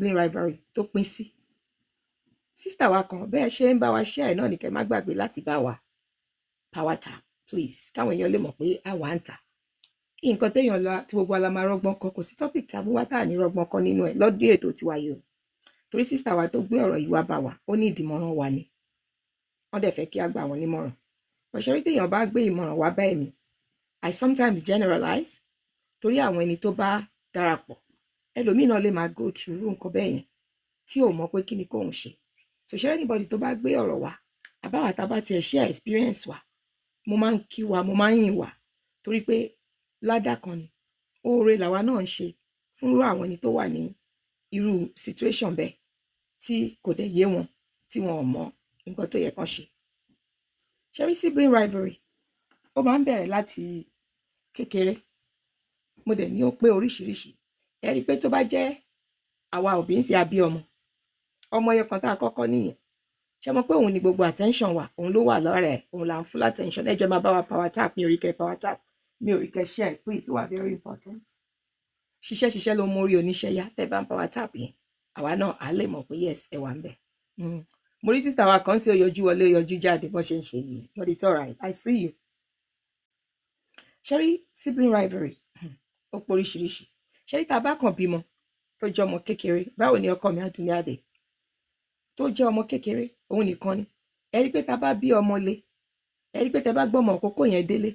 sibling rivalry tó pín sí. Sísítà wa kan bẹ́ẹ̀ ṣe ń bá wa share náà ní kẹ́ má gbàgbé láti bá wa power tap please káwọn èèyàn lè mọ̀ pé àwa ń tà nǹkan téèyàn lọ tí gbogbo ala máa rọ́gbọ́n kan kò sí topic tí a mú wá tá à ní rọ́gbọ́n kan nínú ẹ̀ lọ́dún ètò tiwa yìí o torí sísítà wa tó gbé ọ̀rọ̀ yìí wá bá wa ó ní ìdìmọ̀ràn wa ni wọ́n dẹ̀ fẹ́ kí a gbà wọ́n nímọ̀ràn pẹ̀ṣẹ́rí téèyàn bá gbé ìmọ̀ràn wá bá ẹ̀mí I sometimes generalize torí àwọn ẹni tó bá darapọ̀ ẹlòmíì náà lè máa go through nǹkan bẹ́ẹ̀ yẹn tí ò mọ̀ pé kí ni kóun ṣe so ṣe anybody tó bá gbé ọ̀rọ̀ wá àbáwá tá bá tiẹ̀ share experience wa mo máa ń kí wa mo máa ń yìn wa torí pé ládà kan ni oore làwa náà ń ṣe fúnrú àwọn ẹni tó wà ní irú situation bẹ́ẹ̀ tí kò dẹ̀ yé wọn tí wọn ò mọ nǹkan tó yẹ kán ṣe ṣe rí sibling rivalry ó máa ń bẹ̀rẹ̀ láti kékeré mo dẹ̀ ní ó pé oríṣiríṣi ẹ rí i pé tó bá jẹ́ àwa òbí ń ṣe abí ọmọ ẹyọ kan tá a kọ́kọ́ nìyẹn ṣe mọ̀ pé òun ni gbogbo attention wa òun ló wà lọ́rẹ̀ òun là ń full attention ẹ jẹ́ máa bá wa power tap mi ò rí kẹ́ power tap mi ò rí kẹ́ share please wà very important ṣiṣẹ́ ló mórí oníṣẹ́ yá tẹ́ bá ń power tap yẹn àwa náà á lè mọ̀ pé yes ẹ wà ń bẹ̀ mo rí sísá wa kan sí oyọjú wọlé oyọjú jáde bó ṣe ń ṣe nìyẹn but it's alright I see you ṣe rí sibling rivalry ó pọ̀ oríṣiríṣi ṣe rí tá a bá kàn bímọ tó jẹ́ ọmọ kékeré báwo ni ọkọ mi Adúnní Adé tó jẹ́ ọmọ kékeré òun nìkan ni ẹ rí pé tá a bá bí ọmọ lé ẹ rí pé tá a bá gbọ́mọ òkókó yẹn délé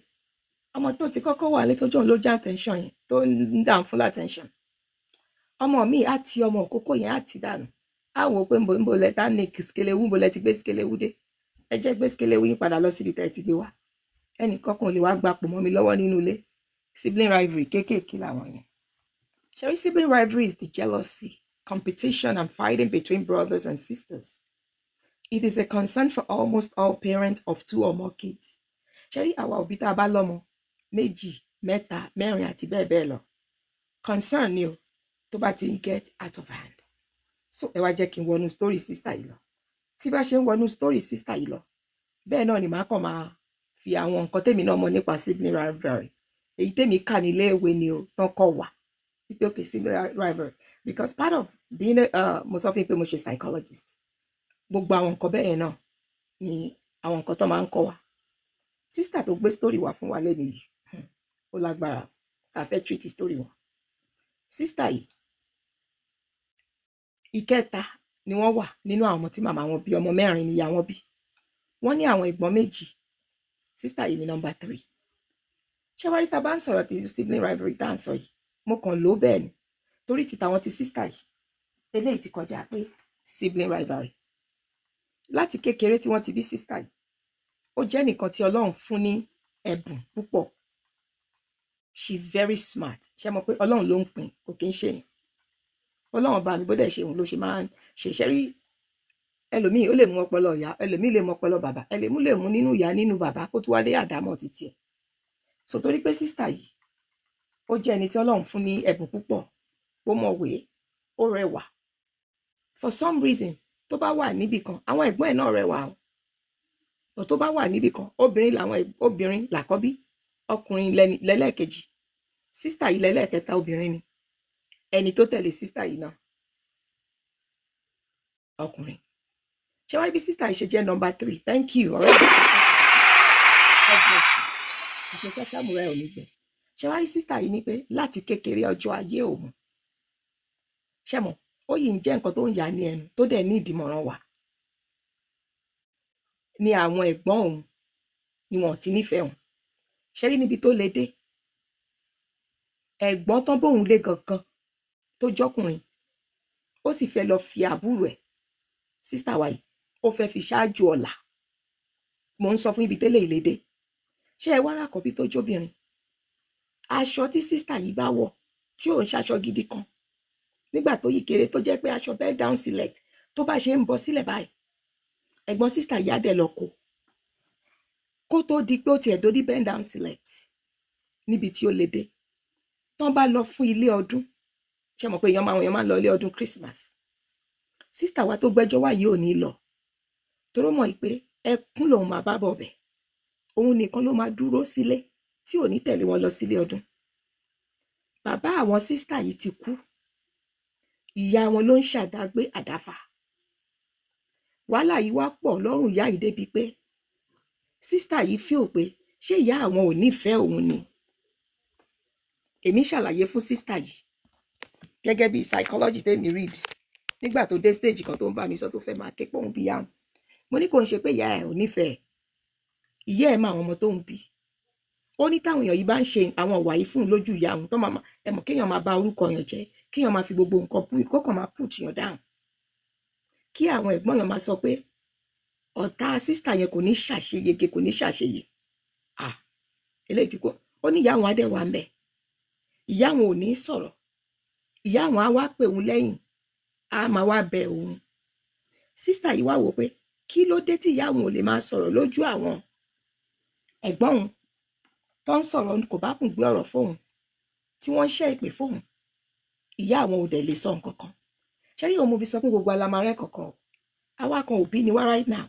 ọmọ tó ti kọ́kọ́ wà lé tó jọ ló já attention yẹn tó ń dà full attention ọmọ mi á ti ọmọ òkókó yẹn á ti dànù á wò ó pé nbò lẹ́tà ní skelewu nbò lẹ́ ti gbé skelewu dé ẹ jẹ́ gbé skelewu yín padà lọ síbi tẹ́ ẹ ti gbé wá ẹnì kankan lè wá gbapò mọ́ mi lọ́wọ́ nínú ilé sibling rivalry kéékèèké làwọn yẹn ṣe sibling rivalry is the jealousy competition and fighting between brothers and sisters. It is a concern for almost all parents of 2 or more kids. Ṣẹ́rí àwa òbí tá a bá lọ́mọ méjì, mẹ́ta, mẹ́rin àti bẹ́ẹ̀ bẹ́ẹ̀ lọ. Concern ni o tó bá ti ń get out of hand. So ẹ wá jẹ́ kí n wọnú story sister yìí lọ. Tí bá ṣe ń wọnú story sister yìí lọ, bẹ́ẹ̀ náà ni màá kàn máa fi àwọn nǹkan tèmi náà mọ̀ nípa sibling rivalry. Èyí tèmi kà nílé ìwé ni o tán kọ́ wà. Wípé okay sibling rivalry. Because part of being mo sọ fún yín pé mo ṣe psychologist gbogbo àwọn nǹkan bẹ́ẹ̀ yẹn náà ni àwọn nǹkan tó máa ń kọ́ wa sister tó gbé story wá fún wa lẹ́nu yìí ó lágbára tá a fẹ́ treat story wọn sister yìí ìkẹta ni wọ́n wà nínú àwọn ọmọ tí màmá wọn bí ọmọ 4 ni ìyá wọn bí wọ́n ní àwọn ẹ̀gbọ́n 2 sister yìí ní number 3 ṣé wá rí tá a bá ń sọ̀rọ̀ ti sibling rivalry tá à ń sọ yìí mo kàn ló bẹ́ẹ̀ ni torí ti tàwọn ti sister yìí eléyìí ti kọjá pé sibling rivalry láti kékeré tí wọ́n ti bí sister yìí ó jẹ́ nìkan tí Ọlọ́run fún ní ẹ̀bùn púpọ̀ she is very smart ṣé mọ̀ pé Ọlọ́run ló ń pín kò kí ń ṣe yẹn Ọlọ́run bá mi bó dẹ̀ ṣe òun ló ṣe máa ń ṣe ṣẹ́rí ẹlòmíì ó lè mú ọpọlọ ìyá ẹlòmíì lè mú ọpọlọ bàbá ẹlòmíì lè mú nínú ìyá nínú bàbá kó tún wá dé àdámọ̀ títí ẹ̀ so torí pé sister yìí ó jẹ́ ẹni tí Ọlọ́run fún ní ẹ̀bùn púpọ̀ ó mọ̀wé ó rẹwà for some reason tó bá wà níbì kan àwọn ẹ̀gbọ́n ẹ̀ náà rẹwà o but tó bá wà níbì kan obìnrin làkọ́bí ọkùnrin lẹ́lẹ́kejì sister yìí lẹ́lẹ́kẹta obìnrin ni ẹni tó tẹ̀lé sister yìí náà ọkùnrin ṣé wá rí bí sister yìí ṣe jẹ́ number 3 thank you ọ̀rẹ́ mi àpẹẹsẹ sàmúrà ẹ̀ ò ní gbẹ ṣé wá rí sister yìí ní pé láti kékeré ọjọ́ ayé òun ṣé mọ̀ ó yìí ń jẹ́ nǹkan tó ń yà ní ẹnu tó dẹ̀ ní ìdìmọ̀ràn wà ní àwọn ẹ̀gbọ́n òun ni wọ́n ti nífẹ̀ẹ́ òun ṣé rí níbi tó le dé ẹ̀gbọ́n tán bóun lé gangan tó jọ́kùnrin ó sì fẹ́ lọ fi àbúrò ẹ̀ sísítà wa yìí ó fẹ́ fi ṣáájú ọ̀la mò ń sọ fún ibi tẹ́lẹ̀ ìlédè ṣé ẹ wá rákọ̀bí tó jóbìnrin aṣọ tí sísítà yìí bá wọ̀ tí ò ń ṣaṣọ gidi kan nígbà tó yí kéré tó jẹ́ pé aṣọ bell down select tó bá ṣe ń bọ́ sílẹ̀ báyìí ẹ̀gbọ́n sísítà yìí á dẹ̀ lọ kó tó di pé ó tiẹ̀ dórí bell down select níbi tí ó le dé tán bá lọ fún ilé ọdún ṣe mọ̀ pé èèyàn máa ń lọ ilé ọdún Christmas sísítà wa tó gbẹ́jọ́ wá yìí ò ní lọ toró mọ̀ pé ẹkún lòun máa bá bọ̀ bẹ̀ òun nìkan ló máa dúró sílé tí ò ní tẹ̀lé wọn lọ sílé ọdún bàbá àwọn sísítà yìí ti kú ìyá wọn ló ń ṣàdágbé àdáfà. Wàhálà yìí wá pọ̀ lọ́rùn ìyá yìí débi pé sísítà yìí feel pé ṣé ìyá àwọn ò nífẹ̀ẹ́ òun ni. Èmi ṣàlàyé fún sísítà yìí gẹ́gẹ́ bí psychology tèmi read nígbà tó dé stage kan tó ń bá mi sọ tó fẹ́ máa ké pọ̀ òun bí yá òun. Mo ní kò ń ṣe pé ìyá ẹ̀ ò nífẹ̀ẹ́, ìyá ẹ̀ mọ àwọn ọmọ tó ń bí. Ó ní táwọn èèyàn yìí bá ń ṣe àwọn ìwà yìí fún un lójú ìyá òun tó máa ẹmọ kéèyàn máa bà orúkọ èèyàn jẹ́, kéèyàn máa fi gbogbo nǹkan bú ìkókàn máa put yàn down, kí àwọn ẹ̀gbọ́n yàn máa sọ pé ọ̀tá sísítà yẹn kò ní ṣàṣeyege, kò ní ṣàṣeyè. Eléyìí ti kó. Ó ní ìyá àwọn adé wà ń bẹ̀, ìyá àwọn ò ní sọ̀rọ̀, ìyá àwọn á wá pè òun lẹ́yìn, á máa wá bẹ òun. Sísítà yìí wá wò pé kí ló dé tí ìyá àwọn ò lè máa sọ̀rọ̀ lójú àwọn ẹ̀gbọ́n òun tó ń sọ̀rọ̀ kò bá kùn gbé ọ̀rọ̀ fóun, tí wọ́n ń ṣẹ́ ìpè fóun, ìyá àwọn ò dẹ̀ lè sọ nǹkan kan. Ṣé rí òun mo fi sọ pé gbogbo alamarẹ́ kọ̀ọ̀kan àwa kan òbí ni wá right now,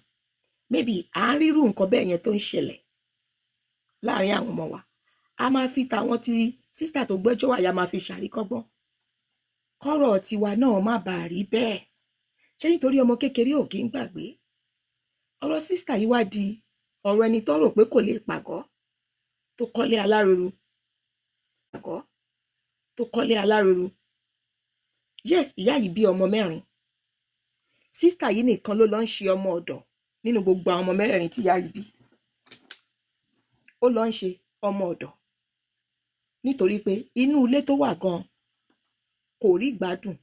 maybe à ń rírú nǹkan bẹ́ẹ̀ yẹn tó ń ṣẹlẹ̀ láàrin àwọn ọmọ wa, a máa fi tàwọn ti sísítà tó gbẹ́jọ́ wà, ya máa fi ṣàríkọ́gbọ́n kọ́rọ̀ tiwa náà má bàa rí bẹ́ẹ̀. Ṣé nítorí ọmọ kékeré ò kí ń gbàgbé? Ọ̀rọ̀ sísítà yìí wá di ọ̀rọ̀ ẹni tó rò pé kò lè pàgọ́ tó kọ́lé aláruru, pàgọ́ tó kọ́lé aláruru. Yes, ìyá yìí bí ọmọ 4. Sísítà yìí nìkan ló lọ ń ṣe ọmọ ọ̀dọ̀ nínú gbogbo àwọn ọmọ 4 tí ìyá yìí bí. Ó lọ ń ṣe ọmọ ọ̀dọ̀ nítorí pé inú ilé tó wà gan kò rí ìgbádùn,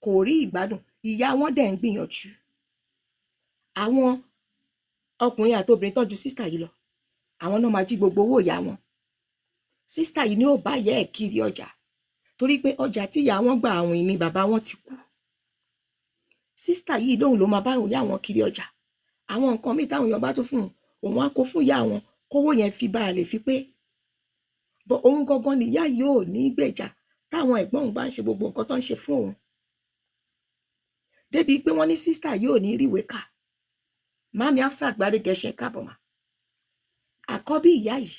kò rí ìgbádùn. Ìyá wọn dẹ̀ ń gbìyànjú. Àwọn ọkùnrin àti obìnrin tọ́jú sísítà yìí lọ, àwọn náà máa jí gbogbo owó ìyá wọn. Sísítà yìí ni ó bá ìyá ẹ̀ kiri ọjà torí pé ọjà tí ìyá wọn gbà àwìn ni bàbá wọn ti kú. Sísítà yìí lóhùn ló máa bá ìyá wọn kiri ọjà. Àwọn nǹkan míì táwọn èèyàn bá tún fún òun á kó fún ìyá wọn kówó yẹn fi bá a lè fi pé. Bọ̀ òun gangan ni ìyá yìí ò ní gbèjà táwọn ẹ̀gbọ́n òun bá ń ṣe gbogbo nǹkan tó ń ṣe fún òun. Débi pé wọ́n ní sísítà yìí ò ní ríwèé kà. Mami Hafsat Gbádégẹṣin káàbọ̀ mà. Àkọ́bí ìyá yìí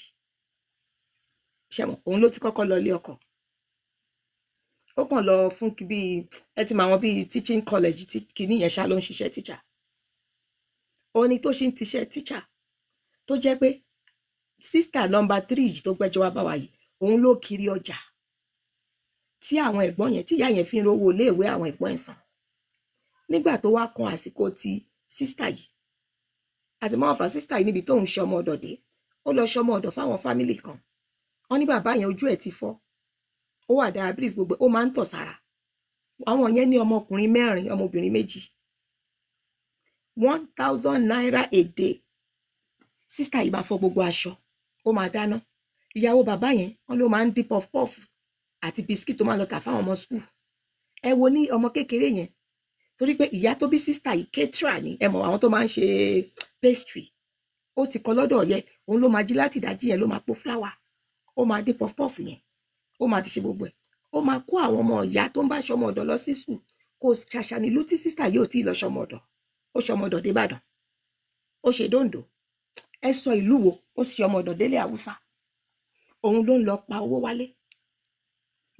ṣẹ̀mọ̀ òun ló ti kọ́kọ́ lọ ilé ọkọ. Ó kàn lọ fún bí ẹ ti mọ àwọn bíi teaching college tí kìíní yẹn ṣá ló ń ṣiṣẹ́ teacher. Ó ní tó ṣe ń tiṣẹ́ teacher tó jẹ́ pé sísítà nọ́mbà 3 yìí tó gbẹ́jọ́ wá bá wa yìí òun ló kiri ọjà tí àwọn ẹ̀gbọ́n yẹn tí ìyá yẹn fi ń rówó iléèwé àwọn ẹ̀gbọ́n ẹ̀ san. Nígbà tó wá kan àsìkò ti sísítà yìí, àti mọ́ ọ̀fà sísítà yìí níbi tóun ṣe ọmọ ọ̀dọ̀ dé, ó lọ ṣe ọmọ ọ̀dọ̀ fáwọn fámìlì kan. Wọ́n ní bàbá yẹn ojú ẹ̀ ti fọ́, ó wà diabetes gbogbo, ó máa ń tọ̀ sára. Àwọn yẹn ní ọmọkùnrin 4, ọmọbìnrin 2. 1,000 naira a day. Sísítà yìí máa fọ gbogbo aṣọ, ó máa dáná. Ìyàwó bàbá yẹn wọ́n ló máa ń dín puff puff àti bisikì tó máa lọ tà fáwọn ọmọ school. Ẹ wo ní ọmọ kékeré yẹn, torí pé ìyá tó bí sísítà yìí caterer ni, ẹ mọ̀ àwọn tó máa ń ṣe pastry. Ó ti kọ́ lọ́dọ̀ yẹ, òun ló máa jí láti ìdájí yẹn ló máa po flour, ó máa dín puff puff yẹn, ó máa ti ṣe gbogbo ẹ̀. Ó máa kó àwọn ọmọ ìyá tó ń bá ṣọmọ ọ̀dọ̀ lọ sí school. Kò ṣàṣà nílùú tí sísítà yìí ò tí ì lọ ṣọmọ ọ̀dọ̀. Ó ṣọmọ ọ̀dọ̀ dé Ìbàdàn, ó ṣe dóńdó, ẹ sọ ìlú wo, ó ṣe ọmọ ọ̀dọ̀ délé Haúsá. Òun ló ń lọ pa owó wálé.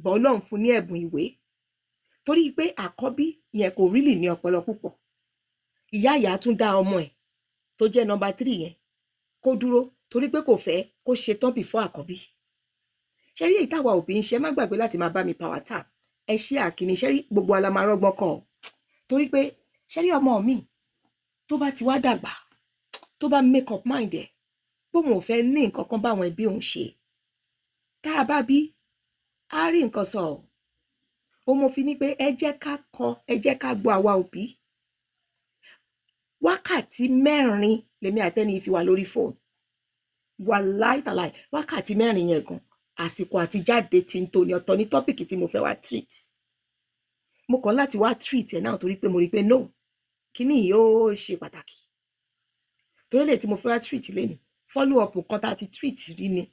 Bọ̀ Ọlọ́run fún ní ẹ̀bùn ìwé torí pé àkọ́bí yẹn kò rílì ní ọpọlọ púpọ̀. Ìyá ìyá tún dá ọmọ ẹ̀ tó jẹ́ nọ́mbà 3 yẹn kó dúró torí pé kò fẹ́ kó ṣe tán before àkọ́bí. Ṣé rí èyí táwa òbí ń ṣe, má gbàgbé láti máa bá mi power tap. Ẹ ṣe àkíní, ṣé rí gbogbo alamarọ́gbọ́n kan torí pé ṣé rí ọmọ mi tó bá ti wá dàgbà tó bá make up mind ẹ̀ bóun ò fẹ́ ní nǹkan kan báwọn ẹbí òun ṣe, tá a bá bí á rí nǹkan sọ ọ́. Ó mo fi ní pé ẹ jẹ́ ká kọ́, ẹ jẹ́ ká gbọ́ àwa òbí. Wákàtí 4 lèmi àtẹ́ni fi wà lórí fóònù. Wàláì tàláì wákàtí 4 yẹn gan àsìkò àti jáde tí ń tó ní ọ̀tọ̀ ní tọ́pìkì tí mo fẹ́ wá treat. Mo kàn láti wá treat ẹ̀ náà torí pé mo rí pé no, kíní yìí ó ṣe pàtàkì. Torí lè tí mo fẹ́ wá treat lẹ́ni follow up nǹkan tá a ti treat rí ni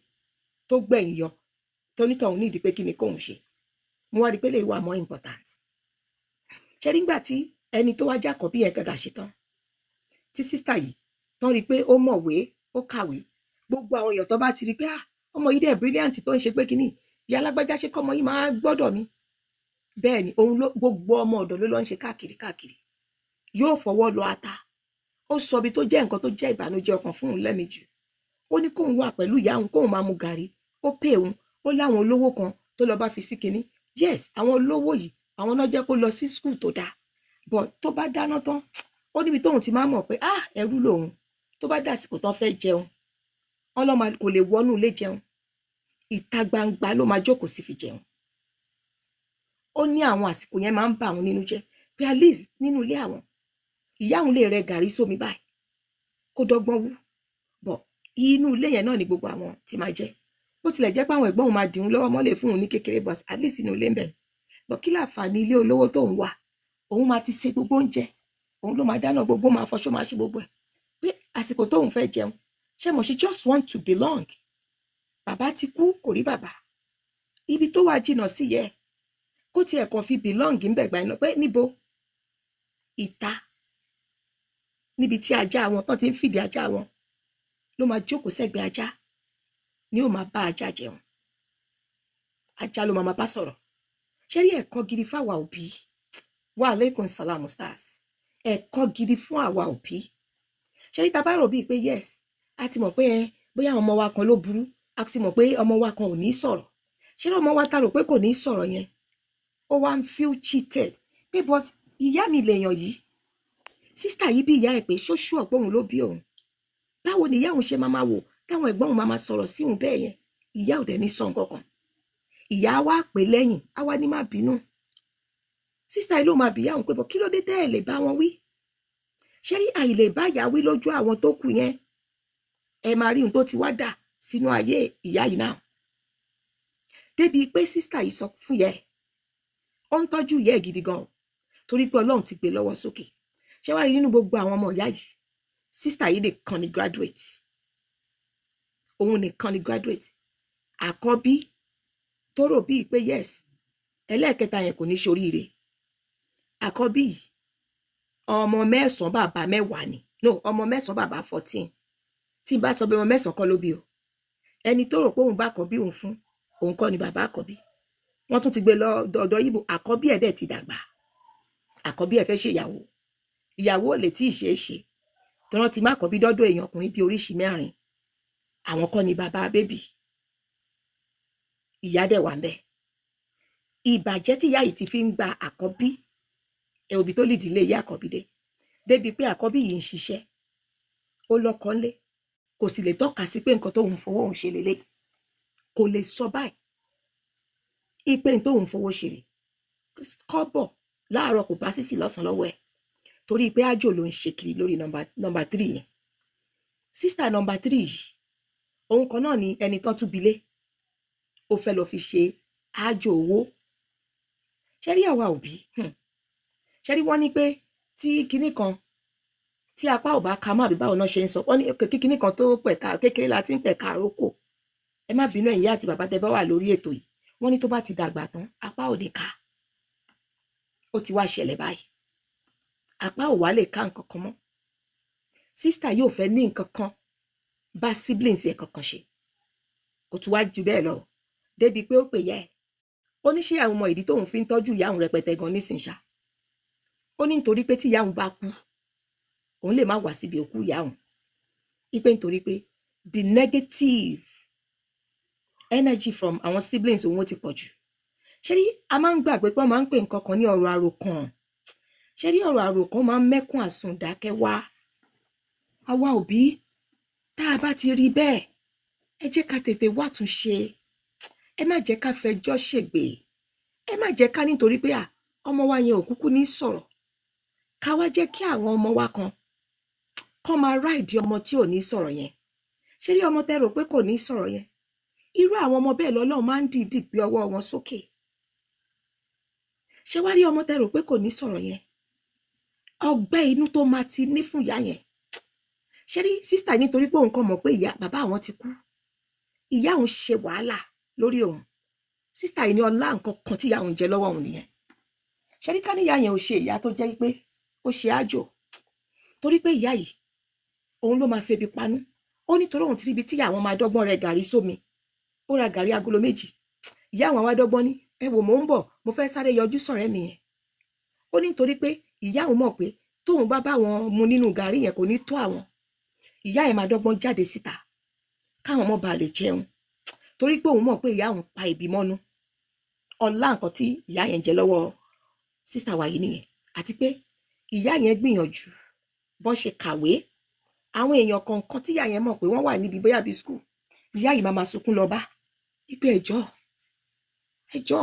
tó gbẹ̀yìn yọ tó nítọ̀hún nídìí pé kíni kóun ṣe. Mo wá rí pé lè wà more important. Ṣé nígbà tí ẹni tó wá jákọ̀bí yẹn gàgà ṣe tán tí sísítà yìí tán rí pé ó mọ̀wé ó kàwé, gbogbo àwọn èèyàn tó bá ti rí pé ọmọ yìí dẹ̀ brilliant tó ń ṣe pé kíní ìyá alágbájá ṣe kọ́mọ yìí máa gbọ́dọ̀ mi. bẹ́ẹ̀ ni òun ló gbogbo ọmọ ọ̀dọ̀ ló lọ ń ṣe káàkiri yóò fọwọ́ lọ ata. Ó sọ ibi tó jẹ́ nǹkan tó jẹ́ ìbànújẹ́ ọkàn fún òun lẹ́ẹ̀mejì. Ó ní kóun wà pẹ̀lú ìyá òun kóun máa mu gàrí. Ó pè òun, ó láwọn olówó kan tó lọ bá fi sí kinní. Yes, àwọn olówó yìí àwọn náà jẹ́ kó lọ sí school tó dáa, but tó bá dáná tán ó níbi tóun ti máa mọ̀ pé ẹrú lòun. Tó bá dàsìkò tán fẹ́ jẹun ọlọ́mọ kò lè wọnú ilé jẹun, ìta gbangba ló máa jókòó sí fi jẹun. Ó ní àwọn àsìkò yẹn máa ń bà àwọn nínú jẹ́ pé at least nínú ilé àwọn ìyá òun lè rẹ gàrí sómi báyìí kó dọ́gbọ́n wú, bọ̀ inú ilé yẹn náà ni gbogbo àwọn ti máa jẹ. Bó tilẹ̀ jẹ́ pé àwọn ẹ̀gbọ́n òun máa dìún lọ́wọ́ mọ́lẹ̀ fún òun ní kékeré, but at least inú ilé ń bẹ̀. Bọ̀ kí láǹfààní ilé olówó tóun wà, òun máa ti ṣe gbogbo oúnjẹ, òun ló máa dáná gbogbo, máa fọṣọ, máa ṣe gbogbo ẹ̀. Pé àsìkò tóun fẹ́ jẹun ṣé mo she just want to belong. Bàbá ti kú kò rí bàbá, ibi tó wà jìnnà sí yẹ kó tiẹ̀ kàn fi belong ń bẹ̀gbà iná pé níbo ìta níbi tí ajá wọn tán ti ń fìdí ajá wọn ló máa jókòó sẹ́gbẹ̀ẹ́ ajá ni ó máa bá ajá jẹun, ajá ló máa bá sọ̀rọ̀. Ṣé rí ẹ̀kọ́ gidi fáwa òbí? Wa alaikum salam stars. Ẹ̀kọ́ gidi fún àwa òbí. Ṣé rí ta bá rò bíi pé yes a ti mọ̀ pé bóyá ọmọ wa kan ló burú, a ti mọ̀ pé ọmọ wa kan ò ní sọ̀rọ̀. Ṣé rí ọmọ wa ta rò pé kò ní sọ̀rọ̀ yẹn ó wá ń feel cheated pé but ìyá mi lèèyàn yìí, sísítà yìí bí ìyá ẹ̀ pé ṣóṣù ọ̀pọ̀ òun ló bí òun. Báwo ni ìyá òun ṣe máa wò táwọn ẹ̀gbọ́n òun máa sọ̀rọ̀ sí òun bẹ́ẹ̀ yẹn? Ìyá ò dẹ̀ ní sọ nǹkan kan. Ìyá wa pè lẹ́yìn á wá ní má bínú. Sísítà yìí ló máa bí ìyá òun pé bọ̀ kí ló dé tẹ́ ẹ̀ lè bá wọn wí? Ṣé rí àìlè bá ìyá wí lójú àwọn tó kù yẹn ẹ máa rí ohun tó ti wá dà sínú ayé ìyá yìí náà. Débi pé sísítà yìí sọ fún ìyá ẹ̀ ó ń tọ́jú ìyá ẹ̀ gidi gan torí pé Ọlọ́run ti gbé lọ́wọ́ sókè. Ṣé wá rí nínú gbogbo àwọn ọmọ ìyá yìí sísítà yìí nìkan ni graduate, òun nìkan ni graduate. Àkọ́bí tó rò bíi pé yes ẹlẹ́ẹ̀kẹta yẹn kò ní ṣoríire. Àkọ́bí yìí ọmọ 9 bàbá 10 ni, no ọmọ 9 bàbá 14. Tí n bá sọ pé ọmọ 9 kọ́ ló bí o, ẹni tó rò pé òun bá àkọ́bí òun fún òun kọ́ ni bàbá àkọ́bí. Wọ́n tún ti gbé lọ ọ̀dọ̀ Yíbò, àkọ́bí ẹ̀ dẹ̀ ti dàgbà, àkọ́bí ẹ̀ fẹ́ ṣe ìyàwó ò lè tí ì ṣe é ṣe tí wọ́n ti má àkọ́bí dọ́dọ̀ èèyàn ọkùnrin bíi oríṣi 4. Àwọn kọ́ ni bàbá bébì, ìyá dẹ̀ wà ń bẹ̀. Ìbàjẹ́ tí ìyá yìí ti fi ń gba àkọ́bí ẹ òbí tó lìdí ilé ìyá àkọ́bí dé, débi pé àkọ́bí yìí ń ṣiṣẹ́ ó lọ́kọ ńlé kò sì lè tọ́ka sí pé nǹkan tóun fowó òun ṣe lélẹ̀, kò lè sọ báyìí ipe tóun fowó ṣe rè kọ́bọ̀ láàárọ̀ kò bá sísì lọ́sàn lọ́wọ́ ẹ̀ torí pé ájò ló ń ṣe kiri lórí nọ́mbà 3 yẹn. sísítà nọ́mbà 3 yìí òun kan náà ni ẹni tán tún bilé ó fẹ́ lọ fi ṣe ájò owó. Ṣé rí àwa òbí ṣé rí wọ́n ní pé tí kinní kan tí apá ò bá ka mọ́ àbí báwo náà ṣe ń sọ, wọ́n ní kinní kan tó pẹ̀ka kékeré la ti ń pẹ̀ka àrókò. Ẹ má bínú ẹ̀yin àti bàbá tẹ bá wà lórí ètò yìí, wọ́n ní tó bá ti dàgbà tán apá ò ní ká. Ó ti wá ṣẹlẹ̀ báyìí, apá ò wá lè ká nǹkan kan mọ́. sísítà yóò fẹ́ ní nǹkan kan bá siblings ẹ̀ kankan ṣe, kò tún wá ju bẹ́ẹ̀ lọ débi pé ó pè yá ẹ̀ ó ní ṣé àwọn ọmọ ìdí tóun fi ń tọ́jú ìyá òun rẹpẹtẹ gan nísìnyí. Ó ní nítorí pé tí ìyá òun bá kú òun lè má wá síbi òkú ìyá òun, ipe nítorí pé the negative energy from àwọn siblings òun ti pọ̀ jù. Ṣé rí a máa ń gbàgbé pé wọ́n máa ń pè nǹkan kan ní ọ̀rọ̀ àròkàn. Ṣé rí ọ̀rọ̀ àròkàn máa ń mẹ́kún àsùndákẹ́ wá. Àwa òbí tá a bá ti rí bẹ́ẹ̀ ẹ jẹ́ ká tètè wá tún ṣe, ẹ má jẹ́ ká fẹjọ́ ṣègbè, ẹ má jẹ́ ká nítorí pé ọmọ wa yẹn ò kúkú ní sọ̀rọ̀ ká wá jẹ́ kí àwọn ọmọ wa kan máa ráìdì ọmọ tí ò ní sọ̀rọ̀ yẹn. Ṣé rí ọmọ tẹ́ rò pé kò ní sọ̀rọ̀ yẹn, irú àwọn ọmọ bẹ́ẹ̀ lọ́lọ́run máa ń dìídì gbé ọwọ́ wọn sókè. Ṣé wá rí ọmọ tẹ́ rò pé kò ní sọ̀rọ̀ yẹn, ọgbẹ́ inú tó máa ti ní fún ìyá yẹn. Ṣé rí sísítà nítorí pé òun kàn mọ̀ pé bàbá àwọn ti kú, ìyá òun ṣe wàhálà lórí òun. Sísítà yìí ní ọlá nǹkan kan tí ìyá òun jẹ lọ́wọ́ òun nìyẹn. Ṣé rí ká ní ìyá yẹn ò ṣe ìyá tó jẹ́ pé ó ṣe àjò, torí pé ìyá yìí òun ló máa febi panú. Ó nítorí òun ti ríbi tí àwọn máa dọ́gbọ́n rẹ gàrí sómi, ó ra gàrí agolo 2, ìyá àwọn wá dọ́gbọ́n ní ẹ wò mò ń bọ̀ mo fẹ́ sáré yọjú sọ̀rẹ́ mi yẹn ó ní nítorí pé ìyá òun mọ̀ pé tóun bá bá wọn mu nínú gàrí yẹn kò ní tó àwọn ìyá yẹn máa dọ́gbọ́n jáde síta káwọn ọmọ bá lè jẹun torí pé òun mọ̀ pé ìyá òun pa ìbí mọ́nú ọlá nǹkan tí ìyá yẹn jẹ lọ́wọ́ sísà wa yìí nìyẹn àti pé ìyá yẹn gbìyànjú bọ́n ṣe kàwé àwọn èèyàn kọ̀ọ̀kan tí ìyá yẹn mọ̀ pé wọ́n wà níbi bóyá bíi skul ìyá yìí máa sunkún lọ bá wípé ẹjọ́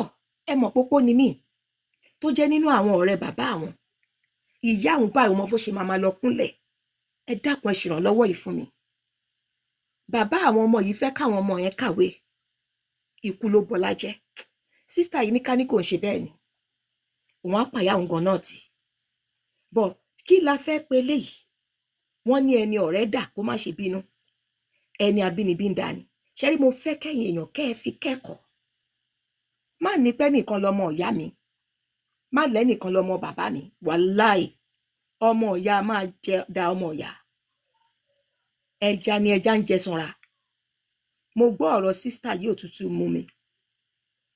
ẹ mọ̀ pópó ni mí tó jẹ́ nínú àwọn ọ̀rẹ́ bàbá àwọn ìyá òun báyìí mọ bó ṣe máa lọ kúnlẹ̀ ẹ dákun ẹ ṣèrànlọ́wọ́ yìí fún mi bàbá àwọn ọmọ yìí fẹ́ káwọn ọmọ yẹn kàwé ikú ló bọlá jẹ́ sísítà yìí ní ká ní kò ń ṣe bẹ́ẹ̀ ni òun á pàyà òun gan náà tì bọ̀ kí la fẹ́ pe léyìí wọ́n ní ẹni ọ̀rẹ́ dà kó má ṣe bínú ẹni abínibí ń dání ṣe rí mo fẹ́ kẹ́yìn èèyàn kẹ́ ẹ fi kẹ́kọ̀ọ́ má ní pẹ́ nìkan lọmọ ìyá mi má lẹ́nìkan lọmọ bàbá mi wàláì ọmọ ìyá máa jẹ da ọmọ ìyá ẹja ni ẹja ń jẹ sanra mo gbọ́ ọ̀rọ̀ sísítà yìí òtútù mú mi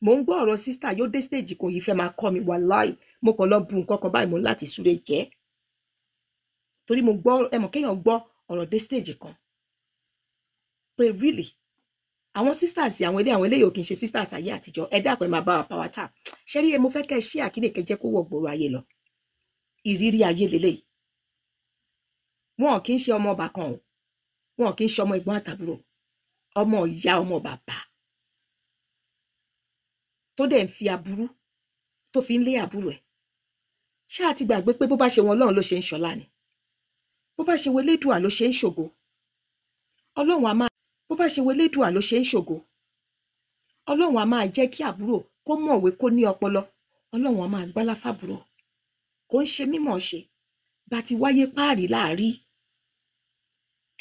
mo ń gbọ́ ọ̀rọ̀ sísítà yóò dé stage kò yìí fẹ́ máa kọ́ mi wàláì mo kàn lọ bu nǹkan kan báyìí mo láti súré jẹ́ torí mo gbọ́ ẹmọ̀ kéèyàn gbọ́ ọ̀rọ̀ dé stage kan pé really àwọn sisters àwọn eléyìí ò kì í ṣe sisters ayé àtijọ́ ẹ dápẹ́ máa bá wa power tap ṣe rí mo fẹ́ kẹ́ ẹ ṣí àkíníkẹ́ jẹ́ kó wọ̀ gbòòrò ayé lọ ìrírí ayé lélẹ́yìí wọn kì í ṣe ọmọ ọba kan o wọn kì í ṣe ọmọ ẹ̀gbọ́n àtàbúrò ọmọ ìyá ọmọ bàbá tó dẹ̀ ń fi aburú tó fi ń lé àbúrò ẹ̀ ṣáà ti gbàgbé pé bó bá ṣe wọn Ọlọ́run ló ṣe ń ṣọlá ni bó bá ṣe wọlédùà ló ṣe ń ṣògo Ọlọ́run a máa bó bá ṣe wọlédùà ló ṣe ń ṣògo Ọlọ́run a máa jẹ́ kí àbúrò kó mọ̀wé kó ní ọpọlọ Ọlọ́run a máa gbálá fàbúrò kò ń ṣe mímọ̀ ṣe bá ti wáyé páàrí láàrí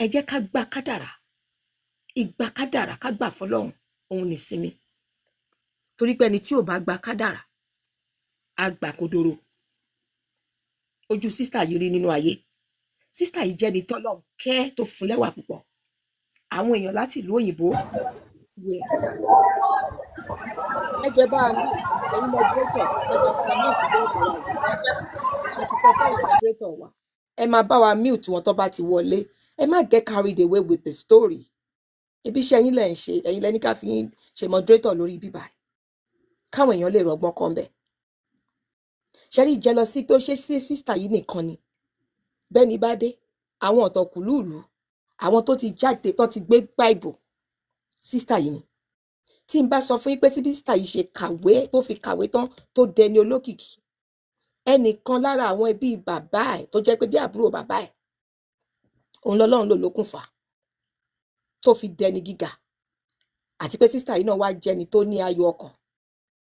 ẹ jẹ́ ká gbà kádàrá ìgbà kádàrá ká gbà fọ́lọ́run òun nìsinmi torí pé ẹni tí ò bá gba kádàrá á gbà kodoro ojú sísítà yìí rí nínú ayé sísítà yìí jẹ́ni tọ́lọ́run kẹ́ tó fún lẹ́wà púpọ̀ àwọn èèyàn láti ìlú òyìnbó wẹ̀ ẹ jẹ́ bá a ní ẹ̀yin mọ̀dúrétọ̀ ẹ jẹ́ bá a ní ìpínlẹ̀ èdè wa àti sọ fún ẹ̀yin mọ̀dúrétọ̀ wa ẹ máa bá wa mute wọn tó bá ti wọlé ẹ má get carried away with the story ibi iṣẹ́ yín lẹ̀ ń ṣe ẹ̀yin lẹ́ni ká fi yín ṣe mọ̀dúrétọ̀ lórí bíbá káwọn èèyàn lè rọgbọ́n kan bẹ̀ ṣẹ́rí jẹ́ lọ sí pé ó ṣe sí sísítà yìí nìkan ni bẹ́ẹ̀ ni bá dé àwọn ọ̀tọ̀kùlúùlú àwọn tó ti jáde tó ti gbé báìbù sísítà yìí ni tí n bá sọ fún yín pé tí sísítà yìí ṣe kàwé tó fi kàwé tán tó dẹni olókìkí ẹnìkan lára àwọn ẹbí bàbá ẹ̀ tó jẹ́ pé bí àbúrò bàbá ẹ̀ òun lọ́lọ́run ló lókun fà tó fi dẹni gíga àti pé sísítà yìí náà wá jẹni tó ní ayọ̀ ọkàn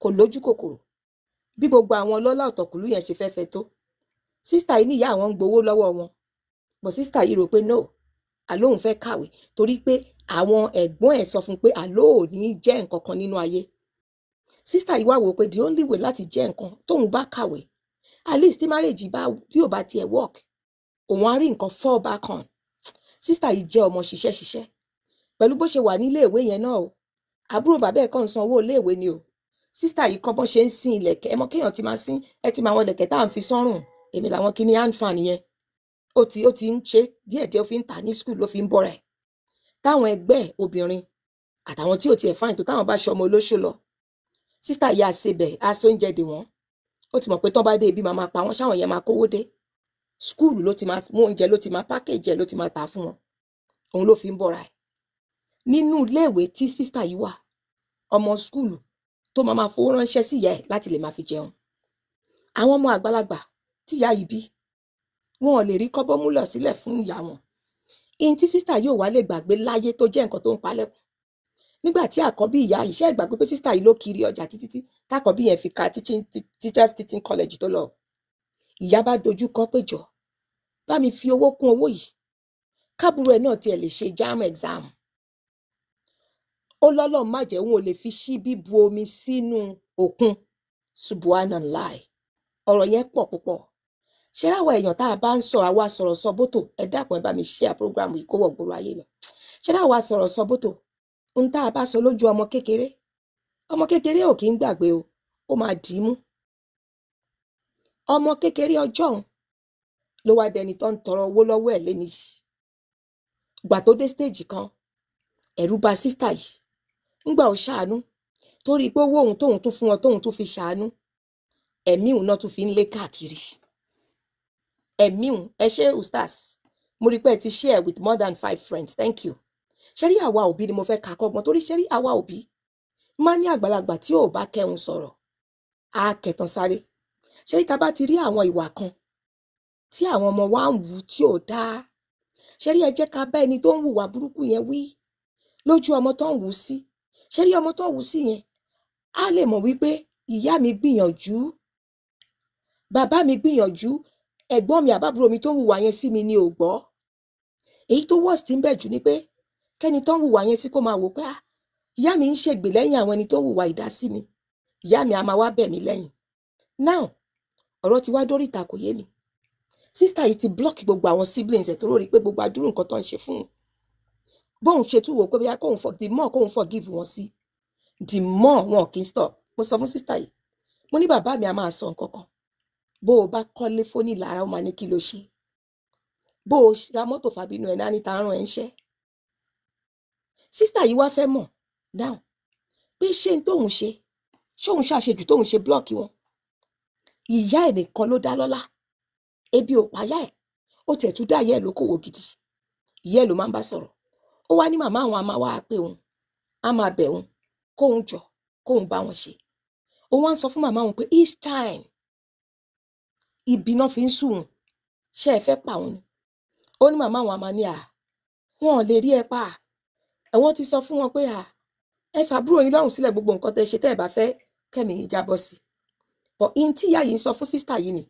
kò lójú kòkòrò bí gbogbo àwọn ọlọ́lá ọ̀tọ̀kùlú yẹn ṣe fẹ́fẹ́ tó sísítà yìí níyà àwọn ń gbowó lọ́wọ́ wọn bọ̀ sísítà yìí rò pé no àlóhùn fẹ́ kàwé torí pé àwọn ẹ̀gbọ́n ẹ̀ sọ fún pé àlóò ní jẹ́ nǹkan kan nínú ayé sísítà yìí wá wò pé the only way láti jẹ́ nǹkan tóun bá kàwé at least tí marriage bá bí ò bá tiẹ̀ work òun á rí nǹkan fall back on sísítà yìí jẹ́ ọmọ ṣiṣẹ́ pẹ̀lú bó ṣe wà ní iléèwé yẹn náà o àbúrò bàbá ẹ̀ kàn ń sanwó iléèwé ni o sísítà yìí kọ́ bọ́n ṣe ń sin ilẹ̀kẹ̀ ẹ mọ̀ kéèyàn ti máa sin ẹ ti máa wọn ilẹ̀kẹ̀ tá à ń fi sọ́rùn èmi làwọn kìíní handfan yẹn ó ti ń ṣe díẹ̀díẹ̀ ó fi ń tà ní skul ló fi ń bọ́ra ẹ̀ táwọn ẹgbẹ́ obìnrin àtàwọn tí ò tiẹ̀ fáìn tó táwọn bá ṣe ọmọ olóṣù lọ sísítà yìí àṣebẹ̀ aṣoúnjẹ dè wọ́n ó ti mọ̀ pé tán bá dé ibi máa pa wọ́n ṣáwọn yẹn máa kówó dé skul ló ti máa mú oúnjẹ ló ti máa pákéjì ẹ̀ ló ti máa tà fún wọn òun ló fi ń bọ́ra ẹ̀ nínú iléèwé tí sísítà yìí wà ọmọ skul tó máa fowó ránṣẹ́ sí ìyá ẹ̀ láti lè máa fi jẹun àwọn ọmọ àgbàlagbà tí ìyá yìí bí wọn ò lè rí kọ́bọ́ mú lọ sílẹ̀ fún ìyá wọn ihun tí sísítà yóò wá lè gbàgbé láyé tó jẹ́ nǹkan tó ń palẹ̀kùn nígbà tí àkọ́bí ìyá iṣẹ́ ìgbàgbé pé sísítà yìí ló kiri ọjà títí tákọ́bí yẹn fi ka teachers teaching college tó lọ ìyá bá dojú kọ pé jọ bá mi fi owó kún owó yìí kábùrò ẹ̀ náà tiẹ̀ lè ṣe JAMB exam ó lọ́lọ́ má jẹ́ òun ò lè fi ṣíbí bu omi sínú òkun subhanallah ọ̀rọ̀ yẹn pọ̀ púpọ̀ ṣé ráwọ̀ èèyàn tá a bá ń sọ àwa sọ̀rọ̀ sọ bótò ẹ dákun ẹ bá mi share program yìí kó wọ̀ gbòòrò ayé lọ ṣé ráwa sọ̀rọ̀ sọ bótò ń tá a bá sọ lójú ọmọ kékeré ò kì í gbàgbé o ó máa dì í mú. Ọmọ kékeré ọjọ́ òun ló wá dẹni tó ń tọrọ owó lọ́wọ́ ẹ̀ léni yìí. Ìgbà tó dé stage kan, ẹ̀rù bà sísítà yìí. Ńgbà ó ṣàánú, torí pé owó òun tóun tún fún wọn tóun tún fi ṣàánú, ẹ̀mí òun náà tún fi ń lé káàkiri. Ẹ̀mí òun, ẹ ṣé ustaz, mo rí pé ẹ ti share with more than 5 friends, thank you. Ṣé rí àwa òbí ni mo fẹ́ kà kọ́gbọ́n, torí ṣé rí àwa òbí máa ní àgbàlagbà tí ò bá kẹ́hùn sọ̀rọ̀ á kẹtàn sáré. Ṣé rí ta bá ti rí àwọn ìwà kan tí àwọn ọmọ wa ń wù tí ò dáa, ṣé rí ẹ jẹ́ ká bá ẹni tó ń hùwà burúkú yẹn wí lójú ọmọ tó ń wù sí. Ṣé rí ọmọ tó ń wù sí yẹn á lè mọ̀ wípé ìyá mi gbìyànjú, bàbá mi gbìyànjú, ẹ̀gbọ́n mi àbábúrò mi tó ń hùwà yẹn sí mi ni ò gbọ́. Èyí tó worst ń bẹ jù ni pé kẹ́ni tó ń hùwà yẹn sí kó máa wò pé ìyá mi ń ṣègbè lẹ́yìn àwọn ẹni tó ń hùwà ìdá sí mi, ìyá mi á máa wá bẹ̀ mí lẹ́yìn. Now ọ̀rọ̀ ti wá dórí ìta kò yé mi. Sísítà yìí ti block gbogbo àwọn siblings ẹ̀ tó rí pé gbogbo àdúrú nǹkan tó ń ṣe fún un. Bóun ṣe tún wò pé bí the more kóun forgive wọn sí, the more wọn kì í stop. Mo sọ fún sísítà yìí, mo ní bàbá mi á máa sọ nǹkan kan. Bó o bá kọ́lé fóní lára ó máa ní kí ló ṣe. Bó o ra mọ́tò fàbínú ẹ̀ náà ní ta rán ẹ̀ ń ṣẹ́. Sísítà yìí wá fẹ́ mọ̀ now pé ṣé n tóun ṣe, ṣóun ṣàṣejù tóun ṣe block wọn. Ìyá ẹ̀ nìkan ló dá lọ́lá, ebi ò páyà ẹ̀, ó tiẹ̀ tún dá ìyá ẹ̀ lókòwò gidi. Ìyá ẹ̀ ló máa ń bá sọ̀rọ̀. Ó wá ní màmá àwọn a máa wá pé òun, a máa bẹ̀ òun kóun jọ kóun bá wọn ṣe. Ó wá ń sọ fún màmá òun pé each time ibi náà fi ń sùn, ṣé ẹ fẹ́ pa òun ni? Ó ní màmá àwọn a máa ní wọn ò lè rí ẹ pa. Àwọn ti sọ fún wọn pé ẹ fàbúrò yín lọ́rùn sílẹ̀, gbogbo nǹkan tẹ́ ṣe tẹ́ ẹ bá fẹ́ kẹ́mi yín jábọ́ sí. But in tí ìyá yìí ń sọ fún sísítà yìí ni,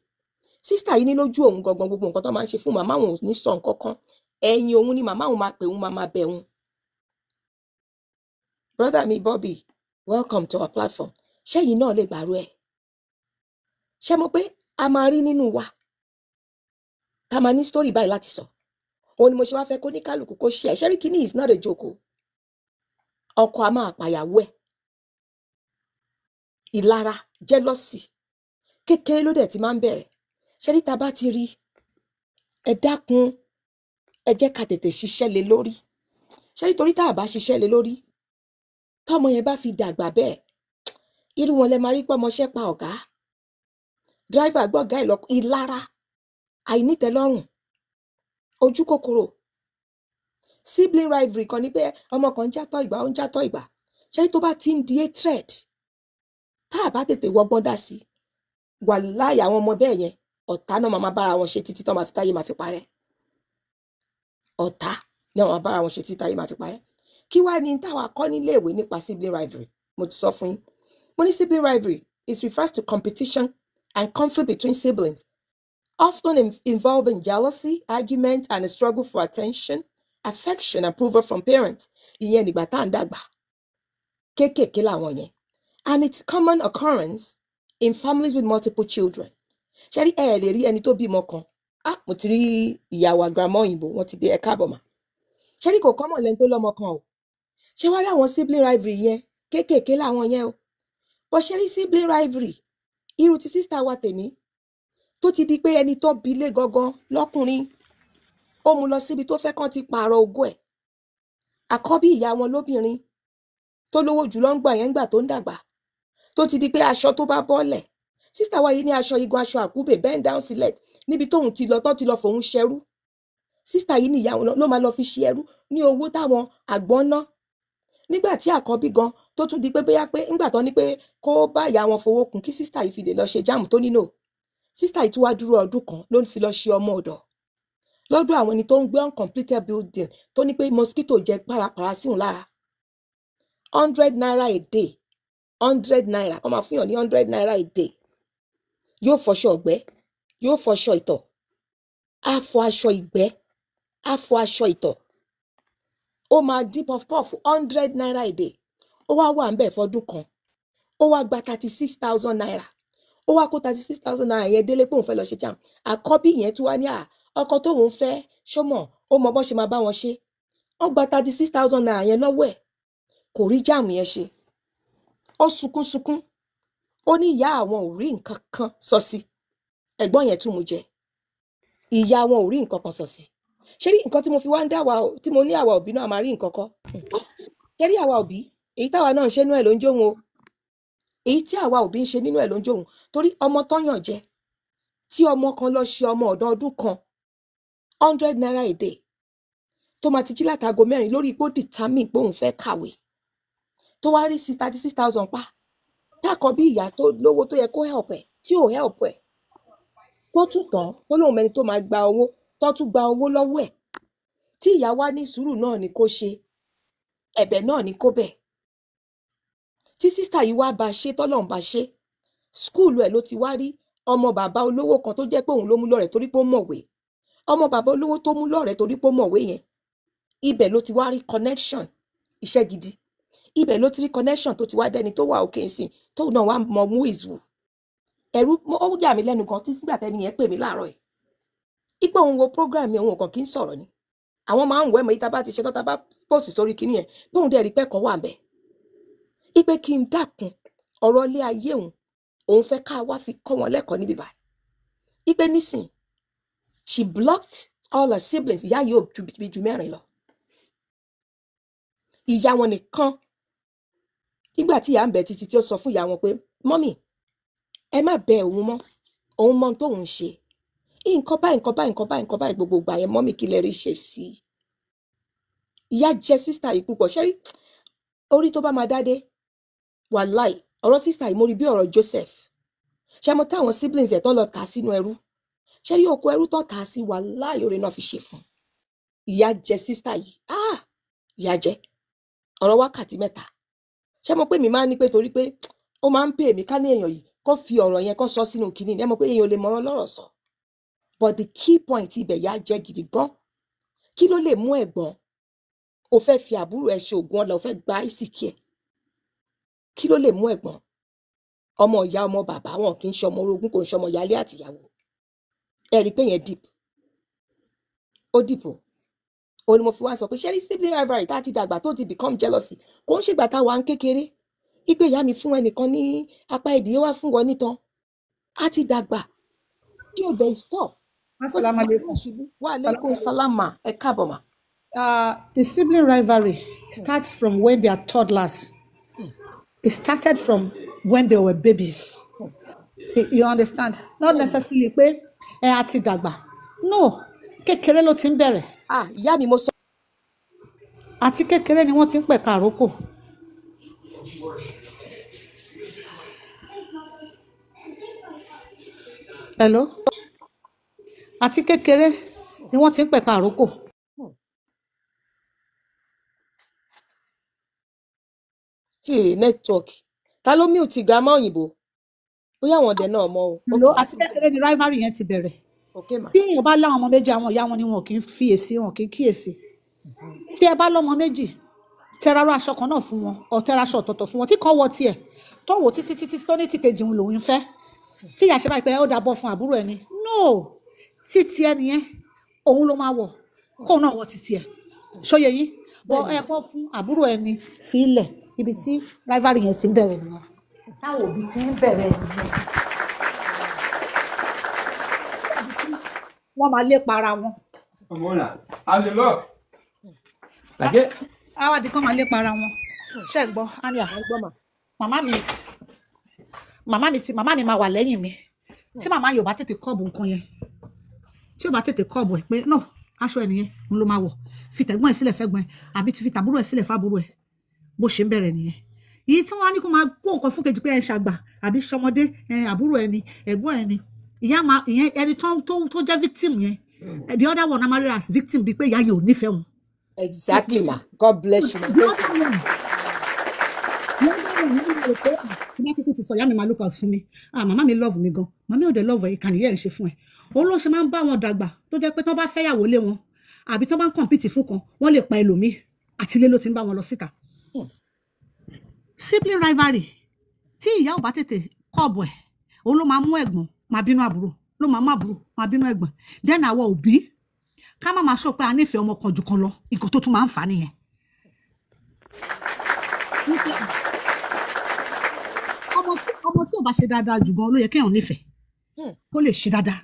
sísítà yìí ní lójú òun gangan gbogbo nǹkan tó máa ń ṣe fún màmá òun ò ní sọ nǹkan kan. Ẹ̀yìn òun ni màmá òun máa pè òun máa bẹ̀ òun. Brother mi Bobby, welcome to our platform. Ṣé yìí náà lè gbàrú ẹ̀? Ṣé mo pé a máa rí nínú wa tá máa ní story báyìí láti sọ? Òun ni mo ṣe wá fẹ́ kó ní kálukú kó ṣe ẹ̀. Ṣé rí kíní is not a joke. Ọkọ a máa pàyàwó ẹ̀. Ìlara, jealousy, kékeré ló dẹ̀ ti máa ń bẹ̀rẹ̀. Ṣé rí ta bá ti rí, ẹ dákun, ẹ jẹ́ ká tètè ṣiṣẹ́ lé lórí. Ṣé rí torí tá a bá ṣiṣẹ́ lé lórí, tọ́mọ yẹn bá fi dàgbà bẹ́ẹ̀, irú wọn lẹ máa rí pé ọmọṣẹ́ pa ọ̀gá, driver gbọ́gá ẹ̀ lọ. Ìlara, àìnítẹ́lọ́rùn, ojú kòkòrò, sibling rivalry kan ní pé ọmọ kan ń játọ́ ìgbà ó ń játọ́ ìgbà. Ṣé rí tó bá ti ń di hatred, tá a bá tètè wọgbọ́n dá sí, wàláhì àwọn ọmọ bẹ́ẹ̀ yẹn ọ̀tá náà máa bára wọn ṣe títí tó máa fi táyé máa fi parẹ́. Ọ̀tá ni àwọn máa bára wọn ṣe títí táyé máa fi parẹ́. Kí wá ní táwa kọ́ nílé ìwé nípa sibling rivalry? Mo ti sọ fún yín. Mo ní sibling rivalry is refers to competition and conflict between siblings, often involving jealousy, argument, and a struggle for attention, affection, and approval from parents. Ìyẹn nígbà tá à ń dàgbà. Kéékèèké làwọn yẹn. And it's common occurrence in families with multiple children. Ṣé rí ẹ lè rí ẹni tó bímọ kan? Mo ti rí ìyàwó àgbàmọ́ òyìnbó, wọ́n ti dé ẹ káàbọ̀ mà. Ṣé rí kò common lẹ́ni tó lọ́mọ kan o? Ṣé wá rí àwọn sibling rivalry yẹn? Kéékèèké làwọn yẹn o. Bó ṣe rí sibling rivalry, irú ti sister wa tèmi, tó ti di pé ẹni tó bí lé gangan lọ́kùnrin, ó mú lọ síbi tó fẹ́ kán ti pààrọ̀ ògo ẹ̀. Àkọ́bí ìyá wọn lóbìnrin tó lówó jùlọ ń gbà yẹn ńgbà tó ń dàgbà, tó ti di pé aṣọ tó bá bọ́lẹ̀, sister wa yìí ní aṣọ igun, aṣọ àkúbè, bend down select, níbi tóun ti lọ tán ti lọ fòun ṣẹrú. Sister yìí ní ìyá wọn ló máa lọ fi ṣe ẹrú ní owó táwọn àgbọn ná. Nígbà tí àkọ́bí gan tó tún di pé bóyá pé ńgbà tán ní pé kó bá ìyá wọn fowó kún kí sister yìí fi lè lọ ṣe jáàmù tó nínú. Sister yìí tún wá dúró ọdún kan ló ń fi lọ ṣe ọmọ ọ̀dọ̀ lọ́dọ̀ àwọn ẹni tó ń gbé uncompleted building tó ní pé mosquito jẹ párapàra sí òun lára. 100 naira a day, 100 naira, kọ́ máa fún yàn ní 100 naira a day. Yóò fọṣọ ọ̀gbẹ́, yóò fọṣọ ìtọ̀, á fọ aṣọ ìgbẹ́, á fọ aṣọ ìtọ̀. Ó máa dín puff puff 100 naira a day. Ó wá wà ń bẹ̀ fọdún kan. Ó wá gba 36,000 naira. Ó wá kó 36,000 naira yẹn délé pé òun fẹ́ lọ ṣe jam. Àkọ́bí yẹn tún wá ní ọkọ tóun fẹ́ ṣọmọ, ó mọ bó ṣe máa bá wọn ṣe. Ó gba 36,000 naira yẹn lọ́wọ́ ẹ̀. Kò rí jam yẹn ṣe. Ó sunkún. ó ní ìyá àwọn ò rí nǹkan kan sọ sí ẹ̀gbọ́n yẹn tún mú jẹ ìyá wọn ò rí nǹkan kan sọ sí ṣé rí nǹkan tí mo fi wá ń dá wa tí mo ní àwa òbí náà máa rí nǹkan kọ́ ṣé rí àwa òbí èyí táwa náà ń ṣe nínú ẹ̀ ló ń jóun o èyí tí àwa òbí ń ṣe nínú ẹ̀ ló ń jóun torí ọmọ tọ́yàn jẹ tí ọmọ kan lọ ṣe ọmọ ọ̀dọ́ ọdún kan 100 naira a day tó máa ti jí látago 4 lórí ipò determine pé òun fẹ́ kàwé tó wá rí 36,000 pa tákọ bí ìyá tó lówó tó yẹ kó help ẹ̀ tí ò help ẹ̀ tó tún tán tó lóun mẹni tó máa gba owó tó tún gba owó lọ́wọ́ ẹ̀ tí ìyá wa ní sùúrù náà ni kó ṣe ẹ̀bẹ̀ náà ni kó bẹ̀ tí sísítà yìí wá bá ṣe tọ́lọ́run bá ṣe skúùlù ẹ̀ ló ti wá rí ọmọ bàbá olówó kan tó jẹ́ pé òun ló mú lọ́rẹ̀ẹ́ torí pé ó mọ̀wé ọmọ bàbá olówó tó mú lọ́rẹ̀ẹ́ torí pé ó mọ̀wé yẹn ibẹ̀ ló ti wá rí connection iṣẹ́ gidi ibẹ̀ ló ti rí connection tó ti wá dẹni tó wà òkè ńsìn tóun náà wá mọ mú ìzù ẹ̀rù ó yà mí lẹ́nu gan tí sígbà tẹ́ni yẹn pè mí láàárọ̀ ẹ̀ ipò òun wo program yẹn òun kàn kí ń sọ̀rọ̀ ni àwọn máa ń wọ ẹ̀mọ́ yìí tá bá ti ṣe tán tá bá post sórí kinní yẹn bóun dẹ̀ rí pẹ́kọ̀ọ́ wà bẹ́ẹ̀ ipe kí n dákun ọ̀rọ̀ ilé ayé òun fẹ́ ká wá fi kọ́ wọn lẹ́kọ̀ọ́ níbí báyìí ipe nísìn she blocked all her siblings ìyá yìí ò ju 4 lọ ìyá wọn nìkan nígbà tí ìyá ń bẹ títí tí ó sọ fún ìyá wọn pé mọ́mì ẹ má bẹ òun mọ́ òun mọ ohun tóun ń ṣe nǹkan báyìí nǹkan báyìí nǹkan báyìí nǹkan báyìí gbogbo ìgbà yẹn mọ́mì kí lẹ rí ṣe sí ìyá jẹ sísítà yìí púpọ̀ ṣẹ́rí orí tó bá máa dádé wàláì ọ̀rọ̀ sísítà yìí mo rí bí ọ̀rọ̀ Joseph ṣe mo táwọn siblings ẹ̀ tó lọ tà sínú ẹrú ṣẹ́rí oko ẹrú tó tà sí wàláì oore náà fi ṣe fún ìyá jẹ sísítà yìí ìyá jẹ ọ̀rọ̀ wákàtí 3 ṣé mo pé mi máa ń ní pé torí pé ó máa ń pè mí ká ní èèyàn yìí kó fi ọ̀rọ̀ yẹn kó sọ sínú kinní ẹ mọ̀ pé èèyàn ò lè mọ̀rọ̀ lọ́rọ̀ sọ but the key point ibẹ̀ yá jẹ́ gidi gan kí ló lè mú ẹ̀gbọ́n o fẹ́ fi àbúrò ẹ̀ ṣe ògùn ọ̀la o fẹ́ gba ìsìkí ẹ̀ kí ló lè mú ẹ̀gbọ́n ọmọ ìyá ọmọ bàbá wọn kì í ṣe ọmọ orogún kò ń ṣe ọmọ ìyálé àtìyàwó ẹ rí i pé yẹn deep ó deep o òun ni mo fi wá sọ pé ṣẹ́rí sibling rivalry tá a ti dàgbà tó ti become jealousy kò ń ṣègbà táwa ń kékeré ipe ìyá mi fún ẹnìkan ní apá ìdíyẹ wá fún wọn nítan a ti dàgbà tí ò dé stop. Assalamu alaikum. Wa alaikum salama ẹ káàbọ̀ mà. The sibling rivalry starts from when they are toddlers. It started from when they were babies. You understand? Not necessarily pé ẹ a ti dàgbà. No, kékeré ló ti ń bẹ̀rẹ̀. Ìyá mi mo sọ. Àti kékeré ni wọ́n ti ń pẹ̀ka àrókò. Hello? Àti kékeré ni wọ́n ti ń pẹ̀ka àrókò. Network ta ló mute grandma òyìnbó bóyá àwọn ọdẹ náà mọ o. Àti kékeré ni rivalry yẹn ti bẹ̀rẹ̀. Tí èèyàn bá láwọn ọmọ méjì àwọn ìyá wọn ni wọn kì í fiyèsí wọn kì í kíyèsí. Tí ẹ bá lọ́mọ méjì tẹrarọ aṣọ kan náà fún wọn ọ tẹra aṣọ ọ̀tọ̀ọ̀tọ̀ fún wọn tí kan wọ tiẹ̀ tó wò títí tó ní tìkejì òun lòun fẹ́ tí ìyá ṣe báyìí pé ó dàbọ̀ fún àbúrò ẹni no títí ẹni yẹn òun ló máa wọ̀ kóun náà wọ títí ẹ̀ ṣóye yín bọ ẹ kọ́ fún àbúrò ẹni fílẹ̀ ibi tí rivalry yẹn ti ń bẹ̀rẹ̀ nìyẹn táwọn òbí ti ń bẹ̀rẹ̀ nìyẹn wọ́n máa lépa ara wọn. Mona, how's your luck? Like it? Àwa di kan máa lépa ara wọn. Ṣé ẹ gbọ́, Ania? Màmá mi máa wà lẹ́yìn mi. Tí màmá yóò bá tètè kọ́ọ̀bù nǹkan yẹn. Tí yóò bá tètè kọ́ọ̀bù ẹ̀ pé no, aṣọ ẹ̀ nìyẹn, òun ló máa wọ̀. Fi tẹ̀gbọ́n ẹ̀ sílẹ̀ fẹ́gbọ́n ẹ̀ àbí fi tàbúrò ẹ̀ sílẹ̀ fábúrò ẹ̀. Bó ṣe ń bẹ̀rẹ̀ nìyẹn. Èyí tí wọ́n á ní kó máa kó nǹkan fún kejì pé ẹ̀ ń ṣàgbà àbí ṣọmọdé àbúrò ẹni ẹ̀gbọ́n ẹni. Ìyẹn ẹni tó jẹ́ victim yẹn. The other one marry as victim bíi pé ìyá yẹn ò nífẹ̀ẹ́ wọn. Exactly ma, God bless you. Ìyá kúkú ti sọ ìyá mi máa look out fún mi màmá mi love mi gan màmá mi ò dé love ẹ̀ ìkànnì yẹn ń ṣe fún ẹ òun ló ṣe máa ń bá wọn dàgbà tó jẹ́ pé tó bá fẹ́yàwó lé wọn àbí tó bá ń compete fún kan wọ́n lè pa ẹlòmíì àti ilé ló ti ń bá wọn lọ síta. Sibling rivalry tí ìyá ò bá tètè kọ́ọ̀bù ẹ̀ òun ló máa mú ẹ̀gbọ́n máa bínú àbúrò ló máa mú àbúrò máa bínú ẹ̀gbọ́n then àwọn òbí ká má máa sọ pé a nífẹ̀ẹ́ ọmọ kan jù kan lọ nǹkan tó tún máa ń fà nìyẹn. ọmọ tí ò bá ṣe dáadáa jù gan ló yẹ kéèyàn nífẹ̀ẹ́ kó lè ṣe dáadáa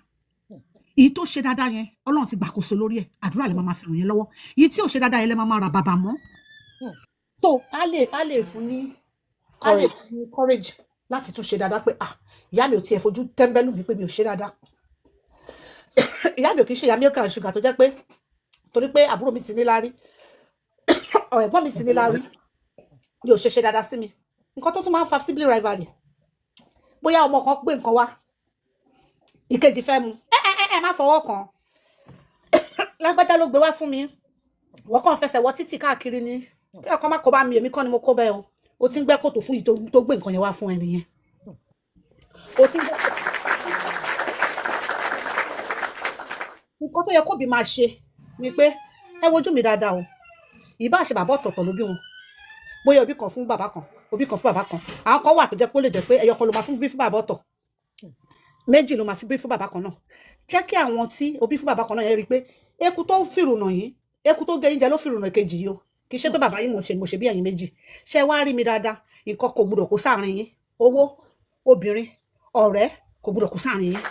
èyí tó ṣe dáadáa yẹn Ọlọ́run ti gbàkóso lórí ẹ̀ àdúrà lè máa fi ràn yẹn lọ́wọ́ èyí tí ò ṣe dáadáa yẹn lè máa ra bàbà mọ́ tó a lè fún ní courage láti tún ṣe dáadáa pé ìyá mi ò tiẹ̀ fojú tẹ́ńbẹ́lú mi pé mi ò ṣe dáadáa ìyá mi ò kì í ṣe ìyá milk and sugar tó jẹ́ pé torí pé àbúrò mi ti ní láárí ẹ̀gbọ́n mi ti ní láárí mi ò ṣe dáadáa sí mi nǹkan tó tún máa ń fa sibling rivalry bóyá ọmọ kan gbé nǹkan wá ìkejì fẹ́ mu ẹ má fọwọ́ kàn lágbájá ló gbé wá fún mi wọ́n kàn fẹsẹ̀ wọ títì káàkiri ni kí ọkọ má kó bá mi èmi kọ́ ni mo kó bẹ́ẹ̀ o ti ń gbẹ́ kòtò fún yìí tó gbé nǹkan yẹn wá fún ẹni yẹn o ti ń gbẹ́ kòtò. nǹkan tó yẹ kóbi máa ṣe ni pé ẹ wojú mi dáadáa o ìbá ṣe bàbá ọ̀tọ̀ọ̀tọ̀ ló bí wọn bóyá òbí kan fún bàbá kan òbí kan fún bàbá kan àwọn kan wà tó jẹ́ pé ó lè jẹ́ pé ẹyọ kan ló máa fún bí fún bàbá ọ̀tọ̀ méjì ló máa fi bí fún bàbá kan náà jẹ́ kí àwọn tí òbí fún bàbá kan náà yẹn rí i pé eku tó fìrùnà yìí eku tó gé yín jẹ ló fìrùnà kejì yìí o kì í ṣe pé bàbá yín mo ṣe bí ẹ̀yin méjì ṣe wá rí mi dáadáa nǹkan kò gbúdọ̀ kó sáàrin yín owó obìnrin ọ̀rẹ́ kò gbúdọ̀ kó sáàrin yín.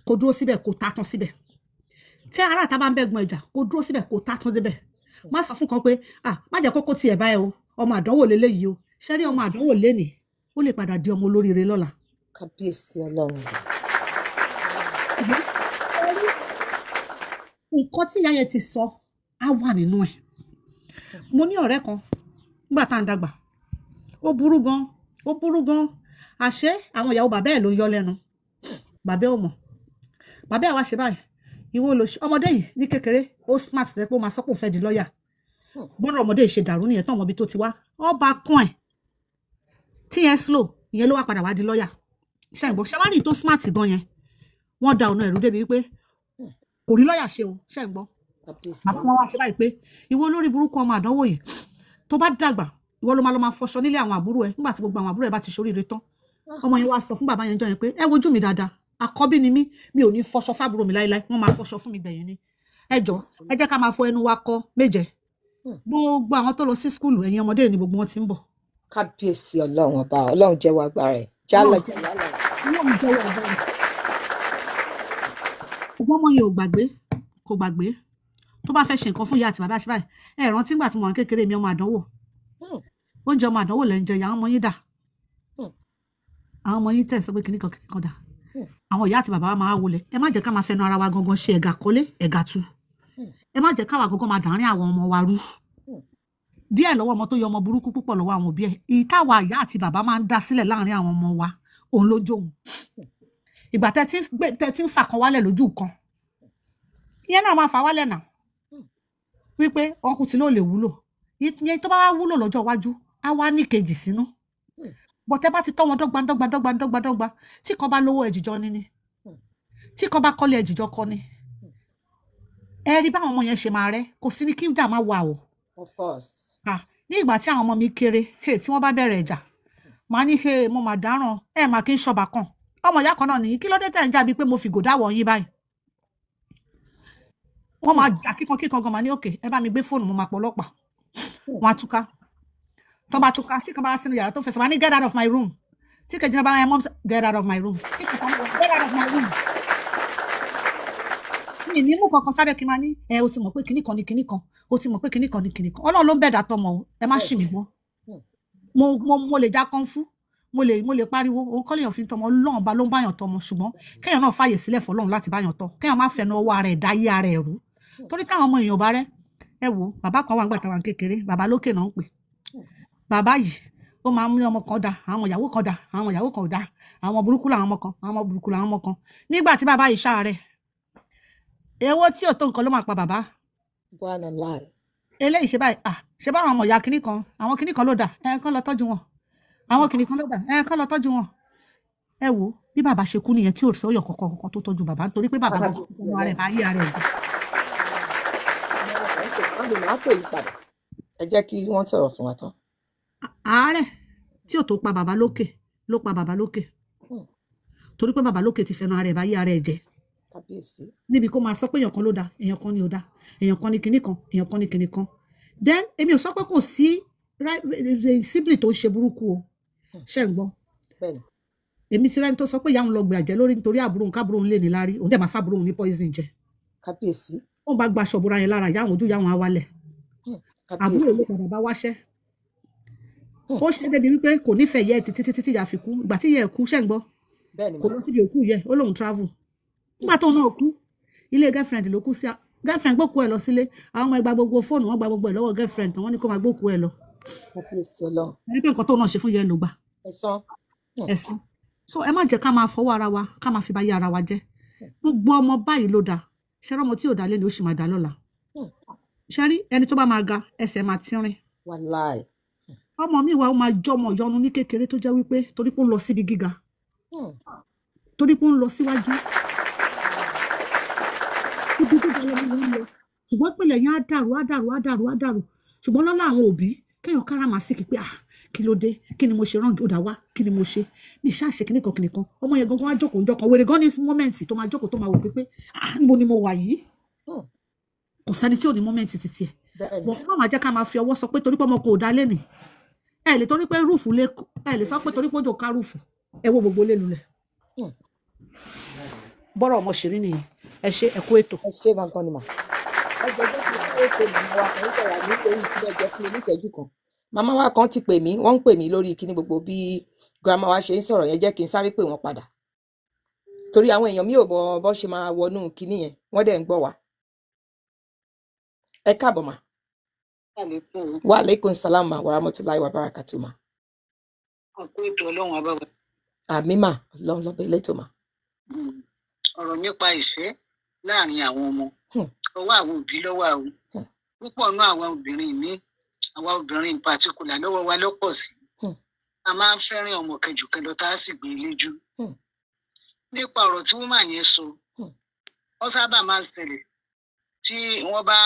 kò dúró síbẹ̀ kò tá tán síbẹ̀ tí ará àtà bá ń bẹ́gun ẹja kò dúró síbẹ̀ kò tá tán débẹ̀ má sọ fún kan pé má jẹ́ kókó tiẹ̀ báyìí o ọmọ àdánwò lélẹ́yìí o ṣé rí ọmọ àdánwò lénìí ó lè padà di ọmọ olóríire lọ́la. kábíyèsí Ọlọ́run. nǹkan tí ìyá yẹn ti sọ á wà nínú ẹ̀ mo ní ọ̀rẹ́ kan nígbà tá à ń dàgbà ó burú gan àṣé àwọn ìyàwó bàbá ẹ̀ ló ń yọ lẹ́nu bàbá ò mọ̀ bàbá ẹ̀ wá ṣe báyìí ìwọ olóṣù ọmọdé yìí ní kékeré ó smart tẹ́ pé ó máa sọ pé òun fẹ́ di lọ́ọ̀yà gbọ́dọ̀ ọmọdé yìí ṣe dàrú nìyẹn tán ọmọbi tó ti wá ọba kún ẹ̀ tí yẹn slow ìyẹn ló wá padà wá di lọ́ọ̀yà ṣe ń gbọ́ ṣe wá ní tó smart gan yẹn wọ́n da ọ̀nà ẹ̀rú débi wípé kò rí lọ́ọ̀yà ṣe o ṣe ń gbọ́ bàbá wọn wá ṣe báyìí pé ìwọ olórí burúkú ọmọ àdánwò yìí tó bá dàgbà ìwọ ló máa fọṣọ nílé àwọn àbúrò ẹ nígbà tí gbogbo àwọn àbúrò ẹ bá ti ṣoríire tán ọmọ yẹn wá sọ fún bàbá yẹn jọ yẹn pé ẹ wojú mi dáadáa àkọ́bí ni mí mi ò ní fọṣọ fábúrò mi láíláí wọ́n máa fọṣọ fún mi gbẹ̀yìn ni ẹ jọ ẹ jẹ́ ká máa fọ ẹnu wa kọ́ méje gbogbo àwọn tó lọ sí skúlù ẹ̀yin ọmọdé ni gbogbo wọn ti ń bọ̀. kábíyèsí Ọlọ́run ọba Ọlọ́run jẹ́wọ́ agbára ẹ̀ jálọ Ọlọ́run jẹ́wọ́ agbára ẹ̀. ọgbọ́n ọmọ yẹn kò gbàgbé tó bá fẹ́ ṣe nǹkan fún ìyá àti bàbá ṣe báyìí ẹ rántí nígbà tí mo wà kékeré mi ọmọ àdánwò oúnjẹ ọmọ àdánwò lẹ́ ń jẹ àwọn ọmọ yín dà àwọn ọmọ yín tẹ̀ sọ pé kìnnìkan dà àwọn ìyá àti bàbá wa máa wọlé ẹ má jẹ́ ká máa fẹnu ara wa gangan ṣe ẹ̀gà kọ́lé ẹ̀gà tu ẹ má jẹ́ káwa gangan máa dàárín àwọn ọmọ wa rú díẹ̀ lọ́wọ́ ọmọ tó yọ ọmọ burúkú púpọ̀ lọ́wọ́ àwọn òbí ẹ̀ èyí táwa ìyá àti bàbá máa ń dá sílẹ̀ láàrin àwọn ọmọ wa òun ló jóun ìgbà tẹ́ ti ń fà kan wálẹ̀ lójú kan ìyẹn náà máa fà wálẹ̀ náà wípé ọkùnrin tí ló lè wúlò ìyẹn tó bá wá wúlò lọ́jọ́ iwájú á wá ní kejì sínú bọ̀tẹ́ bá ti tọ́ wọn dọ́gba tí kan bá lówó ẹ̀jìjọ níní tí kan bá kọ́lé ẹ̀jìjọ kọ́ ni ẹ rí báwọn ọmọ yẹn ṣe máa rẹ́ kò sí ní kí ìjà máa wà o. of course. ní ìgbà tí àwọn ọmọ mi kéré tí wọ́n bá bẹ̀rẹ̀ ìjà màá ní mo mà dáràn ẹ mà kí n ṣọba kan ọmọ ìyá kan náà nìyí kí ló dé tẹ̀ ń jà bíi pé mo fi gòdà wọ̀ yín báyìí wọ́n máa jà kíkan gan màá ní òkè ẹ bá mi gbé fóònù mo máa pọ̀ ọlọ́pàá wọn á túká tó bá túká tí kan bá sínú yàrá tó fẹsẹ̀ wá ní get out of my room tí kejì náà bá yẹn mọ́ get out of my room tí kejì náà get out of my room. mi ní mú kankan sábẹ́ kí n máa ní o ti mọ̀ pé kinní kan ní kinní kan o ti mọ̀ pé kinní kan ní kinní kan Ọlọ́run ló ń bẹ̀dà tọmọ o ẹ má ṣì mí gbọ́ mo lè já kan fún mo lè pariwo òun kọ́ lèèyàn fi tọmọ Ọlọ́run bá ló ń báyàn tọmọ ṣùgbọ́n kéèyàn náà fàyè sílẹ̀ fọlọ́run láti báyàn tọ kéèyàn má fẹnu ọwọ́ ara ẹ̀ dá yé ara ẹ̀ rú torí táwọn ọmọ èèyàn bá rẹ́ ẹ wo bàbá kan wà nígbà táwọn kékeré bàbá lókè náà ń pè bàbá yìí ó máa ń mú ọmọ kan dá àwọn ìyàwó kan dá àwọn ìyàwó kan ò dá àwọn burúkú làwọn ọmọ kan àwọn burúkú làwọn ọmọ kan nígbà tí bàbá yìí ṣàárẹ̀ èwo tí ò tó nǹkan ló máa pa bàbá eléyìí ṣe báyìí ṣe bá àwọn ọmọ ìyá kinní kan àwọn kinní kan ló dá kán lọ tọ́jú wọn àwọn kinní kan ló dá kán lọ tọ́jú wọn ẹ wo bí bàbá ṣe kú nìyẹn tí ò sọyọ kọkọ tó tọ́jú bàbá nítorí pé bàbá gbogbo fún ara ẹ̀ bá yí ara ẹ̀ ẹ jẹ́ kí wọ́n sọ̀rọ̀ fún wa tán. àárẹ̀ tí ò tó pa bàbá lókè ló pa bàbá lókè torí pé bàbá lókè ti fẹnu ara ẹ̀ bá yí ara ẹ̀ jẹ níbi kó máa sọ pé èèyàn kan ló dá èèyàn kan ni ò dá èèyàn kan ni kinní kan èèyàn kan ni kinní kan then èmi ò sọ pé kò sí sibling tó ṣe burúkú o ṣe ń gbọ́ bẹ́ẹ̀ni èmi ti rẹ́ni tó sọ pé ìyá òun lọ gbé àjẹ́ lórí nítorí àbúrò òun káàbúrò òun lè ní lárí òun dẹ̀ máa fábúrò òun ní poison jẹ kábíyèsí wọ́n bá gba ṣọ̀bùra yẹn lára ìyá àwọn ojú ìyá àwọn awálẹ̀ àbúrò ló padà bá wáṣẹ́ ó ṣe débi wípé kò nífẹ̀ẹ́ yẹ títí ìyá fi kú ìgbà tí ìyá ẹ̀ kú ṣe ń gbọ́ bẹ́ẹ̀ni kò lọ síbi òkú yẹ ó lóun travel nígbà tó náà kú ilé girlfriend ló kú sí girlfriend gbókú ẹ lọ sílé àwọn ọmọ ẹgbà gbogbo fóònù wọn gba gbogbo ẹ lọ́wọ́ girlfriend tán wọ́n ní kó máa gbókú ẹ lọ kábíyèsí Ọlọ́run ẹni pé nǹkan tó náà ṣe fún yẹ ló gbà ẹ̀sán so ẹ má jẹ́ ká máa fọwọ́ ara wa ká máa fi bá yé ara wa jẹ́ gbogbo ọmọ báyìí ló dáa ṣẹ́rọ́ ọmọ tí ò dá lé ni ó sì máa dá lọ́la ṣẹ́rí ẹni tó bá máa ga ẹsẹ̀ máa tínrín wàláì ọmọ mi wà ó máa jọmọ ìyọnu ní kékeré tó jẹ́ wípé torí pé ó ń lọ síbi gíga torí pé ó ń lọ síwájú ibi gíga lọ́mọ ló ń lọ ṣùgbọ́n pẹ̀lẹ́ yẹn á dàrú ṣùgbọ́n lọ́lá àwọn òbí kéèyàn kára máa sí pé kí ló dé kí ni mo ṣe rán ó dà wá kí ni mo ṣe ní ìṣàṣe kíní kan ọmọ yẹn gangan wá jókòó njọ́ kan wèrè gan ní mọ́mẹ́ǹtì tó máa jókòó tó máa wò pé níbo ni mo wà yìí kò sẹ́ni tí ò ní mọ́mẹ́ǹtì títí ẹ̀ bọ̀ fún àwọn ajẹ́ ká máa fi ọwọ́ sọ pé torí pé ọmọ kò dá lẹ́nì ẹ lè torí pé rúùfù lé ẹ lè sọ pé torí pé òjò ká rúùfù ẹ wo gbogbo lé lulẹ̀ bọ́rọ̀ ọmọ ṣèrí nìyẹn ẹ ṣe ẹ̀kú ètò. ẹ ṣe máa ń kọ́ni mà ẹgbẹ́ tó ti ṣe é pé màmá wa kan ń sọ̀rọ̀ nítorí ìpínlẹ̀ jẹ́ fún mi níṣẹ́jú kan màmá wa kan ti pè mí wọ́n ń pè mí lórí kíní gbogbo bí grandma wa ṣe ń sọ̀rọ̀ yẹn jẹ́ kí n sáré pè wọ́n padà torí àwọn èèyàn mi ò bọ́ ṣe máa wọnú kíní yẹn wọ́n dẹ̀ ń gbọ́ wa ẹ káàbọ̀ mà. wa aleykum salam ma wa rahmatulahi wa barakatu ma. ọkọ ètò Ọlọ́run abáwọ. àmì mà Ọlọ́run lọbẹ elétò mà. ọ̀rọ̀ nípa ìfẹ́ láàrin àwọn ọmọ ọwọ́ àwọn òbí lọ́wọ́ àwọn púpọ̀ nú àwa obìnrin mi àwa obìnrin in particular lọ́wọ́ wa lọ́pọ̀ sí a máa ń fẹ́ràn ọmọ kẹjù kan lọ tá a sì gbé léjú nípa ọ̀rọ̀ tí woman yẹn sọ wọ́n sábà máa ń ṣẹlẹ̀ tí wọ́n bá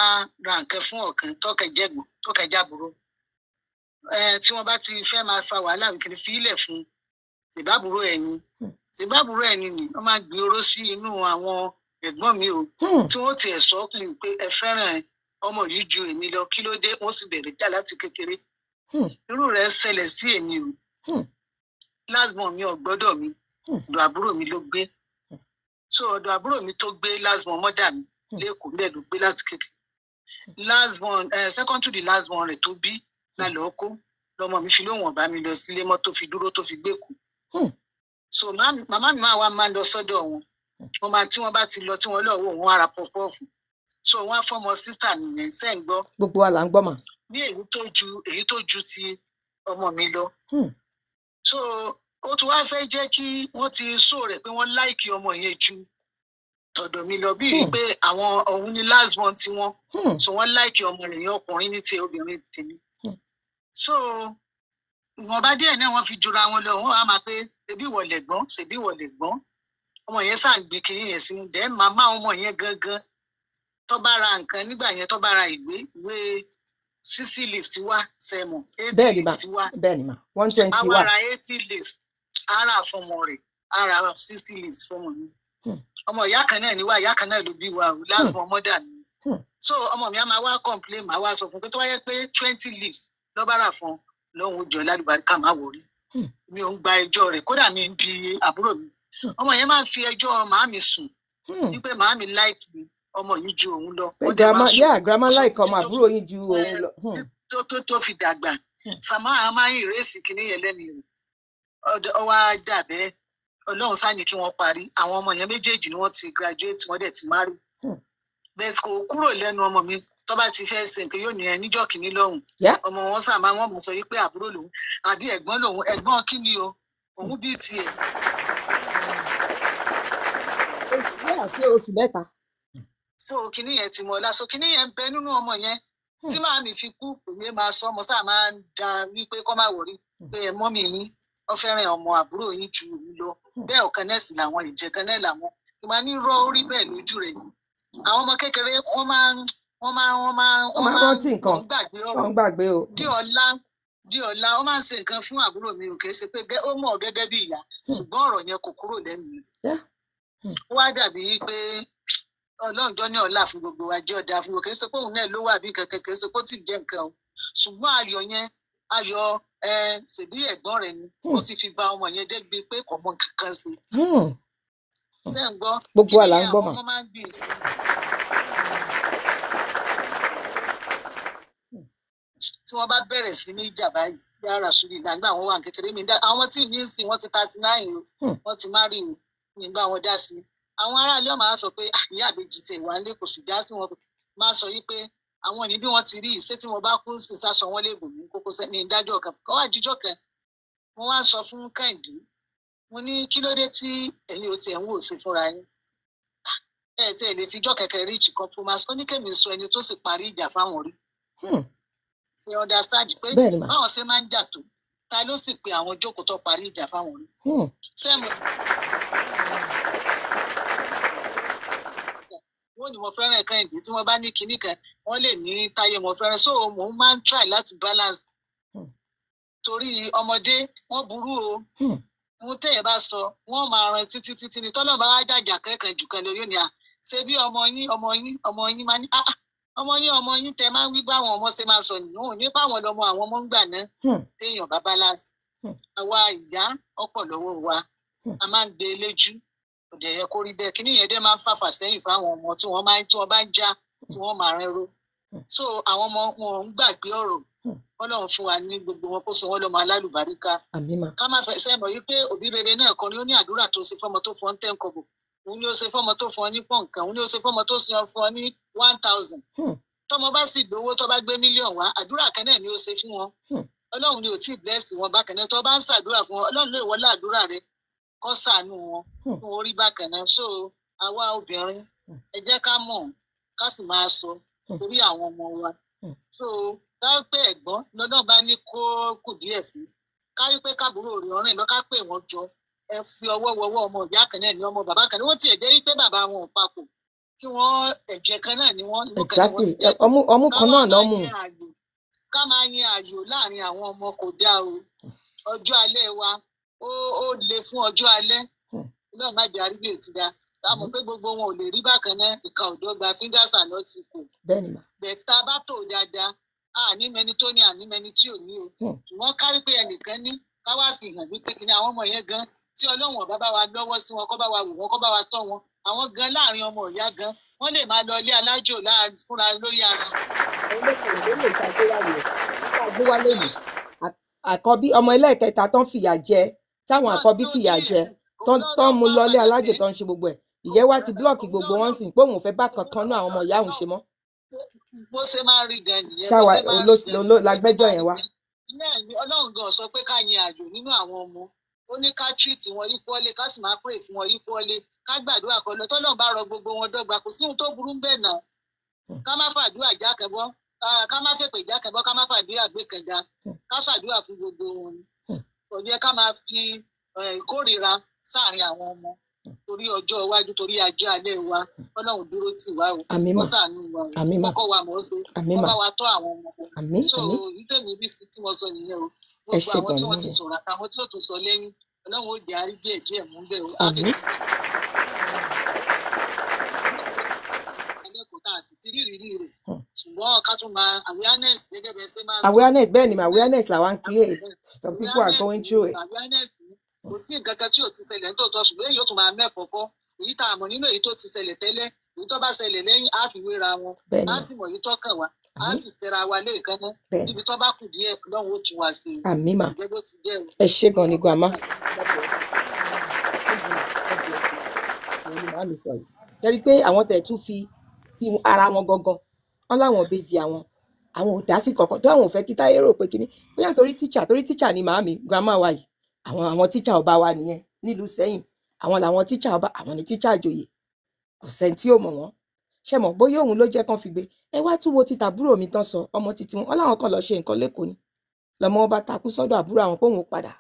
ra nǹkan fún ọ̀kan tọ́kẹ̀jẹ̀gbọ́n tọ́kẹ̀jábúrò tí wọ́n bá ti fẹ́ máa fa wàhálà wíkiri fílẹ̀ fún tìbábúrò ẹni ni wọ́n máa gbé oró sí inú àwọn ẹ̀gbọ́n mi o tí wọ́n tiẹ̀ sọ pé ẹ fẹ́ràn ọmọ yìí ju èmi lọ kí ló dé wọ́n sì bẹ̀rẹ̀ jà láti kékeré irú rẹ̀ ṣẹlẹ̀ sí èmi o lásìmọ̀ mi ọ̀gbọ́dọ̀ mi ọ̀dọ̀ àbúrò mi ló gbé so ọ̀dọ̀ àbúrò mi tó gbé lásìmọ̀ mọ́dà mi lẹ́kọ̀ọ́ bẹ́ẹ̀ ló gbé láti kékeré second to the last one rẹ̀ tó bí lálọ́ kó lọmọ mi fi lóhùn ọ̀bá mi lọ sílé mọ́ tó fi dúró tó fi gbé kú so màmá mi máa lọ sọ́dọ̀ wọn tí wọ́n bá ti lọ tí wọ́n lọ́wọ́ wọn ara pọ̀pọ̀fù so wọ́n á fọmọ sísà nìyẹn ṣe ń gbọ́. gbogbo wa là ń gbọ́ mà. ní èyí tó ju ti ọmọ mi lọ. so ó tún wá fẹ́ jẹ́ kí wọ́n ti sọ rẹ̀ pé wọ́n láìkì ọmọ yẹn ju tọ̀dọ̀ mi lọ bí rí pé àwọn ọ̀hún ní last one tí wọ́n so wọ́n láìkì ọmọ rẹ̀ yẹn ọkùnrin ní ti obìnrin tèmi. so wọn bá díẹ̀ náà wọ́n fi jura wọn lọ wọ́n á máa pé ṣebí ìwọ lẹ̀gbọ́n ọmọ yẹn sàn gbé kiri yẹn sínú dẹ́ màmá ọmọ yẹn gangan tó bá ra nǹkan nígbà yẹn tó bá ra ìwé 60 leaves ti wá sẹ́mọ̀ 80 leaves ti wá bẹ́ẹ̀ ni mà 120 wá àwa ra 80 leaves ara fọmọ rẹ̀ ara 60 leaves fọmọ mi ọmọ ìyá kan náà ni wá ìyá kan náà ló bí wa last one mother mi so ọmọ mi á máa wá complain máa wá sọ fún pé tó wáyé pé 20 leaves ló bá rà fún lóhun ó jọ lálùbáríkà má wọrí mi ò ń gba ẹjọ́ rẹ̀ kódà mi ń bi àbúrò mi ọmọ yẹn máa ń fi ẹjọ́ màámi sùn wípé màámi láìkì ọmọ yìí ju òun lọ. grandma láìkì ọmọ àbúrò yín ju òun lọ. tó fi dàgbà sàmá máa ń ìrèsì kìíní yẹn lẹ́nu rẹ̀ ọwọ́ ajá bẹ́ẹ̀ ọlọ́run sáà ní kí wọ́n parí àwọn ọmọ yẹn méjèèjì ni wọ́n ti graduate wọ́n dẹ̀ ti marry. bẹ́ẹ̀ kò kúrò lẹ́nu ọmọ mi tó bá ti fẹ́ ṣe nǹkan yóò ní ẹ níjọ́ kìíní lọ́hùn ọmọ wọn sàmá wọn mọ̀ sọ yìí pé àbúrò lòun àbí ẹ̀gbọ́n lòun ẹ̀gbọ́n kí ni o òun bíi tiẹ̀. oṣù mẹ́ta. so kinní yẹn ti mọ ọlá so kinní yẹn ń bẹ nínú ọmọ yẹn tí màá mi fi kú òye máa sọ ọmọ sáà máa ń da wípé kọ́ máa wọrí pé mọ́mì yín wọ́n fẹ́ràn ọmọ àbúrò yín ju òun lọ bẹ́ẹ̀ ọ̀kan náà sì làwọn ìjẹ́ kan náà làwọn kí máa ní rọ́ orí bẹ́ẹ̀ lójú rẹ̀ àwọn ọmọ kékeré wọ́n máa rántí nǹkan wọ́n gbàgbé o. di ọ̀la ó máa ń ṣe nǹkan fún àbúrò mi ò kì í ṣe pé ó mọ̀ gẹ́gẹ́ bí ìyá ṣùgbọ́n ọ̀rọ̀ yẹn kò kúrò lẹ́nu rẹ̀ ó wá dàbí pé ọlọ́njọ́ ní ọ̀la fún gbogbo wa jẹ́ ọ̀dà fún gbogbo kì í ṣe pé òun náà ló wà bí kankan kì í ṣe pé ó ti jẹ́ nǹkan o ṣùgbọ́n ayọ̀ yẹn ayọ̀ ṣèbí ẹ̀gbọ́n rẹ̀ ni ó ti fi ba ọmọ yẹn dégbé pé kò mọ kankan sí ṣé ń gbọ́ gbogbo kí àlà ni ń gbọ́ àwọn mà. ọmọ máa ń gbìn sí tí wọ́n bá bẹ̀rẹ̀ sí ní ìjà báyìí yàrá sùúrù ìgbàgbà àwọn wà kékeré mi dá àwọn tí mi ń sìn wọ́n ti 39 o wọ́n ti márì o nígbà wọn dá sí àwọn aráàlú ọmọ á sọ pé ìyá àbèjì tẹ wà nílé kò sì dá sí wọn máa sọ yìí pé àwọn òní bí wọ́n ti rí ìṣe tí wọ́n bá kú sí sáṣọ wọn lè bò ní kókó ní ìdájọ́ kan kọ́ wá jíjọ́ kan wọ́n wá sọ fún Kẹ́hìndé mo ní kí ló dé tí ẹ̀yin ò tiẹ̀ ń wò sí fúnra yín ẹ̀ tí ẹ̀ lè fijọ́ kẹ̀kẹ́ ríìchì compromise ó ní kẹ́mi sọ ẹni tó sì parí ìjà fáwọn rí ṣe understand pé bẹ́ẹ̀ ni mà. báwọn ṣe máa ń jà tó ta ló sì pe àwọn jókòó tó parí ìjà fáwọn rí sẹ́mu wọ́n ní mo fẹ́ràn Kẹ́hìndé tí wọ́n bá ní kinní kan wọ́n lè ní Táyé mo fẹ́ràn so mò ń máa ń try láti balance torí ọmọdé wọ́n burú o ohun tẹ̀yẹ̀ bá sọ wọ́n máa ran títí ni tọ́lọ́ bá wá jàjà kẹ́kàn jù kan lórí òní à ṣe bí ọmọ yín máa ní ọmọ yín tẹ máa ń wí báwọn ọmọ ṣe máa sọ nínú òní báwọn lọmọ àwọn ọmọ ń gbà náà téèyàn bá balance àwa ìyá ọ̀pọ̀ lọ́wọ́ wa a máa ń gbé e léjú kò dẹ̀ yẹ kó rí bẹ́ẹ̀ kíní yẹn dẹ́ máa ń fàfà sẹ́yìn fáwọn ọmọ tí wọ́n bá ń já tí wọ́n máa rẹ́rọ so àwọn ọmọ wọn ń gbàgbé ọ̀rọ̀ Ọlọ́run fún wa ní gbogbo wọn kó sọ wọn lọ́mọ alálùbáríkà àmín mà. ká má fẹ́ sẹ́mọ̀ yìí pé òbí rere náà kan ni ó ní àdúrà tó ṣe fọ́mọ tó fọ́ ń 10 kọ́bọ̀ òun ni ó ṣe fọ́mọ tó fọ́ ní pọ̀nkan òun ni ó ṣe fọ́mọ tó ṣe fọ́ ní 1000 tọmọ bá sì gbowó tó bá gbé mílíọ̀nù wá àdúrà kan náà ni ó ṣe fún wọn Ọlọ́run ni ò tí ì bless wọn bákan náà tó bá ń ṣàdúrà fún wọn Ọlọ́run lè wọlé àdúrà rẹ kó ṣàánú wọn fún orí bákan náà so àwa obìnrin ẹ jẹ́ ká mọ̀ ká sì máa sọ torí àwọn ọmọ wa so ká pé ẹ̀gbọ́n lọ́dọ̀ bá ní kó kù díẹ̀ sí ká rí pé káàbúrò rẹ̀ ọ̀rìn lọ ká pè wọ́n jọ ẹ fi ọwọ́ wọwọ́ ọmọ ìyá kan náà ní ọmọ bàbá kan náà wọ́n tiẹ̀ jẹ́ pé bàbá wọn ò papọ̀ kí wọ́n ẹ̀jẹ̀ kan náà ni wọ́n inú kan náà wọ́n ti jẹ́ ọmú kan náà náà mú. ká máa yan ààyò láàrin àwọn ọmọ kò dáa o ọjọ́ alẹ́ wa ó le fún ọjọ́ alẹ́ náà má jẹ́ àrígbé ìtura táwọn pé gbogbo wọn ò lè rí bákan náà ìka òdò gba fingers and not equal bẹ́ẹ̀ tá a bá tò dáadáa àní mẹni tó ní àní mẹni tí ò ní o ṣùgbọ́n kárí pé ẹnìkan ní ká wá fi hàn wípé kí ni àwọn ọmọ yẹn gan tí Ọlọ́run ọba bá wa lọ́wọ́ sí wọn kó bá wa wò wọn kó bá wa tọ́ wọn àwọn gan láàrin ọmọ ìyá gan wọ́n lè máa lọ ilé alájò fúnra lórí ara. àkọ́bí ọmọ ẹlẹ́ẹ̀kẹta tó ń fìyà jẹ táwọn àkọ́bí fìyà jẹ tó ń mú lọlé alájò tó ń ṣe gbogbo ẹ̀ ìyẹn wá ti blọọkì gbogbo wọn sìn pé òun ò fẹ́ bá kankan náà àwọn ọmọ ìyá òun ṣe mọ́. bó ṣe máa rí gan nìyẹn ṣáwa lágbẹ́jọ́ yẹn wá. Ọlọ́run gan sọ pé ká yan àjò nínú àwọn ọmọ ó ní ká treat wọn equally ká sì máa pray fún wọn equally ká gbàdúrà kan lọ tọ́lọ́run bá rọ gbogbo wọn dọ́gba kò sí ohun tó burú bẹ́ẹ̀ náà ká má fàdúrà jákèbọ́ ká má fèpè jákèbọ́ ká má fàdúrà gbé kànga ká ṣàdúrà fún gbogbo wọn kò yẹ ká máa fi ìkórìíra sáàrin àwọn ọmọ torí ọjọ́ iwájú torí ajé alẹ́ wa Ọlọ́run dúró tì wá o wọ́n ṣàánú wa o kọ́kọ́ wa mọ̀ ọ́ ṣe wọ́n bá wa tọ́ àwọn ọmọ wọn so ìtẹ̀mí bí sí tí wọ́n sọ nìyẹn o gbogbo àwọn tí wọ́n ti sọ̀rọ̀ àtàwọn tí ó tún sọ lẹ́yìn Ọlọ́run ó jẹ́ àrí díẹ̀ mú bẹ́ẹ̀ o ṣùgbọ́n ká tún máa awareness gẹ́gẹ́ bẹ́ẹ̀ ṣe máa ń sọ awareness bẹ́ẹ̀ ni awareness làwa ń create some people are going through it. awareness kò sí nǹkan kan tí ò ti ṣẹlẹ̀ ní tòótọ́ ṣùgbọ́n èyí ó tún máa mẹ́kọ̀ọ́kọ́ èyí tá a mọ̀ nínú èyí tó ti ṣẹlẹ̀ tẹ́lẹ̀ èyí tó bá ṣẹlẹ̀ lẹ́yìn á fi wéra wọn á sì mọ̀ èyí tó kàn wá á sì ṣẹra wa lẹ́ẹ̀kan náà níbi tó bá kù díẹ̀ lọ́hùn ó tún wá sí i. àmín mà ìjẹ́ bó ti jẹ́ o. ẹ ṣé gan ni grandma. jẹ́rí pé àwọn tẹ̀ tún fi ti ara wọn gangan wọn láwọn ìbejì àwọn ò dá sí kankan tó àwọn ò fẹ́ kí Táyé rò pé kíní bóyá torí tíṣà ni màámi grandma wa yìí àwọn tíṣà ọba wa nìyẹn nílùú Sẹ́yìn àwọn làwọn tíṣà ọba àwọn ní tíṣà àjòyè kò sẹ́ni tí ò mọ̀ wọ́n ṣe mọ̀ bóyá òun ló jẹ́ kán fi gbé ẹ wá tún wo ti tàbúrò mi tán sọ ọmọ títí wọn láwọn kan lọ ṣe nǹkan lẹ́kọ̀ọ́ ni lọmọ wọn bá takú sọ́dọ̀ àbúrò àwọn pé òun ò padà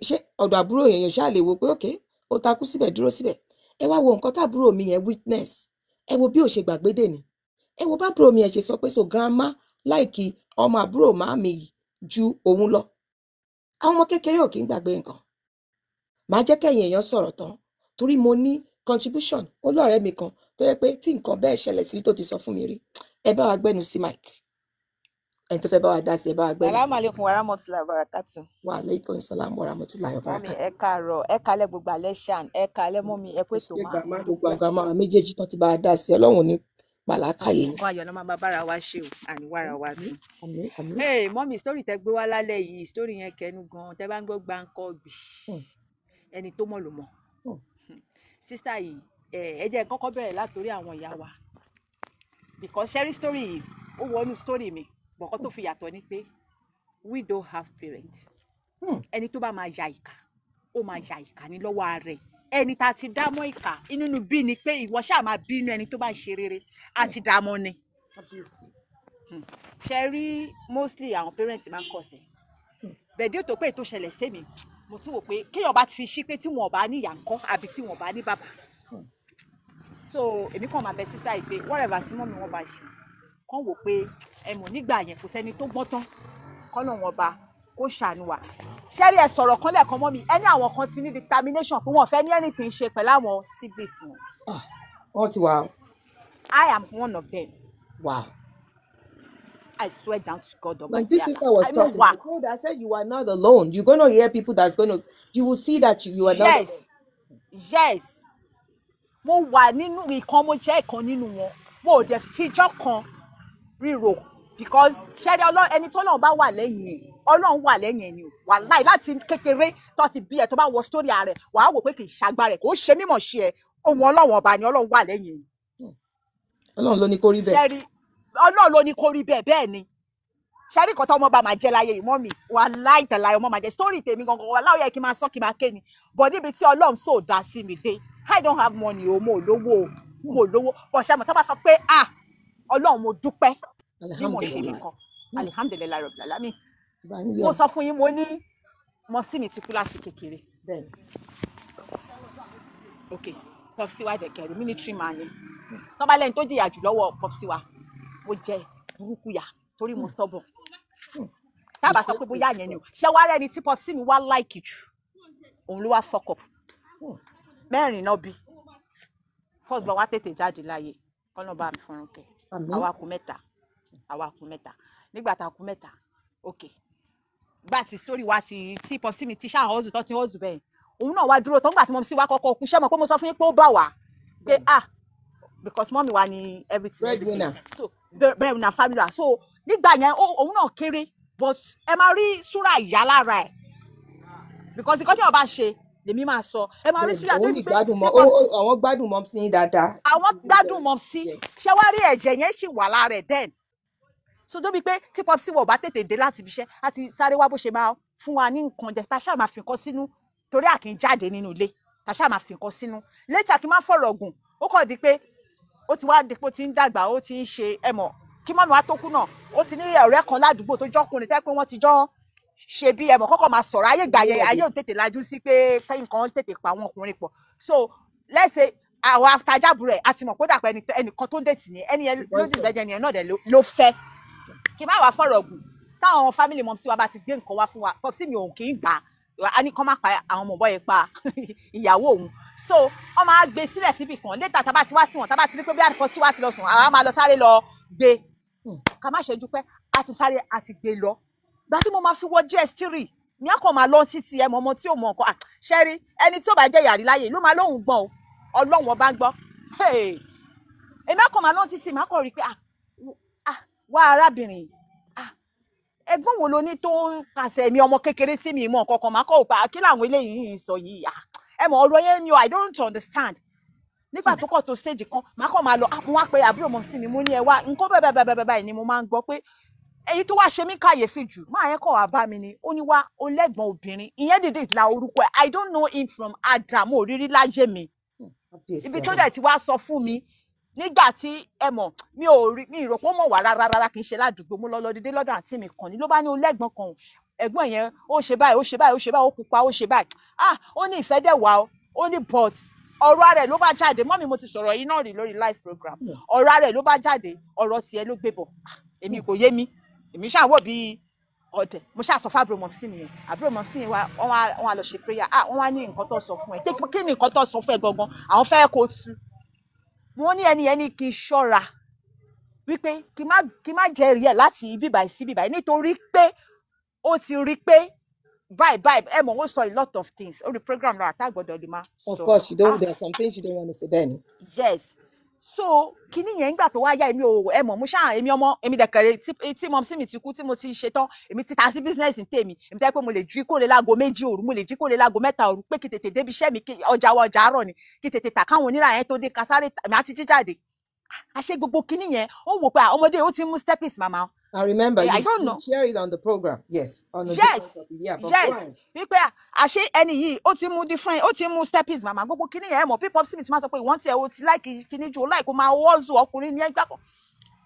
ṣé ọ̀dọ̀ àbúrò èèyàn ṣáà lè wo pé òkè ó takú síbẹ̀ dúró síbẹ̀ ẹ wá wo nǹkan tábúrò mi yẹn witness ẹ wo bí ò ṣe gbàgbé dè ní ẹ wo bábúrò mi yẹn ṣe sọ pé so grandma láìkí ọmọ àbúrò màámi yìí ju òun lọ àwọn ọmọ kékeré ò kí ń gbàgbé nǹkan màá jẹ́ kẹ́yìn èèyàn sọ̀rọ̀ tán torí mo ní contribution olóòrẹ́ mi kan tó yẹ pé tí nǹkan bẹ́ẹ̀ ṣẹlẹ̀ sí tó ti sọ fún mi rí ẹ bá wa gbẹ́nu sí mic ẹni tó fẹ́ bá wa dá sí ẹ bá wa gbẹ́nu. Salaam alaikum warahmatullahi wabarakatuh. Wa alaikum salam warahmatullahi Mọ́mí wabarakatuh. ẹ káàárọ̀, ẹ kálẹ́ gbogbo alẹ́ ṣàn, ẹ kálẹ́ mọ́mí ẹ pé ṣé tòmá. grandma gbogbo àgbàmọ àwọn méjèèjì tán ti bá wa dá sí ọlọ́run ní pàlákàyè yín. Nǹkan ayọ̀ náà máa bá bára wa ṣe o, àníwára wa tì. Àmín àmín. Hey, mọ́mí story tẹ gbé wá lálẹ́ yìí, story yẹn kẹnu gan, tẹ bá ń gbọ́ gbáǹkọ́ gbì. Ẹni tó mọ̀ ló mọ̀. Sísá yìí, ẹ jẹ́ kọ́kọ́ bẹ̀rẹ̀ látòrí àwọn ìyá wa. Because sharing story yìí, ó wọnú story mi, bọ̀kọ́ tó fi yàtọ̀ ni pé we don't have parents. Ẹni tó bá máa ya ìkà, ó máa ya ìkà ní lọ́wọ́ rẹ̀. Ẹni tá a ti dá mọ́ ìkà inú bí ni pé ìwọ ṣáà máa bínú ẹni tó bá ṣe rere a ti dá mọ́ ni. Ṣe rí mostly àwọn parents máa ń kọsẹ̀ bẹ̀ẹ́dì tó pé ètò ṣẹlẹ̀ sí mi mo tún wò pé kéèyàn bá ti fi ṣí pé tí wọn ò bá ní ìyá ńkọ́ àbí tí wọn ò bá ní bàbá so èmi kàn máa bẹ sísá yìí pé whatever tí mọ́mí wọn bá ṣe kàn wò pé ẹ mọ̀ nígbà yẹn kò sẹ́ni tó gbọ́n tán kọ́nà wọn bá kó ṣàánú wa ṣẹ́rí ẹ sọ̀rọ̀ kan lẹ́ẹ̀kan mọ́ mi ẹni àwọn kan ti ní determination pé wọ́n fẹ́ ní anything ṣe pẹ̀lú àwọn siblings wọn. wọ́n ti wà. I am one of them. Wow. I swear down to God. Like this sister was talking, I told her, I said you are not alone. You're going to hear people that's going to, you will see that you are not alone. Yes. Mo wà nínú ìkan mo jẹ́ ìkan nínú wọn. Mo ò dẹ̀ fijọ́ kan ríro because ṣẹ́rí Ọlọ́run ẹni tó Ọlọ́run bá wà lẹ́yìn ẹ̀ Ọlọ́run wà lẹ́yìn ẹ̀ ni o wàláì láti kékeré tó ti bí ẹ tó bá wọ sórí ààrẹ wàá wò pé kì í ṣàgbára ẹ̀ kò ṣe mímọ̀ ṣe ẹ̀ ohun Ọlọ́run ọba ni Ọlọ́run wà lẹ́yìn ẹ̀. Ọlọ́run ló ní kó rí bẹ́ẹ̀. Ṣẹ́rí Ọlọ́run ló ní kó rí bẹ́ẹ̀ bẹ́ẹ̀ ni ṣẹ́rí kan tó ọmọ bá máa jẹ́ láyé ìmọ̀ mi wàláì tẹ̀láyọ̀ ọmọ máa jẹ́ sórí tèmi gangan wàláì yẹ kí n máa sọ kí n máa ké ni but níbi tí Ọlọ́run sò dá sí mi dé I don't have money o mo lówó bọ̀ ṣe àmọ́ tó bá sọ pé Ọlọ́run mo dúpẹ́ bí mo ṣe nìkan alihamdulilayi rabbil alamin mo sọ fún yín mo ní mọ́sí mi ti kú láti kékeré ok Popsi wa dẹ̀kẹ̀rù military man ni tó bá lẹ́yìn tó jìyà jù lọ́wọ́ Popsi wa mo jẹ burúkú yà torí mo stubborn tábà sọ pé bóyá yẹn ni o ṣé wàá rẹ́ni tí Popsi mi wá láìkì jù òun ló wá fuck up mẹ́rin náà bí first born wá tètè jáde láyé kọ́nà bá mi fọ́nrán kẹ́ àwa kù mẹ́ta nígbà tá a kù mẹ́ta ok bá ti story wa ti tí Popsi mi ti ṣáà hustle tó ti hustle bẹ́ẹ̀ òun náà wá dúró tó ń gbà tí mo sì wá kọ́kọ́ kú ṣé mo pé mo sọ fún yín pé ó bá wà pé because mommy wa ni everything so bẹ́ẹ̀ na family wa so nígbà yẹn òun náà kéré but ẹ máa rí súrà ìyá lára ẹ̀ because nǹkan tí wọ́n bá ṣe lèmi máa sọ ẹ máa rí súrà tó ń gbé àwọn gbádùn mọ́ sí dáadáa. àwọn gbádùn mọ́ sí ṣé wá rí ẹ̀jẹ̀ yẹn ṣì wà lára ẹ̀ then so tó bí pé tí Popsi wọ̀ bá tètè dé láti ibiṣẹ́ àti sáré wá bó ṣe máa fún wa ní nǹkan jẹ tá a ṣáà máa fi nǹkan sínú torí à kì í jáde nínú ilé tá a ṣáà máa fi nǹkan sínú later kí n má fọ̀rọ̀ gùn ó kàn di pé ó ti wá dípò tí ń dàgbà ó ti ń ṣe ẹmọ kí mọ́mí wa tó kú náà ó ti ní ọ̀rẹ́ kan ládùúgbò tó jọ́kùnrin tẹ́ pé wọ́n ti jọ ṣe bí ẹmọ kọ́kọ́ máa sọ̀rọ̀ ayé ìgbà yẹn ayé ò tètè lajú sí pé fẹ́yìn kan tètè pa àwọn ọkùnrin pọ̀ so let's say àwọn aftajábù rẹ̀ àti mọ̀ pé dàpọ̀ ẹnìkan tó ń dètì ní ẹni yẹn lójú ìgbẹ́jẹ́ yẹn náà dẹ̀ ló fẹ́ kí má wàá fọ̀rọ̀ gùn táwọn family Popsi wa bá ti gbé nǹkan wá fún wa Popsi mi òun kì í gbà á ní kán má pa àwọn ọmọ bọ́yẹ pa ìyàwó òun so wọ́n máa gbé sílẹ̀ síbì kan létà tá a bá ti wá sí wọn tá a bá ti rí pé bí Popsi wa ti lọ sùn àwa máa lọ sáré lọ gbé ká má ṣe dúpẹ́ a ti sáré a ti gbé lọ gbà tí mo máa fi wọ GS3 ní àkọ́ máa lọ títí ẹ mọ ọmọ tí ò mọ nǹkan ṣẹ́rí ẹni tí ò bá jẹ́ yàrí láyè ló máa lóhùn gbọ́n o Ọlọ́run ọba ń gbọ́ èmi àkọ́ máa lọ títí màá kọ́ rí pé wá arábìnrin ẹ̀gbọ́n wo ló ní tó ń pàṣẹ mi ọmọ kékeré sí mi mọ kankan máa kọ òpá kí làwọn eléyìí ń sọ yìí ẹ mọ ọ̀rọ̀ yẹn ni I don't understand nígbà tó kọ tó stage kan máa kọ máa lọ mo wá pé àbúrò mọ sí mi mo ní ẹ wá nǹkan bẹ́ẹ̀ ni mo máa ń gbọ́ pé èyí tó wá ṣe mí káyèéfì jù máa yẹn kọ wá bá mi ni ó ní wá ó lẹ́gbọ̀n obìnrin ìyẹn dìde ìlà orúkọ ẹ I don't know him from Adam òrírí láyé mi ibi tó dẹ̀ ti wá sọ fún mi nígbà tí ẹ mọ̀ mi ìrò pé ó mọ̀ wá rárá kì í ṣe ládùúgbò mo lọ dídé lọ́dọ̀ àǹtí mi kan ní ló bá ní olẹ́gbọ̀n kan ẹ̀gbọ́n yẹn ó ṣe báyìí ó pupa ó ṣe báyìí ó ní ìfẹ́ dẹ̀ wá ó ní but ọ̀rọ̀ rẹ̀ ló bá jáde mọ́mí mo ti sọ̀rọ̀ yìí náà rí lórí live program ọ̀rọ̀ rẹ̀ ló bá jáde ọ̀rọ̀ tiẹ̀ ló gbé bọ̀ èmi kò yé mi èmi ṣàwọ̀ bíi ọ̀dẹ̀ mo ṣàṣọ fábùrò Popsi mi yẹn àbúrò Popsi yẹn wọ́n wá lọ ṣe prayer wọ́n wá ní nǹkan tó sọ fún ẹ kí ni nǹkan tó sọ fún ẹ gangan àwọn fẹ́ kó tú wọ́n ní ẹni kì í ṣọ́ra wípé kí má jẹ́rìí ẹ̀ láti ibi báyìí sí ibi báyìí nítorí pé ó ti rí pé bye ẹ mọ̀ ó sọ a lot of things ó rí program náà àtàgbọ́dọ̀ lè máa sọ. Of course, there are some things you don't want to say, Benny. Yes. So kíní yẹn nígbà tó wá yá èmi ò ẹ mọ̀ mo ṣáà èmi dẹ̀kẹ̀rẹ̀ tí mọ̀ sí mi ti kú tí mo ti ṣe tán èmi ti ta sí business ní tèmi èmi tẹ́ pé mo lè jí kó lè láago 2 òru mo lè jí kó lè láago 3 òru pé kí tètè débi iṣẹ́ mi ọjà àárọ̀ ni kí tètè tà káwọn onírà yẹn tó dé kásáré mi àti jíjáde àṣẹ gbogbo kíní yẹn ó wò pé ọmọdé ó ti mú stepis mama. I remember I don't know. You share it on the program. Yes. On the Yes. Yeah, Yes. Wípé àṣẹ ẹni yìí ó ti mú different ó ti mú stepis mama gbogbo kíní yẹn mọ̀ people sí mi ti máa sọ pé wọ́n ti ẹ̀ o ti like kíní jù ó like ó máa wọ́ọ̀zù ọkùnrin ní ẹgbẹ́ kan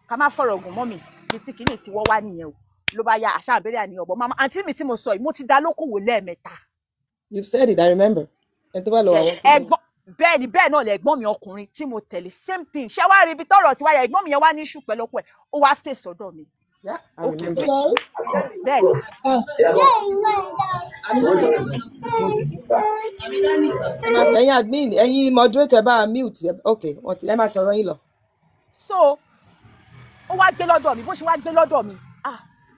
ká má fọ̀rọ̀ ògùn mọ́ mi bí tí kíní ti wọ́ wá nìyẹn o ló bá ya àṣà àbẹ̀rẹ̀ àníyàn ọ̀bọ̀ mama àǹtí mi tí mo sọ yìí mo ti dá lókòwò lẹ́ẹ̀mẹ́ta. You've said it, I remember. Bẹ́ẹ̀ ni bẹ́ẹ̀ náà lẹ ẹ̀gbọ́n mi ọkùnrin tí mo tẹ̀lé same thing ṣé wàá rí ibi tọ́rọ̀ tí wáyà ẹ̀gbọ́n mi yẹn wá ní issue pẹ̀lú ọkọ ẹ̀ ó wá stay sọ́dọ̀ mi. Yeah, I remember. Bẹ́ẹ̀ ni. Ẹ̀yin admin, ẹ̀yin moderator bá mute. Okay, wọ́n ti ẹ máa sọ̀rọ̀ yín lọ. So ó wá gbé lọ́dọ̀ mi bó ṣe wá gbé lọ́dọ̀ mi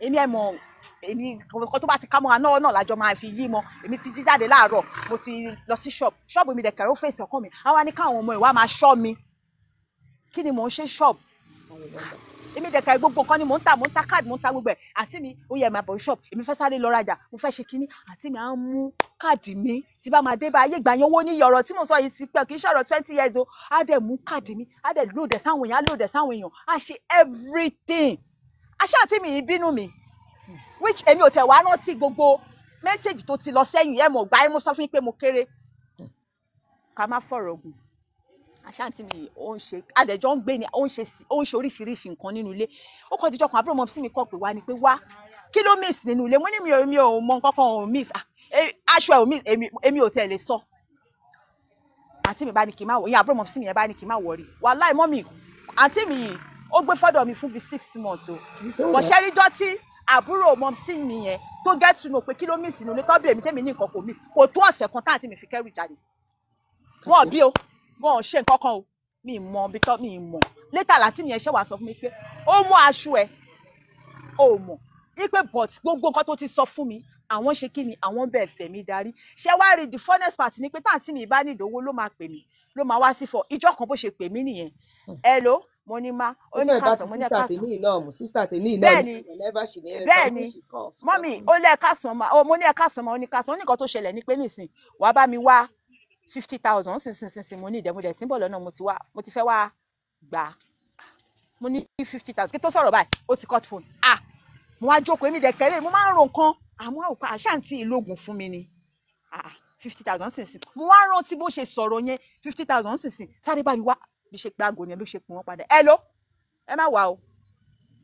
èmi ẹ̀ mọ̀ èmi nǹkan tó bá ti ká mọ́ aná náà lájọ máa fi yí mọ́ èmi ti jí jáde láàárọ̀ mo ti lọ sí ṣọ́ọ̀bù mi dẹ̀kẹ̀rẹ́ ó fèsì ọkàn mi àwa ní káwọn ọmọ ìwà máa ṣọ́ mi kí ni mò ń ṣe ṣọ́ọ̀bù èmi dẹ̀kẹ̀rẹ́ gbogbo nǹkan ni mò ń ta káàdì mò ń ta gbogbo ẹ̀ àǹtí mi ó yẹ máa bọ̀ ṣọ́ọ̀bù èmi fẹ́ sáré lọ rajà mo fẹ́ ṣe kínní àǹtí mi á mú káàdì mi tí bá máa dé bá ayé ìgbà yẹn owó ní ọ̀rọ̀ tí mo sọ yìí ti pẹ́ kì í ṣọ̀rọ̀ 20 years o á dẹ̀ mú káàdì mi á dẹ̀ lóòdẹ̀ sáwọn èèyàn á ṣe everything àṣà àǹtí mi yìí bínú mi which èmi ò tẹ̀ wá rántí gbogbo mẹ́sẹ̀gì tó ti lọ sẹ́yìn ẹ̀ mọ̀ gbà ẹ́ mo sọ fún yín pé mo kéré ká má fọ̀rọ̀ gùn àṣàǹtí mi ó ń ṣe adẹ̀jọ́ ń gbé ni ó ń ṣe oríṣiríṣi nǹkan nínú ilé ó kọ́ jíjọ́ kan àbúrò mọ́ sí mi kọ́ pé wá ni pé wá kí ló miss nínú ilé mo ní mi ò mọ nǹkan kan ò miss aṣọ ẹ̀ ò miss èmi ò tẹ̀ lè sọ àǹtí mi bá ní kí n má wọ̀ ìyẹn àbúrò mọ́ sí mi yẹn bá ní kí n má wọ̀ rí wàláì mọ́mì àǹtí mi yìí ó gbé fọ́dọ̀ mi fún bíi 6 months o bọ̀ṣẹ́ ríjọ́ tí àbúrò mọ́ sí mi yẹn tó get to know pé kí ló miss nínú ilé tọ́bí èmi tẹ́mi ní nǹkan kò miss kò tó ọ̀sẹ̀ kan táǹtí mi fi kẹ́rù jáde wọ́n bí o wọ́n ò ṣe nǹkan kan o mi mọ̀ bí tọ́ mi mọ̀ létà láti mi yẹn ṣe wàá sọ fún mi pé ó mú aṣọ ẹ̀ ó mọ̀ wípé but gbogbo nǹkan tó ti sọ fún mi àwọn ṣe kí ni àwọn bẹ́ẹ̀ fẹ̀ mí darí ṣé wàá rí the funnest part ni pé táǹtí mi bá ní ìdòwò ló máa pè mí ló máa wá sí fọ ìjọ kan bó ṣe pè mí nìyẹn hello mo ní má ó ní kásán mo ní kásán bẹ́ẹ̀ni mọ́mì ó lẹ́ kásán mo ní kásán ó ní kásán ó ní nǹkan tó ṣẹlẹ̀ ní pé nísìn wàá bá mi wá 50,000 sísìn mo ní ìdẹ́múdẹ̀ tí ń bọ̀ lọ́nà mo ti fẹ́ wá gbà mo ní 50,000 kí tó sọ̀rọ̀ báyìí ó ti cut phone mo wá jókòó èmi dẹ̀ kẹ́lẹ́ mo máa ń ro nǹkan àmọ́ òkú àṣàǹtì ìlógun fún mi ni 50,000 sísìn mo wá rántí bó ṣe sọ̀rọ̀ yẹn 50,000 sísìn sáré bá mi wá bí ṣe pé aago yẹn ló ṣe pè wọ́n padà ẹ má wà o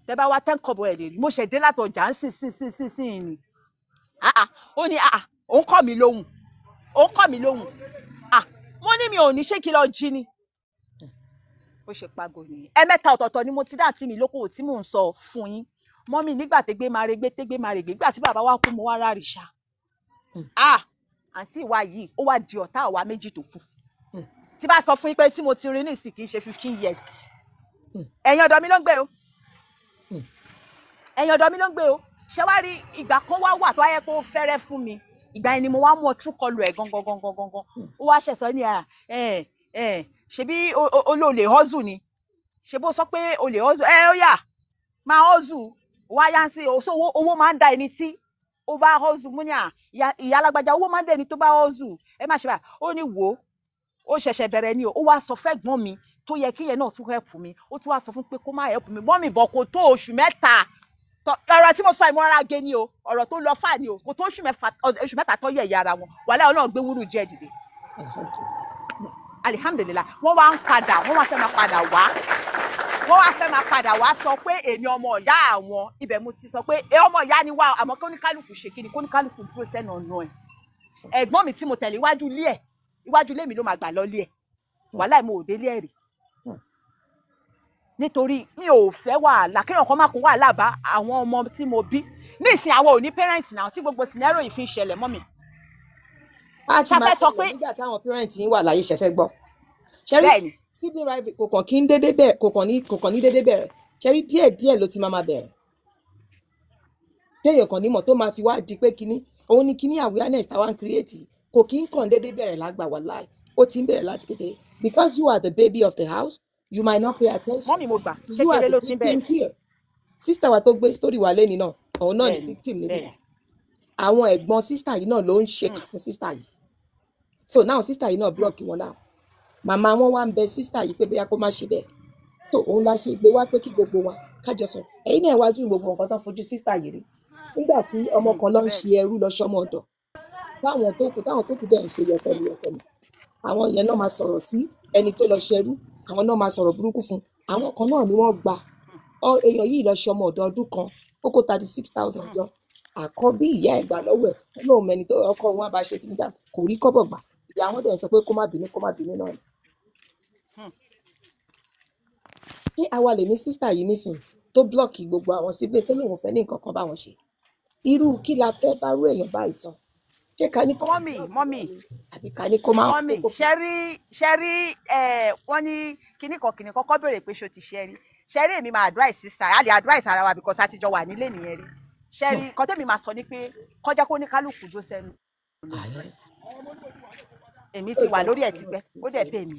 tẹ bá wá 10 kọ́bọ̀ ẹ lè rí mo ṣe dé látọjà ń sìn ni ó ní òun kọ́ mi lóhùn mo ní mi ò ní ṣé kí lọ jí ni ó ṣe pàgọ́ nìyẹn ẹ̀mẹ́ta ọ̀tọ̀ọ̀tọ̀ ni mo ti dá àti mi lókòwò tí mò ń sọ fún yín mọ́mì nígbà tégbé máa regbé nígbà tí bàbá wa kú mo wá rárìṣà àǹtí ìwà yìí ó wá di ọ̀tá àwa méjì tó kù tí bá sọ fún yín pé tí mo ti rí nísìn kì í ṣe 15 years ẹ̀yin ọ̀dọ̀ mi ló ń gbé o ṣé wá rí ìgbà kan wá tó wáyé pé ó fẹ́rẹ́ fún mi ìgbà yẹn ni mo wá mú ọtún kọlu ẹ̀ gangan ó wá ṣẹ̀sọ́ ní ṣebí olóòlè hustle ni ṣe bó sọ pé olè hustle ó yá máa hustle wá yá sí owó máa ń da ẹni tí ó bá hustle mú ní ìyá alágbájá owó máa ń da ẹni tó bá hustle ẹ má ṣe báyìí ó ní wò ó ṣẹ̀ṣẹ̀ bẹ̀rẹ̀ ni ó wá sọ fẹ́ gbọ́n mi tó yẹ kí yẹn náà tún help mi ó tún wá sọ fún pé kó má help mi gbọ́n mi bọ̀ kò tó oṣù mẹ́ta ọ̀rọ̀ tí mo sọ ìmọ̀ràn gé ni o ọ̀rọ̀ tó lọ fà ni o kò tó oṣù mẹ́ta tó yẹ ìyá ara wọn wàhálà Ọlọ́run gbé wúrú jẹ́ dìde alihamdulilayi wọ́n wá fẹ́ máa padà wá sọ pé èmi ọmọ ìyá àwọn ibẹ̀ mo ti sọ pé ọmọ ìyá ni wá àmọ́ kóníkálùkù ṣe kí ni kóníkálùkù dúró sẹ́nu ọ̀nà ẹ̀ ẹ̀gbọ́n mi tí mo tẹ̀lé iwájú ilé mi ló máa gbà lọ lé ẹ̀ wàhálà mo ò délé ẹ̀ rí nítorí mi ò fẹ́ wàhálà kéèyàn kan má kó wàhálà bá àwọn ọmọ tí mo bí nísìnyí àwọn ò ní parents náà tí gbogbo scenario yìí fi ń ṣẹlẹ̀ mọ́ mi. ṣàfẹ́ sọ pé nígbà táwọn parents yín wà láyé ṣẹ̀fẹ́ gbọ́ bẹ́ẹ̀ ni sibling rivalry kò kàn kí ń dédé bẹ̀rẹ̀ kò kàn ní dédé bẹ̀rẹ̀ ṣẹ́rí díẹ̀ ló ti máa bẹ̀rẹ̀ téèyàn kan nímọ̀ tó máa fi wá di pé kíní òun ni kíní awareness táwa ń create kò kí ń kàn dédé bẹ̀rẹ̀ lágbà wàláì ó ti ń bẹ̀rẹ̀ láti kékeré because you are the baby of the house you might not pay attention mọ́mì mo gbà you are kékeré ló the ti ń victim bẹ̀rẹ̀ here sister wa tó gbé story wa lẹ́ni náà òun náà ni bẹ́ẹ̀ ni victim níbi bẹ́ẹ̀ ni àwọn ẹ̀gbọ́n sister yìí náà ló ń ṣèkà fún sister yìí so now sister yìí náà block wọn náà màmá wọn wá ń bẹ sister yìí pé bóyá kó má ṣe bẹ́ẹ̀ tó òun la ṣe gbé wá pé kí gbogbo wa kájọ sọ ẹ̀yin náà wájú gbogbo nǹkan tó fojú sister yìí rí nígbà tí ọmọ kan lọ ń bẹ́ẹ̀ ṣe ẹrú lọ sọmọ ọ̀dọ̀ táwọn tó kù dẹ̀ ń ṣe yẹpẹlẹ àwọn yẹn náà máa sọ̀rọ̀ sí ẹni tó lọ ṣẹrú àwọn náà máa sọ̀rọ̀ burúkú fún àwọn kan náà ni wọ́n gba èèyàn yìí lọ ṣe ọmọ ọ̀dọ̀ ọdún kan ó kó 36,000 jọ àkọ́bí ìyá ẹ̀ gbà lọ́wọ́ ẹ̀ lóun mẹni tó ọkọ wọn bá ṣe kí níjà kò rí kọ́bọ̀ gbà ìyá wọn dẹ̀ sọ pé kó má bínú náà ni. ṣé àwa lè ní sísítà yìí nísìn tó blọọkì gbogbo àwọn siblings tó lóun fẹ́ ní nǹkan kan báwọn ṣe irú kí la fẹ́ bárú èèyàn báyìí sàn ṣé ká ní kó mọ́mì àbí ká ní kó má mọ́mì ṣẹ́rí wọ́n ní kíní kan kọ́kọ́ béèrè pé ṣó ti ṣẹ́rí ṣẹ́rí èmi máa advice sister a lè advice ara wa because a ti jọ wà nílé nìyẹn rí ṣẹ́rí nǹkan tẹ́mi máa sọ ni pé kọjá kó ní kálukú dó sẹ́nu èmi ti wà lórí ẹ̀ tipẹ́ ó dẹ̀ pè mí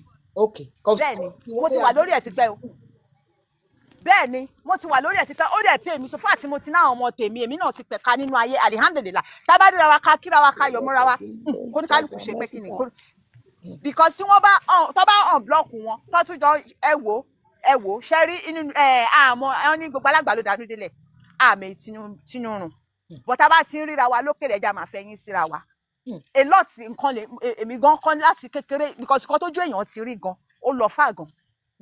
bẹ́ẹ̀ ni mo ti wà lórí ẹ̀ tipẹ́ o bẹ́ẹ̀ ni mo ti wà lórí ẹ̀ tipẹ́ ó dẹ̀ pè mí so fún àti mo ti náà ọmọ tèmi èmi náà ti pẹ̀ka nínú ayé alihamdulilah tábàdìra wa ká kíra wa ká yọ̀ mọ́ra wa kó ní kálukú ṣe pé kí ni because tí wọ́n bá unblock wọn tó tún jọ ẹ wò ṣe rí inú àmọ́ ẹ ní gbogbo alágbà ló dánú délẹ̀ àmì tinú rùn bọ́tá bá ti ń ríra wa lókèrè ẹja máa fẹ́ yín síra wa a lot nǹkan lè èmi gan kan láti kékeré because nǹkan tójú èèyàn ti rí gan ó lọ fà gan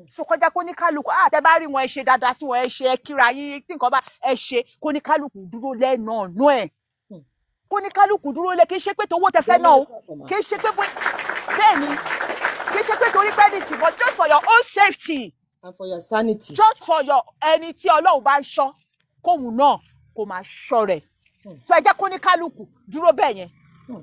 so kọjá kó ní kálukú tẹ bá rí wọn ẹ ṣe dáadáa sí wọn ẹ ṣe ẹ kíra yín tí nǹkan bá ẹ ṣe kó ní kálukú dúró lẹ́nu ọ̀nà ẹ̀ kó ní kálukú dúró lẹ́ kí n ṣe pé tówó tẹ fẹ́ náà o kí n ṣe pé bẹ́ẹ̀ ni kí n ṣe pé torí pẹ́ẹ́nìtì but just for your own safety and for your sanity just for your ẹni tí Ọlọ́run bá ń ṣọ́ kóhun náà kó máa ṣọ́ rẹ̀ so ẹ jẹ́ kó ní kálukú dúró bẹ́ẹ̀ yẹn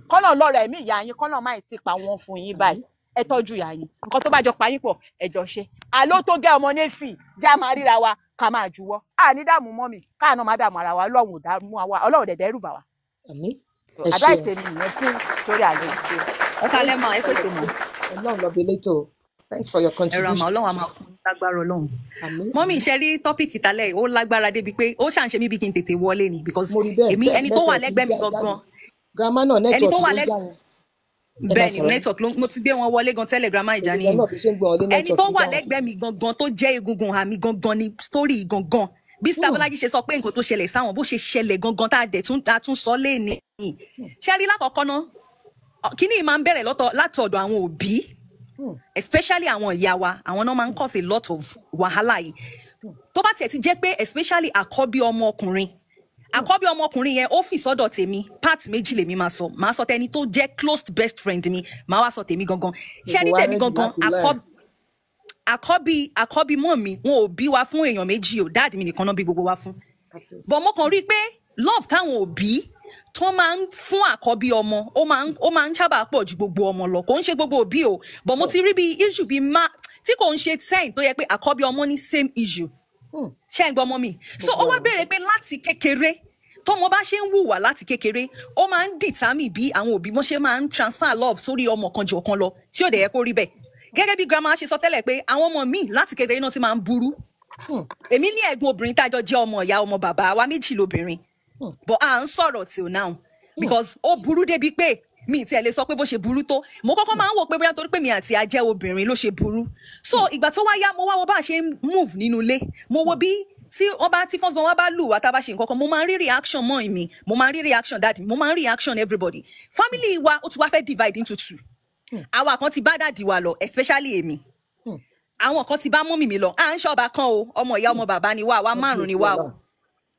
kọ́nà lọ́rọ̀ ẹ̀mí ìyá yín kọ́nà máa ti pa wọn fún yín báyìí ẹ tọ́jú ìyá yín nǹkan tó bá jọ pa yín pọ̀ ẹ jọ ṣe àló tó gẹ́ ọmọ nẹ́fì já máa ríra wa ká máa juwọ́ ní dààmú mọ́ mi káà náà má dààmú ara wa Ọlọ́run ò dààmú wa Ọlọ́run dẹ̀dẹ̀ rù bà wá. àmín advice mi nìyẹn fún torí àlẹ́ ìṣe. ẹ kálẹ́ mọ́ ẹ pè tó mọ́. Ọlọ́run lọ bí létò thanks for your contribution. ẹ̀rọ àmọ́ Ọlọ́run àmọ́ kún lágbára Ọlọ́run. mọ́mí ìṣe rí tọ́pìkì tálẹ̀ ó lágbára débi pé ó ṣàǹṣe mí bí kí n tètè wọlé ni because èmi ẹni tó wà lẹ́gbẹ̀ẹ́ mi gangan grandma náà network ló já wọn. bẹ́ẹ̀ ni network ló mo ti gbé wọn wọlé gan tẹ́lẹ̀ grandma ìjà ni ẹni tó wà lẹ́gbẹ̀ẹ́ mi gangan tó jẹ́ egungun àmì gangan ni story gangan bí Stabolaji ṣe sọ pé nǹkan tó ṣẹlẹ̀ sáwọn bó ṣe ṣẹlẹ̀ gangan tá a tún sọ léèní ṣe rí lákọ̀ọ́kọ́ náà kíní máa ń bẹ̀rẹ̀ látọ̀dọ̀ àwọn òbí especially àwọn ìyá wa àwọn náà máa ń cause a lot of wàhálà yìí tó bá tiẹ̀ ti jẹ́ pé especially àkọ́bí ọmọkùnrin yẹn ó fi sọ́dọ̀ tèmi part méjì lèmi máa sọ tẹni tó jẹ́ close best friend mi máa wá sọ tèmi gangan ṣé ní tèmi gangan àkọ́bí mọ́ mi wọn ò bí wa fún èèyàn méjì o dáàdì mi nìkan náà bí gbogbo wa fún but mo kàn rí i pé love táwọn òbí tó máa ń fún àkọ́bí ọmọ ó máa ń sábà pọ̀ ju gbogbo ọmọ lọ kò ń ṣe gbogbo òbí o but mo ti rí bí issue bí tí kò ń ṣe 10 tó yẹ pé àkọ́bí ọmọ ní same issue ṣé ń gbọ́ ọmọ mi so ó wá béèrè pé láti kékeré tọ́mọ bá ṣe ń wùwà láti kékeré ó máa ń determine bí àwọn òbí wọn ṣe máa ń transfer love sórí ọmọ kan jù ọ̀kan lọ tí ò dẹ̀ yẹ kó rí bẹ́ẹ̀ gẹ́gẹ́ bí grandma ṣe sọ tẹ́lẹ̀ pé àwọn ọmọ míì láti kékeré náà ti máa ń burú èmi ní ẹ̀gbọ́n obìnrin tájọ jẹ́ ọmọ ìyá ọmọ bàbá wa méjì lóbìnrin but à ń sọ̀rọ̀ till now because ó burú débi pé mi ti ẹ̀ lè sọ pé bó ṣe burú tó mo kọ́kọ́ máa ń wò pé bóyá torí pé mi àti ajẹ́ obìnrin ló ṣe burú so ìgbà tó wá yá mo wá wo bá a ṣe ń move nínú ilé mo wo bí tí first born wa bá lù wá tá a bá ṣe nǹkan kan mo máa ń rí reaction mọ́ mi mo máa ń rí reaction daddy mo máa ń rí reaction everybody family wa ó ti wá fẹ́ divide into two àwa kan ti bá dàdí wa lọ especially èmi àwọn kan ti bá mọ́mì mi lọ à ń ṣọba kan o ọmọ ìyá ọmọ bàbá ni wá àwa márùn ni wá o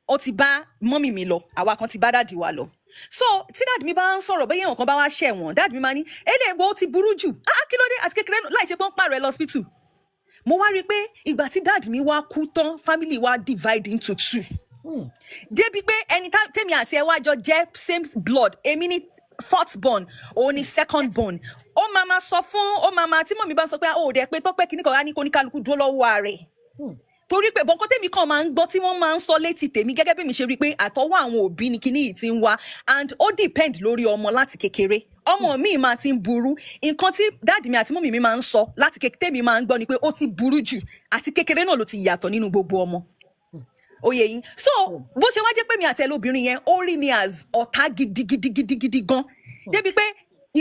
ó ti bá mọ́mì mi lọ àwa kan ti bá dàdí wa lọ so tí dàdí mi bá ń sọ̀rọ̀ bẹ́ẹ̀ yẹn kan bá wá ṣẹ̀ wọ́n dàdí mi máa ní eléègbò ó ti burú jù kí ló dé àti kékeré láì ṣe pé ń pààrọ̀ ẹ lọ hospital mo wá rí i pé ìgbà tí dàdí mi wá kú tán family wa divide into two débi pé ẹni tèmi àti ẹ wá jọ jẹ́ same blood èmi ní fourth born òun ni second born ó máa sọ fún ó máa tí mọ̀mí bá sọ pé ó dẹ̀ pé Tọ́pẹ́ kíní kan á ní kó ní kálukú dúró lọ́wọ́ rẹ̀ torí pé bọ́ńkọ́ tèmi kan máa ń gbọ́ tí wọ́n máa ń sọ létí tèmi gẹ́gẹ́ bí mi ṣe rí i pé àtọwọ́ àwọn òbí ni kíní yìí ti ń wá and ó depend lórí ọmọ láti kékeré ọmọ mi máa ti ń burú nǹkan tí dáàdì mi àti mọ́mì mi máa ń sọ láti kékeré tèmi máa ń gbọ́ ni pé ó ti burú jù àti kékeré náà ló ti yàtọ̀ nínú gbogbo ọmọ oyè yín so bó ṣe wá jẹ́ pé mi àti ẹlòbìnrin yẹn ó rí mi as ọ̀tá gidigidi gan débi pé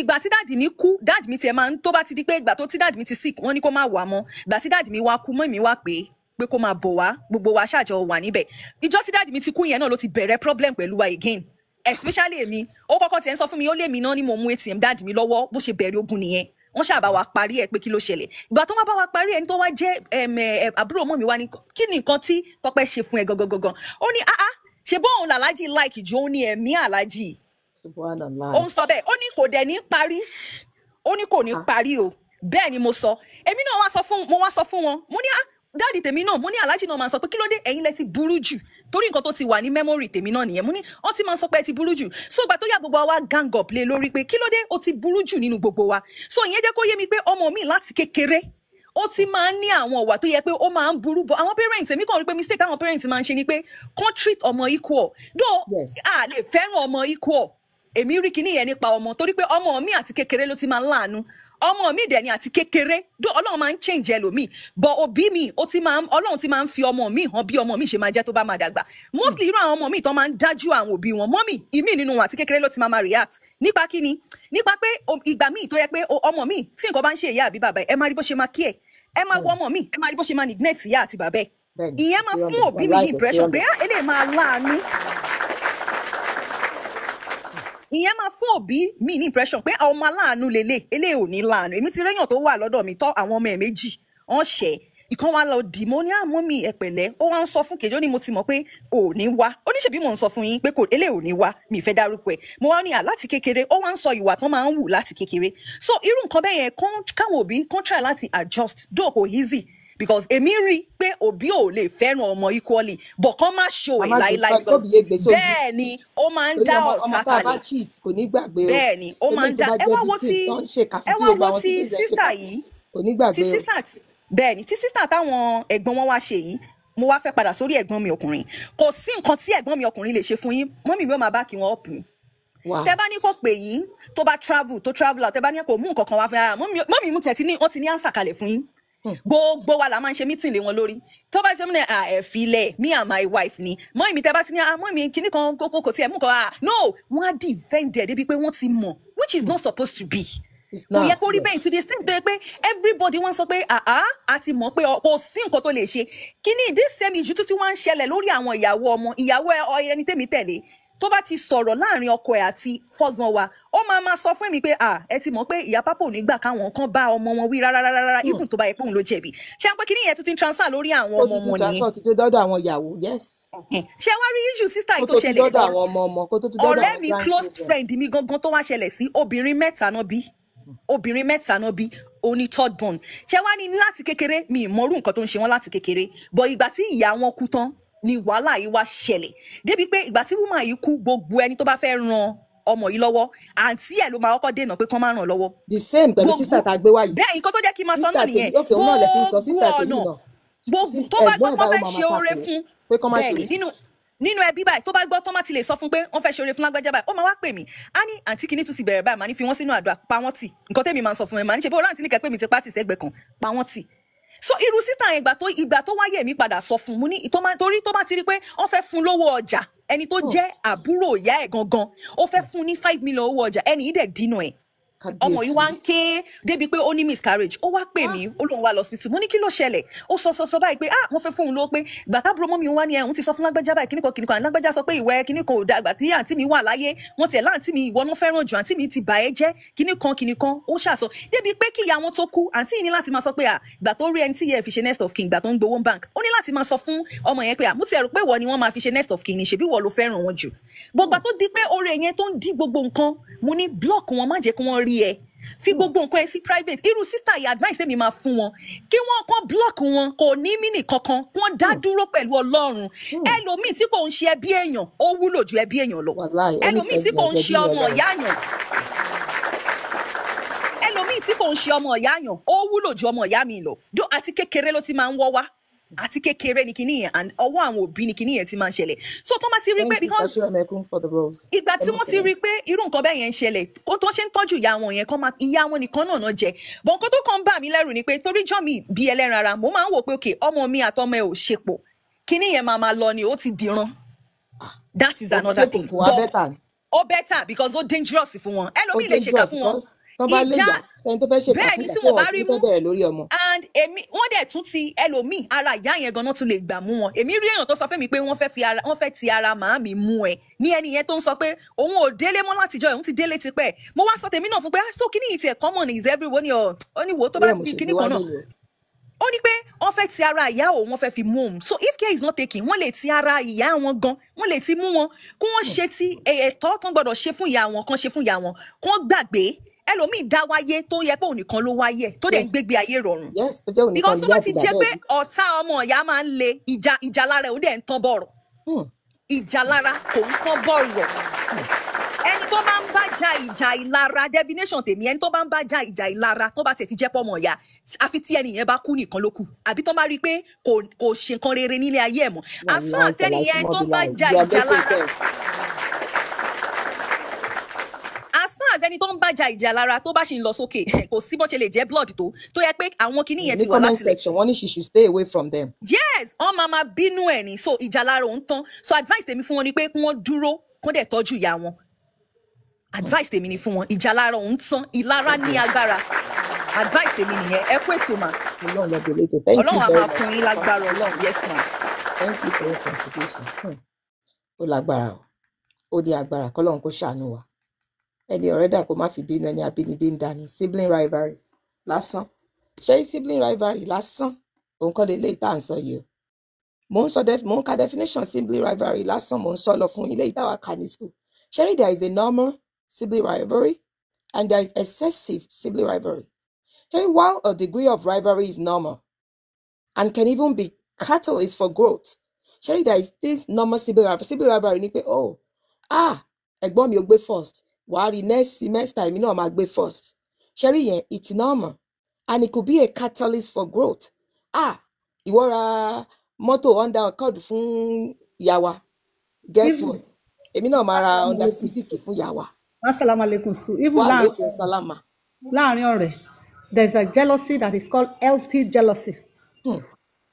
ìgbà tí dáàdì mi kú dáàdì mi tiẹ̀ máa ń tó bá ti di pé ìgbà tó tí dáàdì mi ti sick wọ́n ní kó má wà mọ́ ìgbà tí dáàdì mi wá kú mọ́ mi wá pé kó máa bọ̀ wá gbogbo wa ṣàjọ wà níbẹ̀ ìjọ́ tí dáàdì mi ti kú yẹn náà ló ti bẹ̀rẹ̀ problem pẹ̀lú wa again especially èmi ó kọ́kọ́ tiẹ̀ ń sọ fún mi ó lé mi náà ni mo mú ATM dáàdì mi lọ́wọ́ bó ṣe bẹ̀rẹ̀ ogun nìyẹn wọ́n ṣàbá wa parí ẹ̀ pé kí ló ṣẹlẹ̀ ìgbà tó wá bá wa parí ẹni tó wá jẹ́ àbúrò mọ́ mi wá ní kí ni nǹkan tí Tọ́pẹ́ ṣe fún ẹ gangan ó ní ṣe bóun làlájì like jù ó ní ẹ̀mí àlájì ó ń sọ bẹ́ẹ̀ ó ní kò dẹ̀ ní parí ó ní kò ní parí o bẹ́ẹ̀ ni mo sọ èmi náà mo wá sọ fún wọn mo ní dáàdì tèmi náà mo ní aláàjì náà máa sọ pé kí ló dé ẹ̀yin lẹ ti burú jù torí nǹkan tó ti wà ní mẹ́mórì tèmi náà nìyẹn mo ní wọ́n ti máa sọ pé ẹ ti burú jù so ìgbà tó yá gbogbo wa gang up lé lórí pé kí ló dé ó ti burú jù nínú gbogbo wa so ìyẹn jẹ́ kó yé mi pé ọmọ mi láti kékeré ó ti máa ń ní àwọn ìwà tó yẹ pé ó máa ń burú bọ àwọn parents èmi kàn rí pé mistake àwọn parents máa ń ṣe ni pé kàn treat ọmọ equal though a lè fẹ́ràn ọmọ equal èmi rí kinní yẹn nípa ọmọ torí pé ọmọ mi àti kékeré ló ti máa ń láàánú ọmọ mi dẹ̀ ni àti kékeré Ọlọ́run máa ń change ẹlòmíì but òbí mi Ọlọ́run ti máa ń fi ọmọ mi hàn bí ọmọ mi ṣe máa jẹ́ tó bá máa dàgbà mostly irú àwọn ọmọ mi tó máa ń dájú àwọn òbí wọn mọ́mì ìmí nínú wọn àti kékeré ló ti máa react nípa kíni nípa pé ìgbà míì tó yẹ pé ọmọ mi tí nǹkan bá ń ṣe ìyá àbí bàbá ẹ máa rí bó ṣe máa kí ẹ máa wo ọmọ mi ẹ máa rí bó ṣe máa neglect ìyá àti bàbá ẹ ìyẹn máa fún òbí mi ní impression pé eléyìí máa láàánú ìyẹn máa fún òbí mi ní impression pé àwọn ọmọ aláàánú eléyìí ò ní láàánú èmi ti réyàn tó wà lọ́dọ̀ mi tọ́ àwọn ọmọ ẹ̀ méjì wọ́n ṣẹ̀ ìkan wa lọ dì mọ́ ní àmọ́ mi ẹ pẹ̀lẹ́ ó wá ń sọ fún kejì ó ní mo ti mọ̀ pé ò ní wá ó ní ṣèbí mò ń sọ fún yín pé eléyìí ò ní wá mi ìfẹ́ dárúkọ ẹ̀ mo wá ní láti kékeré ó wá ń sọ ìwà tó máa ń wù láti kékeré so irú nǹkan bẹ́ẹ̀ yẹn káwọn òbí kàn try láti adjust though kò easy because èmi rí pé òbí ò lè fẹ́ràn ọmọ equally but kàn má show ẹ̀ láíláí because bẹ́ẹ̀ ni ó máa ń dá ọ̀tá kalẹ̀ bẹ́ẹ̀ ni ó máa ń dá ẹ wá wo ti sísà yìí ti sísà bẹ́ẹ̀ ni tí sísà táwọn ẹ̀gbọ́n wọn wá ṣe yìí mo wá fẹ́ padà sórí ẹ̀gbọ́n mi ọkùnrin kò sí nǹkan tí ẹ̀gbọ́n mi ọkùnrin lè ṣe fún yín mọ́mì mi ó máa bá kí wọ́n up ni tẹ́ bá ní kó pè yín tó bá travel out tẹ́ bá ní kó mú nǹkan kan wá fún mọ́mì mú tẹ̀ tí wọ́n ti ní answer kalẹ̀ fún yín gbogbo wa la máa ń ṣe meeting lé wọn lórí tó bá ṣe mú ní ẹ̀fílẹ̀ me and my wife ni mọ́mì tẹ́ bá ti ní mọ́mì kíní kan kò tiẹ̀ mú kan no wọ́n á defend ẹ̀ débi pé wọ́n ti mọ̀ which is not supposed to be kò yẹ kó rí bẹ́ẹ̀ to the extent tó yẹ pé everybody wọ́n sọ pé àti mọ̀ pé kò sí nǹkan tó lè ṣe kíní this same issue tó ti wá ń ṣẹlẹ̀ lórí àwọn ìyàwó ẹni tèmi tẹ̀lé tó bá ti sọ̀rọ̀ láàrin ọkọ ẹ̀ àti firstborn wa ó máa sọ fún mi pé ẹ ti mọ̀ pé ìyá pápá ò ní gbà káwọn kan bá ọmọ wọn wí rárá even tó bá yẹ pé òun ló jẹ̀bi ṣé pé kíní yẹn tó ti ń transfer lórí àwọn ọmọ wọn nìyẹn ó ti dọ́dọ̀ àwọn ìyàwó yes ṣé wá rí issue sister yìí tó ṣẹlẹ̀ ọ̀rẹ́ mi close friend mi gangan tó wá ṣẹlẹ̀ sí obìnrin mẹ́ta náà bí oní third born ṣé wá ní láti kékeré mi ìmọ̀rú nǹkan tó ń ṣe wọ́n láti kékeré but ìgbà tí ìyá wọn kú tán ni wàhálà yìí wá ṣẹlẹ̀ débi pé ìgbà tí woman yìí kú gbogbo ẹni tó bá fẹ́ ran ọmọ yìí lọ́wọ́ àǹtí ẹ̀ ló máa kọ́kọ́ dènà pé kán má ràn lọ́wọ́. the same pẹ̀lú sísà tá a gbé wá yìí. bẹ́ẹ̀ nǹkan tó jẹ́ kí n máa sọ náà nìyẹn gbogbo tó bá gbọ́ tó fẹ́ ṣe oore fún bẹ́ẹ̀ ni nínú ẹbí báyìí tó bá gbọ́ tó má ti lè sọ fún pé wọ́n fẹ́ ṣe oore fún lágbájá báyìí ó máa wá pè mí á ní àǹtí kìíní tún ti bẹ̀rẹ̀ báyìí màá ní fi wọ́n sínú àdúrà pa wọ́n tì nǹkan tẹ́mi máa ń sọ fún ẹ màá ní ṣe bó rántí ní kẹ́pẹ́ mi ti pátì sẹ́gbẹ̀ẹ́ kan pa wọ́n tì so irú sísà ìgbà tó wáyé mi padà sọ fún mu ní torí tó bá ti rí pé wọ́n fẹ́ fún lówó ọjà ẹni tó jẹ́ àbúrò ìyá ẹ̀ gangan ó fẹ́ fún ní 5 million owó ọjà ẹni yìí dẹ̀ dínà ẹ̀ ọmọ yìí wá ń ké débi pé ó ní miscarriage ó wá pè mí ó lóun wá lọ hospital mo ní kí ló ṣẹlẹ̀ ó sọ báyìí pé wọ́n fẹ́ fóun lówó pé gbàtà bro mọ́ mi wá ní ẹ̀hún ti sọ fún lágbájá báyìí kíníkan lágbájá sọ pé ìwẹ́ kíníkan ò da àgbà tí àǹtí mi wà láyé wọ́n tiẹ̀ láǹtí mi ìwọ náà fẹ́ràn jù àǹtí mi ti bà ẹ́ jẹ́ kíníkan ó ṣàṣọ débi pé kí ìyá wọn tó kú àǹtí yìí ní láti máa sọ pé ìgbà tó rí ẹni tí yẹ fi ṣe next of kin ìgbà tó ń gbowó bank ó ní láti máa sọ fún ọmọ yẹn pé mo ti rò pé ìwọ ni wọ́n máa fi ṣe next of kin ní ṣebí ìwọ ló fẹ́ràn wọn jù gbogbo tó di pé oore yẹn tó ń dí gbogbo nǹkan mo ní block wọn má jẹ́ kí wọ́n rí ẹ fi gbogbo nǹkan ẹ sí private irú sister yìí advice mi máa fún wọn kí wọ́n kàn block wọn kò ní mínì kankan kí wọ́n dá dúró pẹ̀lú Ọlọ́run ẹlòmíì tí kò ń ṣe ẹbí èèyàn ó wúlò ju ẹbí èèyàn lọ ẹlòmíì tí kò ń ṣe ọmọ ìyá èèyàn ẹlòmíì tí kò ń ṣe ọmọ ìyá yàn ó wúlò ju ọmọ ìyá mi lọ àti kékeré ló ti máa ń wọ́ wá àti kékeré ni kinní yẹn and ọwọ́ àwọn òbí ni kinní yẹn ti máa ń ṣẹlẹ̀ so tó máa ti rí pé because ìgbà tí wọ́n ti rí pé irú nǹkan bẹ́ẹ̀ yẹn ń ṣẹlẹ̀ kó tó ṣe ń tọ́jú ìyá wọn yẹn ìyá wọn nìkan náà jẹ bọ̀ nǹkan tó kàn ń bà mí lẹ́rù ni pé torí jọ́ mi bí ẹlẹ́ran ara mo máa ń wò pé okay ọmọ mi àtọmọ ẹ ò ṣe pọ̀ kinní yẹn máa lọ ni ó ti dìran that is another thing ó better because ó dangerous fún wọn ẹlòmíì lè ṣèkà fún wọn ìjà bẹ́ẹ̀ ni tí wọ́n bá rí mú and èmi wọ́n dẹ̀ tún ti ẹlòmíì ara ìyá yẹn ganan tún lè gbà mú wọn èmi rí èèyàn tó sọ fún mi pé wọ́n fẹ́ ti ara màámi mú ẹ ní ẹni yẹn tó ń sọ pé òun ò délé mọ́ látijọ́ òun ti délé tipẹ́ mo wá sọ tèmi náà fún pé so kíní yìí tiẹ̀ common is everywhere ó ní wo tó bá di kíní kan náà ó ní pé wọ́n fẹ́ ti ara ìyá òun wọ́n fẹ́ fi mú òun so if care is not taken wọ́n lè ti ara ìyá wọn gan wọ́n lè ti mú wọn kí wọ́n ṣe ti ẹ̀tọ́ tó gbọ́dọ̀ ṣe fún ìyá wọn kan ṣe fún ìyá wọn kí wọ́n gbàgbé ẹlòmíì dá wáyé tó yẹ pé òun nìkan ló wáyé tó dẹ̀ ń gbégbé ayé rọrùn because tó bá ti jẹ́ pé ọ̀tá ọmọ ìyá máa ń le ìjà lára ẹ̀ ó dẹ̀ ń tán bọ̀rọ̀ ìjà lára kò ń tán bọ̀rọ̀ ẹni tó bá ń bá ja ìjà ìlara definition tèmi ẹni tó bá ń bá ja ìjà ìlara tó bá tẹ̀ ti jẹ́ pọ̀ ọmọ ìyá àfi tí ẹni yẹn bá kú nìkan ló kù àbí tó bá rí i pé kò ṣe nǹkan rere nílé ayé ẹ̀ mọ́ as far as ẹni yẹn tó bá ja ìjà lára ẹni tó ń bájà ìjà lára tó bá ṣì ń lọ sókè kò sí bó ṣe lè jẹ́ blood tó yẹ pé àwọn kinní yẹn ti wà láti lẹ̀. wọ́n ní she should stay away from them. yes wọ́n máa bínú ẹ̀ ní so ìjà lára òun tán so advice tèmi fún wọn ni pé kí wọ́n dúró kó dẹ̀ tọ́jú ìyá wọn advice tèmi ni fún wọn ìjà lára òun tán ìlara ní agbára advice tèmi nìyẹn ẹ kú ètò mà ọlọ́run á máa kún yín lágbára ọlọ́run yes ma. thank you for your contribution. ó lágbára ó di agbára kọ́lọ́run kó ṣàánú wa ẹni ọ̀rẹ́ dà kó má fi bínú ẹni abínibí ń dání sibling rivalry lásán ṣé sibling rivalry lásán òun kọ́ lè léyìí tá à ń sọ yìí o mò ń ka definition sibling rivalry lásán mò ń sọ lọ fún ilé ìtawà kà ní school ṣẹ́rí there is a normal sibling rivalry and there is excessive sibling rivalry ṣẹ́rí while a degree of rivalry is normal and can even be catalyst for growth ṣẹ́rí there is this normal sibling rivalry ni pé ẹ̀gbọ́n mi ò gbé first wàá rí next semester èmi náà máa gbé first ṣẹ́rí yẹn it's normal and it could be a catalyst for growth ìwọ ra mọ́tò Honda Accord fún ìyá wa guess what èmi náà máa ra Honda Civic fún ìyá wa. Assalamu alaikum su even láàrin ọ̀rẹ́ there is a jealousy that is called healthy jealousy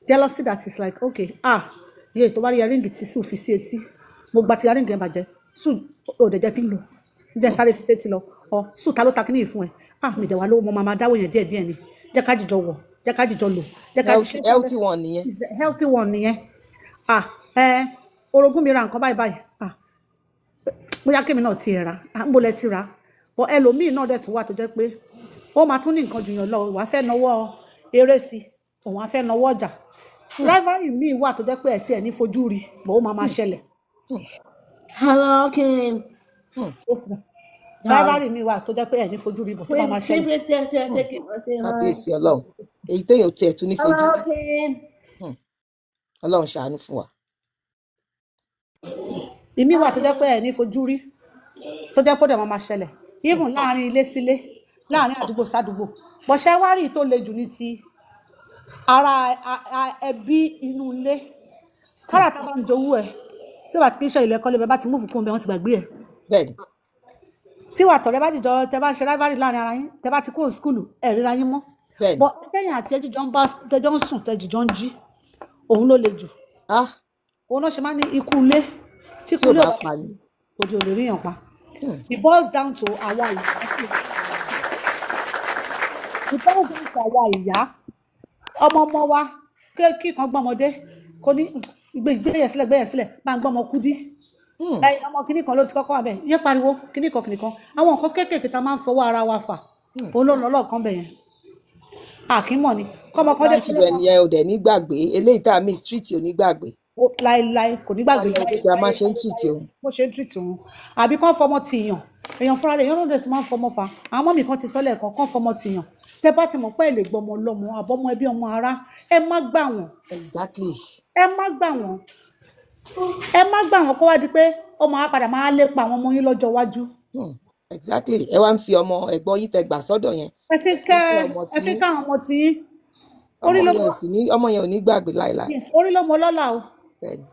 jealousy that is like okay yẹ tó bá rí earring tí sùn fi sí etí mo gba ti earring yẹn bàjẹ́ sùn ò dẹ̀ jẹ́ kí n lò jẹ́ sáré fi sétí lọ sùn ta ló ta kíní ìfún ẹ mi dẹ̀ wá lówó mo máa dáwọ́ yẹn díẹ̀díẹ̀ ni jẹ́ ká jìjọ wọ̀ jẹ́ ká jìjọ lò jẹ́ ká jìjọ healthy one nìyẹn healthy one nìyẹn orogún mi ra nǹkan báyìí bóyá kémi náà ti ẹ̀ ra ń bolẹ̀ ti ra but ẹlòmíì náà dẹ̀ tún wà tó jẹ́ pé ó máa tún ní nǹkan jùyàn lọ wàá fẹ́ nawọ́ eré sí òun á fẹ́ nawọ́ ọjà rivalry míì wà tó jẹ́ pé ẹ̀ tí ẹ̀ ní fojú rí bó ó máa ṣẹlẹ̀. Hello, Kim. rivalry mi wà tó jẹ́ pé ẹ̀ ní fojú rí bó tó máa ṣẹlẹ̀. kábíyèsí ọlọ́run èyí téèyàn tiẹ̀ tún ní fojú rí ọlọ́run ṣàánú fún wa. ìmí wà tó jẹ́ pé ẹ̀ ní fojú rí tó jẹ́ pé ó dẹ̀ máa ṣẹlẹ̀ even láàrin ilé sílé láàrin àdúgbò sádùúgbò bọ̀ṣẹ́ wá rí tó le jù ní ti ara ẹbí inú ilé tára tá bá ń jowú ẹ̀ tí wàá ti kí iṣẹ́ ilẹ̀ kọ́lé bẹ́ẹ̀ bá ti múùfù kún bẹ́ẹ̀ wọ́n ti gbàgbé ẹ̀. bẹ́ẹ̀ni. tí wàá tọ̀rẹ́ bá jìjọ tẹ bá ń ṣe rivalry láàrin ara yín tẹ bá ti kúrò skúlù ẹ̀ ríra yín mọ́. bẹ́ẹ̀ni. bọ́ ẹ̀yìn àti ẹjíjọ ń bá tẹjọ́ ń sùn tẹjìjọ ń jí òun ló le jù. òun náà ṣe máa ní ikú ilé tí ikú ilé ọ̀pá ni òde ò lè ríyàn pa. it boils down to àwa ìyá ọmọ wa kí kan gbọ́mọdé kò ní gbéyẹ̀ sílẹ̀ bá ń gbọ́mọ Kúdí ọmọ kìnnì kan ló ti kọ́kọ́ wà bẹ́ẹ̀ yẹ pariwo kìnnì kan àwọn nǹkan kéékèèké tá máa ń fọwọ́ ara wa fà òun ló ń lọ lọ́ọ̀kan bẹ̀ yẹn àkímọ̀ ni kọ́mọ kan dé kí ló ń ò dẹ̀ ní gbàgbé eléyìí tá a mi street ò ní gbàgbé láéláé kò ní gbàgbé a máa ṣe ń treat òun bó ṣe ń treat òun àbí kán fọmọ tìyàn èèyàn fúnra rẹ̀ èèyàn lóde tí máa ń fọmọ fa àwọn mọ́mì kan ti sọ́lẹ̀ kán fọmọ tìyàn tẹ bá ti mọ̀ pé ẹ lè gbọmọ lọ́mọ àbọmọ ẹbí ọmọ ará ẹ má gbà wọ́n. exactly. ẹ má gbà wọ́n kó wá di pé ọmọ á padà máa lépa àwọn ọmọ yín lọ́jọ́ iwájú exactly ẹ wá ń fi ọmọ ẹ̀gbọ́n yìí tẹ gbà sọ́dọ̀ yẹn ẹ fi ẹ kẹ́ fẹ́ ọmọ ẹ fi tiyín ká àwọn ọmọ tiyín ọmọ orí ló yẹn mọ ò sì ní ọmọ yẹn ò ní gbàgbé láéláé yes orí ló mọ lọ́lá o bẹ́ẹ̀ni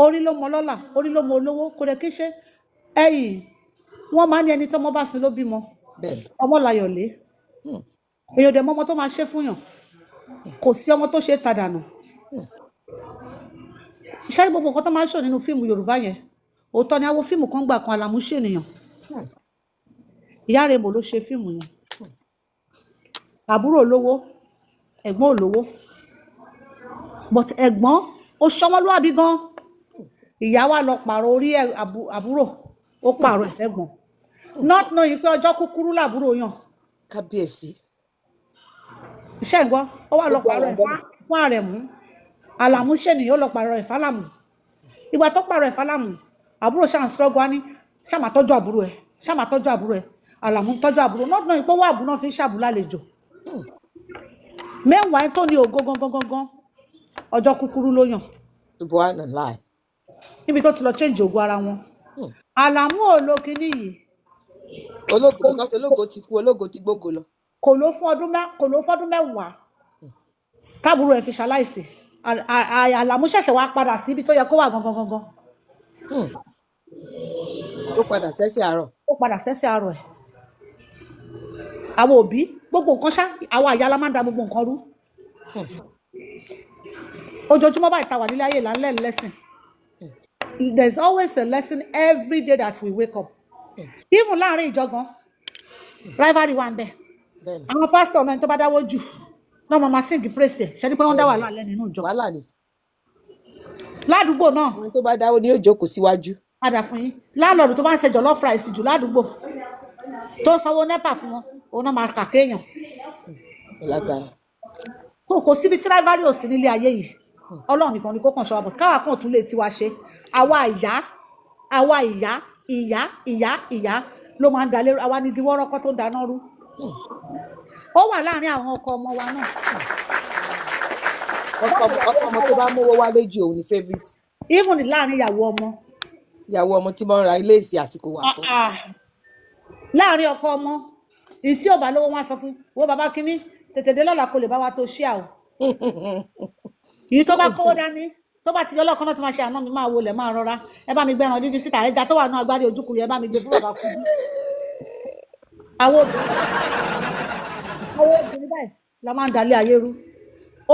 orí ló mọ lọ́lá orí ló mọ olówó kò dẹ̀ kí ṣe ẹ̀yìn wọ́n máa ń ní ẹni tọ́mọ bá sin ló bímọ bẹ́ẹ̀ni ọmọ láyọ̀lé Hmm. èèyàn dẹ̀ mọ ọmọ tó máa ṣe fún yàn kò sí ọmọ tó ṣe é tàdánù iṣẹ́ gbogbo nǹkan tó máa ń ṣò nínú fíìmù Yorùbá yẹn òótọ́ ni a wo fíìmù kan gbà kan Àlàmú ṣènìyàn ìyá rẹ̀ mò ló ṣe fíìmù yẹn àbúrò olówó ẹ̀gbọ́n olówó but ẹ̀gbọ́n ó ṣọmọlúwàbí gan ìyá wa lọ pààrọ̀ orí àbúrò ó pààrọ̀ ẹ̀fẹ́ gbọ̀n not knowing pé ọjọ́ kúkúrú làbúrò yàn kábíyèsí iṣẹ́ ìgbọ́ ó wà lọ gbogbo pààrọ̀ àwọn ẹ̀fá ọmọ fún Àrẹ̀mú Àlàmú ṣènìyàn ó lọ pààrọ̀ ẹ̀fá làmù ìgbà tó pààrọ̀ ẹ̀fá làmù àbúrò ṣáà ń struggle á ní ṣáà tọ́jú àbúrò ẹ̀ ṣáà tọ́jú àbúrò ẹ̀ Àlàmú ń tọ́jú àbúrò not knowing pé owó àbúrò náà fi ń ṣàbúlà lálejò mẹ́wàá tó ní ògo gangan ọjọ́ kúkúrú ló yàn subhanallah níbi tó ti lọ change ògo ara wọn Àlàmú ò lo kinní yìí ológo because ológo ti kú ológo ti gbógo lọ kò ló fọ́dún mẹ́wàá tábùrú ẹ̀ fi ṣaláìsí Àlàmú ṣẹ̀ṣẹ̀ wá padà síbi tó yẹ kó wà gangan ó padà sẹ́sẹ̀ àárọ̀ ó padà sẹ́sẹ̀ àárọ̀ ẹ̀ àwọn òbí gbogbo nǹkan ṣá àwọn àyà la máa ń da gbogbo nǹkan rú ojoojúmọ́ báyìí ta wà nílé ayé là ń learn lesson there's always a lesson every day that we wake up even láàrin ìjọ gan rivalry wà ń bẹ bẹ́ẹ̀ni àwọn pásítọ̀ náà tó bá dáwọ́ jù náà mo máa sing praise ẹ̀ ṣe ni pé wọ́n dá wàhálà lẹ́ nínú ìjọ wàhálà ni ládùúgbò náà àwọn tó bá dáwọ́ ni yóò jókòó síwájú padà fún yín láńlọ́ọ̀dù tó bá ń ṣe jollof rice jù ládùúgbò tó sanwó nẹ́pà fún wọn òun náà máa kà kéèyàn lágbára kò síbi tí rivalry ò sí nílé ayé yìí Ọlọ́run nìkan ni kó kàn ṣọ́ àbọ̀ káwa kan tún lè tiwa ṣe àwa ìyá ló máa ń dalé àwa ní igi wọ́rọ́kọ́ tó ń dáná rú ó wà láàrin àwọn ọkọ ọmọ wa náà ọkọ ọmọ tó bá mówó wálé ju òun ní favourite even láàrin ìyàwó ọmọ tí wọ́n ń ra ilé ìsìn àsìkò wà fún láàrin ọkọ ọmọ èyí tí ò bá lówó wọn sọ fún wo bàbá kínní tètè dé lọ́la kó lè bá wa tó ṣíà o èyí tó bá kówó dání tó bá ti yọ lọ́kàn náà ti máa ṣe àná mi máa wọlé máa rọra ẹ bá mi gbẹ́ran dídí síta ẹja tó wà náà agbárí ojúkùnrin ẹ bá mi gbé fún bàbá kú bí àwọn obìnrin báyìí la máa ń dalé ayé rú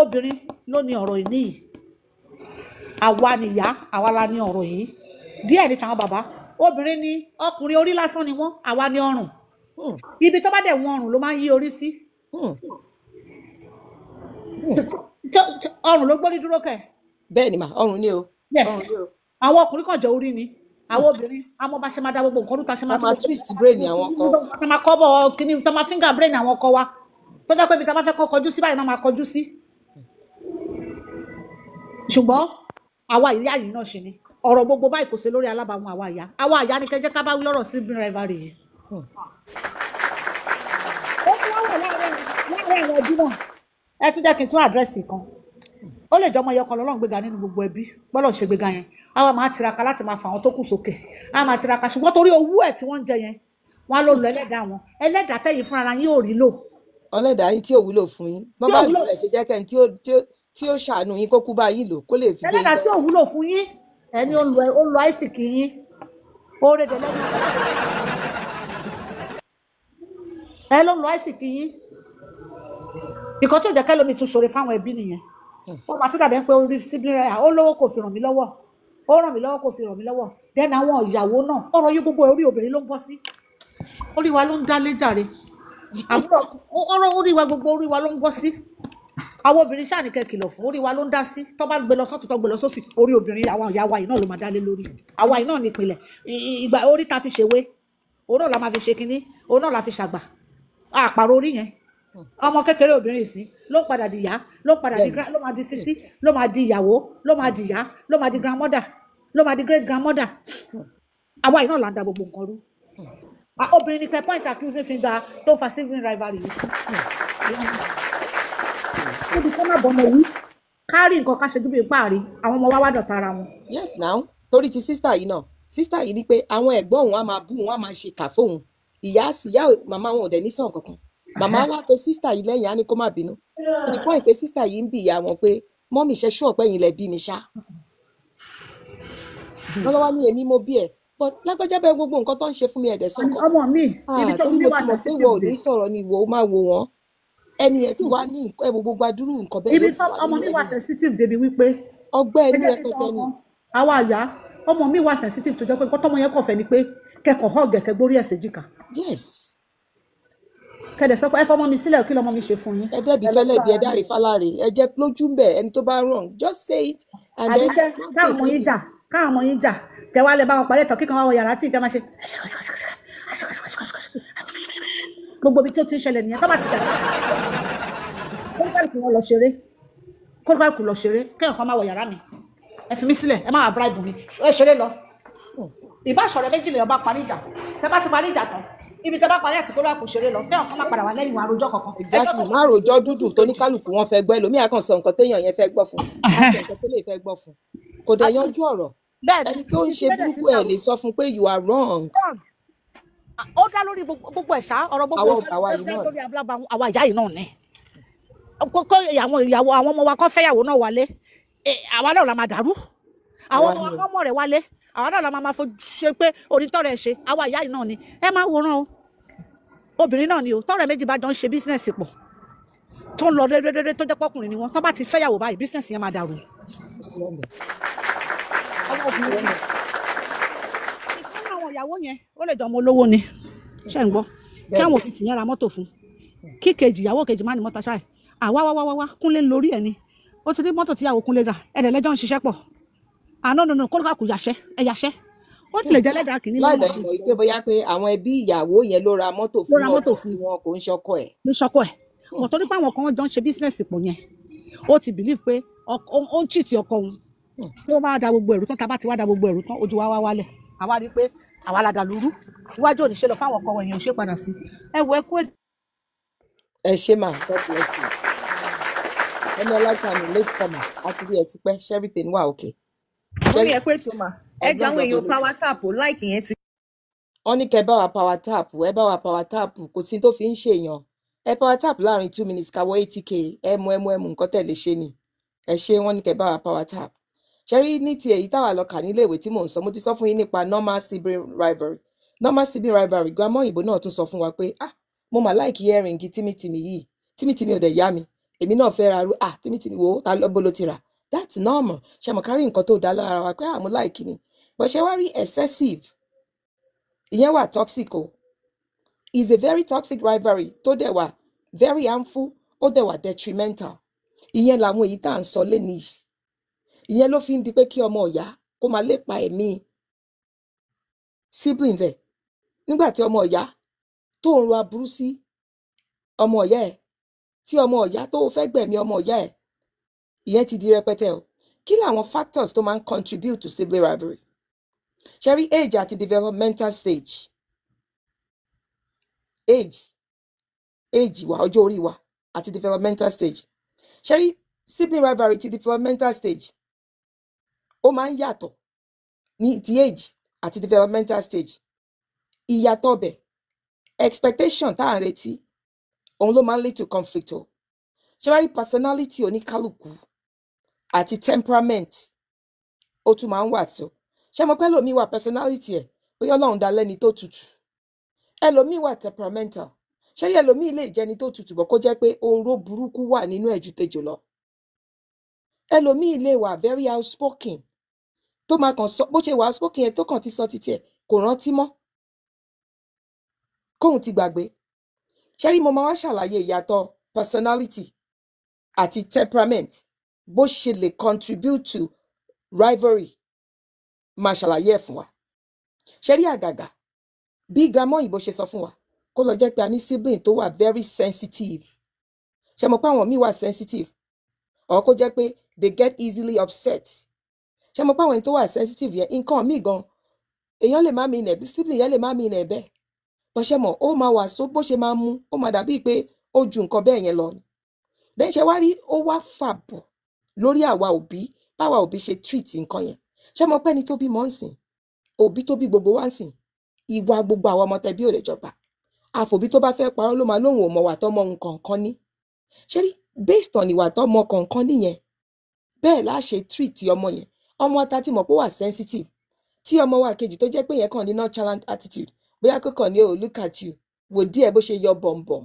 obìnrin ló ní ọ̀rọ̀ ìní yìí àwa nìyá àwa la ní ọ̀rọ̀ yìí díẹ̀ ní tàwọn bàbá obìnrin ni ọkùnrin orí lásán ni wọ́n àwa ní ọrùn ibi tó bá dẹ̀ wọ́n ọrùn ló máa ń yí orí sí ọrùn ló gbórí dúró kẹ̀. bẹ́ẹ̀ ni mà ọrùn ni o yes àwọn ọkùnrin kan jẹ́ orí ni àwọn obìnrin àmọ́ bá ṣe máa dá gbogbo nǹkan rú ta ṣe máa twist brain àwọn ọkọ ta máa kọ́ bọ̀ kíní ta máa finger brain àwọn ọkọ wa tó jẹ́ pé ibi ta bá fẹ́ kọ́ kọjú sí báyìí náà máa kọjú sí ṣùgbọ́n àwa ìyá yìí náà ṣe ni ọ̀rọ̀ gbogbo báyìí kò sí lórí alábàáwọn àwa ìyá ni kẹjẹ́ ká bá wí lọ́rọ̀ sibling rivalry yìí. ó tún wá wọ̀ láàárín àwọn ẹbí náà ẹ tún jẹ́ kí n tún àdírẹ́sì kan ó lè jọmọ ẹyọkan lọ́lọ́run gbéga nínú gbogbo ẹbí gbọ́dọ̀ ṣe gbéga yẹn àwa máa tiraka láti máa fà àwọn tó kù sókè a máa tiraka ṣùgbọ́n torí owó ẹ̀ tí wọ́n ń jẹ yẹn wọ́n á lò lọ ẹlẹ́dàá wọn ẹlẹ́dàá tẹ̀yìn fúnra yín ò rí lò. ọlẹ́dàá yín tí ò wúlò fún yín wọ́n bá lò rẹ̀ ṣe jẹ́ kẹ́ni tí ó ṣàánú yín kó kú bá yín lò kó lè fi gbé yín. ẹlẹ́dàá tí ò wúlò fún yín ẹni ó lo àìsìkì yín ó rẹ̀ dẹ̀ lẹ́nu ẹ ló ń lo àìsìkì yín nǹkan tí ò jẹ́ kẹ́lómi tún ṣoore fáwọn ẹbí nìyẹn ó máa tún dàbí pé orí sibling rẹ̀ ó lówó kò fi ràn mí lọ́wọ́ ó ràn mí lọ́wọ́ kò fi ràn mí lọ́wọ́ then àwọn ìyàwó náà ọ̀rọ̀ yìí gbogbo orí obìnrin ló ń bọ́ sí orí wa ló ń dá léjàre àbúrò ọ̀rọ̀ orí wa gbogbo orí wa ló ń bọ́ sí àwọn obìnrin ṣáà ní kẹ́kìlọ̀ fún orí wa ló ń dá sí tó bá gbé lọ sọ́tún tó gbé lọ sósì orí obìnrin àwọn ìyá wa yìí náà ló máa dá lé lórí àwa yìí náà ní ìpìlẹ̀ ìgbà orí ta fi ṣèwé òun náà la máa fi ṣe kinní òun náà la fi ṣàgbà àpàrọ̀ orí yẹn ọmọ kékeré obìnrin ìsín ló padà di ìyá ló padà di ló máa di sísí ló máa di ìyàwó ló máa di ìyá ló máa di grandmother ló máa di great grandmother àwa yìí náà là ń da gbogbo nǹkan rú obìnrin ní kẹ́ point accusing finger tó fa sibling rivalry yìí sí níbi kó má bọ́mọ wí kárí nǹkan ká ṣojú bíi páàrí àwọn ọmọ wa wá dọ̀tá ara wọn. yes now torí ti sísítà yìí náà sísítà yìí ni pé àwọn ẹ̀gbọ́n òun á máa bú òun á máa ṣe kà fóun ìyá màmá wọn ò dẹ̀ ní sàn kankan màmá wá pé sísítà yìí lẹ́yìn á ní kó má bínú to the point pé sísítà yìí ń bi ìyá wọn pé mọ́mì ṣe ṣú ọ̀pẹ́ yìí lẹ bí mi ṣá wọ́n lọ́wọ́ ní èmi mo bí ẹ̀ but lágbájá bẹ́ẹ̀ gbogbo nǹkan tó ń ṣe fún mi ẹ̀dẹ̀ sàn kan ọmọ mi ibi tó torí mi mo wà ti mọ̀ pé sensitive ìwọ ò dé ní sọ̀rọ̀ ni ìwọ ó máa wo wọn ẹni ẹ̀ tí wàá ní ẹ̀wò gbogbo adúrú nǹkan bẹ́ẹ̀ ibi yóò ti tó wà ọmọ nínú mi wà ẹni sensitive débi wípé ọgbẹ́ ẹ inú jẹ́ kí n sọ rẹpẹtẹ ni ọkàn àwa àyà ọmọ mi wà sensitive tó jẹ́ pé nǹkan tọ́mọ yẹn kàn fẹ́ ni pé kẹ́kọ̀ọ́ hàn gẹ̀kẹ́ gbórí ẹ̀sẹ̀ jìkà yes kẹ́dẹ̀ sọ pé ẹ fọmọ mi sílẹ̀ kí lọmọ mi ṣe fún yín ẹ dẹ́bi ẹ lọ fẹ́lẹ́ bí ẹ sára dáre fáláre ẹ jẹ́ lójú ń bẹ̀ ẹni tó bá wrong just say it and àbí then káwọn ọmọ yín jà káwọn ọmọ yín jà kẹ wá lè bá wọn parí ẹ̀tọ́ kíkan wá wọ yàrá tí nǹkan máa ṣe gbogbo ibi tí ó ti ń ṣẹlẹ̀ nìyẹn tó bá ti jà kólúkálùkù wọn lọ ṣeré kólúkálùkù lọ ṣeré kéèyàn kan máa wọ yàrá mi ẹ fi mí sílẹ̀ ẹ má wà bribe mi ẹ ṣeré lọ ìbáṣọ̀rẹ́ méjì lèèyàn bá parí ìjà tẹ bá ti parí ìjà tán ibi tẹ bá parí ẹ̀sìn kólúkálùkù ṣeré lọ kéèyàn kan má padà wá lẹ́yìn àròjọ kankan exactly má rojọ́ dúdú tó ní kálukú wọn fẹ́ gbọ́ ẹlòmíà kan sọ nǹkan téèyàn yẹn fẹ́ gbọ́ fún á sọ nǹkan tó lè fẹ́ gbọ́ fún kò dẹ̀ yanjú ọ̀rọ̀ bẹ́ẹ̀ ẹni tó ń ṣe burúkú ẹ̀ lè sọ fún pé you are wrong ó dá lórí gbogbo ẹ̀ṣá ọ̀rọ̀ gbogbo àwa ẹ̀ṣá àwa ó yìí dá náà lórí abúlábà àwa ìyá yìí náà ní kókó ìyàwó àwọn ọmọ wa kan fẹ́yàwó náà wálé àwa náà la máa dàrú àwọn àwa ọmọ wa ni kan mọ̀ rẹ̀ wálé àwa náà la máa fojú ṣe pé onítọ́ rẹ̀ ṣe àwa ìyá yìí náà ni ẹ máa wòran o obìnrin náà ni o tọ́rẹ̀ méjì bá jọ ń ṣe bísínẹ́sì pọ̀ tó ń lọ réréréré tó jẹ́ pọ́kùnrin ni wọ́n tó bá ti fẹ́yàwó báyìí bísínẹ́sì yẹn máa dàrú kò sí ọ̀bẹ ọmọ obìnrin ìkan náà àwọn ìyàwó yẹn ó lè jọ ọmọ olówó ni ṣe ń gbọ́ kí bẹ́ẹ̀ àwọn òbí tìyẹn ra mọ́tò fún kí kejì ìyàwó kejì má ní mọ́tò ṣáì àwa kúnlé ń lórí ẹ̀ ni ó ti rí mọ́tò tíyàwó kúnlé rà ẹ̀rẹ̀ lẹ́jọ́ ń ṣiṣẹ́ pọ̀ àná kólúkàkù yàṣẹ́ ẹ yàṣẹ́ ó lè jẹ́ lẹ́dàá kìíní láì lọ́mọ dẹ̀ mọ̀ pé bóyá pé àwọn ẹbí ìyàwó yẹn ló ra mọ́tò ló fún ra ọkọ mọ́tò tí fún wọn kò ń ṣọkọ ẹ̀ ní ṣọkọ ẹ̀ wọ́n torí pé àwọn kan jọ ń ṣe bísínẹ́sì pọ̀ yẹn ó ti believe pé ó ń chìtì ọkọ òun tó bá da gbogbo ẹ̀rù tán tá a bá ti wá da gbogbo ẹ̀rù tán ojú wa wá wálẹ̀ àwa rí i pé àwa la dà lúrú iwájú òní ṣe lọ fáwọn ọkọ ẹ̀yìn ò ṣe padà sí ẹ wo ẹ kú èdè. ẹ ṣe mà God bless you ẹni ọlájà mi late comer àti bí ẹ ti pẹ́ everything wà okay orí ẹ pé tó mà ẹ jẹ ọgbọ́n àwọn èèyàn gbọ̀gbọ̀ ló power tap láìkì yẹn ti. wọ́n ní kẹ́ bá wa power tap ẹ bá wa power tap kò sí tó fi ń ṣèyàn ẹ power tap láàrin 2 minutes káwọ́ 80k ẹmu nǹkan tẹ̀lé ṣe ni ẹ ṣe wọ́n ní kẹ́ bá wa power tap ṣẹ́rí ní ti èyí táwa lọ kà nílé ìwé tí mò ń sọ mo ti sọ fún yín nípa normal sibling rivalry grandma òyìnbó náà tún sọ fún wa pé mo mà láìkí earring tímítìmí yìí tímítìmí ò dẹ̀ yá mi èmi náà fẹ́ ra rú tímítìmí wo ta ló bolo ti rà that's normal ṣe mọ̀ kárí nǹkan tó dá lára wa pé mo láìkí ni but ṣe wá rí excessive ìyẹn wà toxic o is a very toxic rivalry tó dẹ̀ wà very harmful ó dẹ̀ wà detrimental ìyẹn làwọn èyí tá à ń sọ lénìí yìí ìyẹn ló fi ń di pé kí ọmọ ọ̀yá kó máa lépa ẹ̀mí siblings ẹ̀ nígbà tí ọmọ ọ̀yá tó ń ro aburú sí ọmọ ọ̀yá ẹ̀ tí ọmọ ọ̀yá tó fẹ́ gbẹ̀mí ọmọ ọ̀yá ẹ̀ ìyẹn ti di rẹpẹtẹ o kí làwọn factors tó máa ń contribute to sibling rivalry ṣẹ́rí age àti developmental stage age wa ọjọ́ orí wa àti developmental stage ṣẹ́rí sibling rivalry ti developmental stage ó máa ń yàtọ̀ ní ti age àti developmental stage ìyàtọ̀ ọbẹ̀ expectation tá à ń retí òun ló máa ń lead to conflict o ṣé wá rí personality oníkálukú àti temperament ó tún máa ń wà tó ṣé mo pẹ́ lómi wà personality ẹ̀ bóyá ọlọ́run dá lẹ́ni tó tutù ẹlòmíì wà temperamental ṣé rí ẹlòmíì lè jẹ́ni tó tutù bọ̀ kó jẹ́ pé oró burúkú wà nínú ẹ̀ ju tejò lọ ẹlòmíì lè wà very outspoken tó máa kàn sọ bó ṣe wà outspoken yẹn tó kàn ti sọ títí ẹ̀ kò rántí mọ́ kóun ti gbàgbé ṣé rí mo máa wá ṣàlàyé ìyàtọ̀ personality àti temperament bó ṣe lè contribute to rivalry máa ṣàlàyé ẹ̀ fún wa ṣé rí àgàgà bí grandma òyìnbó ṣe sọ fún wa kó lọ jẹ́ pé a ní sibling tó wà very sensitive ṣé mo pé àwọn míì wà sensitive or kó jẹ́ pé they get easily upset ṣé mo pé àwọn ẹni tó wà sensitive yẹn nǹkan míì gan èèyàn lè má mi nẹ̀ bí sibling yẹn lè má mi nẹ̀ bẹ́ẹ̀ bọ́ ṣe mọ̀ ó máa wà so bó ṣe máa mú ó máa dàbí pé ó ju nǹkan bẹ́ẹ̀ yẹn lọ ni then ṣe wá rí ó wá fàbọ̀ lórí àwa òbí báwa òbí ṣe treat nǹkan yẹn ṣé mo pẹ́ ni tó bí mọ́ ń sìn òbí tó bí gbogbo wa ń sìn ìwà gbogbo àwọn ọmọ tẹbí ò lè jọba àfòbí tó bá fẹ́ parọ́ ló máa lóhùn ò mọ̀ wà tọ́mọ nǹkan kan ní ṣé rí based on ìwà tọ́mọ kọ̀ọ̀kan nìyẹn bẹ́ẹ̀ la ṣe treat ọmọ yẹn ọmọ ta ti mọ̀ pé ó wà sensitive tí ọmọ wa kejì tó jẹ́ pé yẹn kàn ní nonchalant attitude bóyá kókàn ní oh look at you wò díẹ̀ bó ṣe yọ bọ̀m̀bọ̀m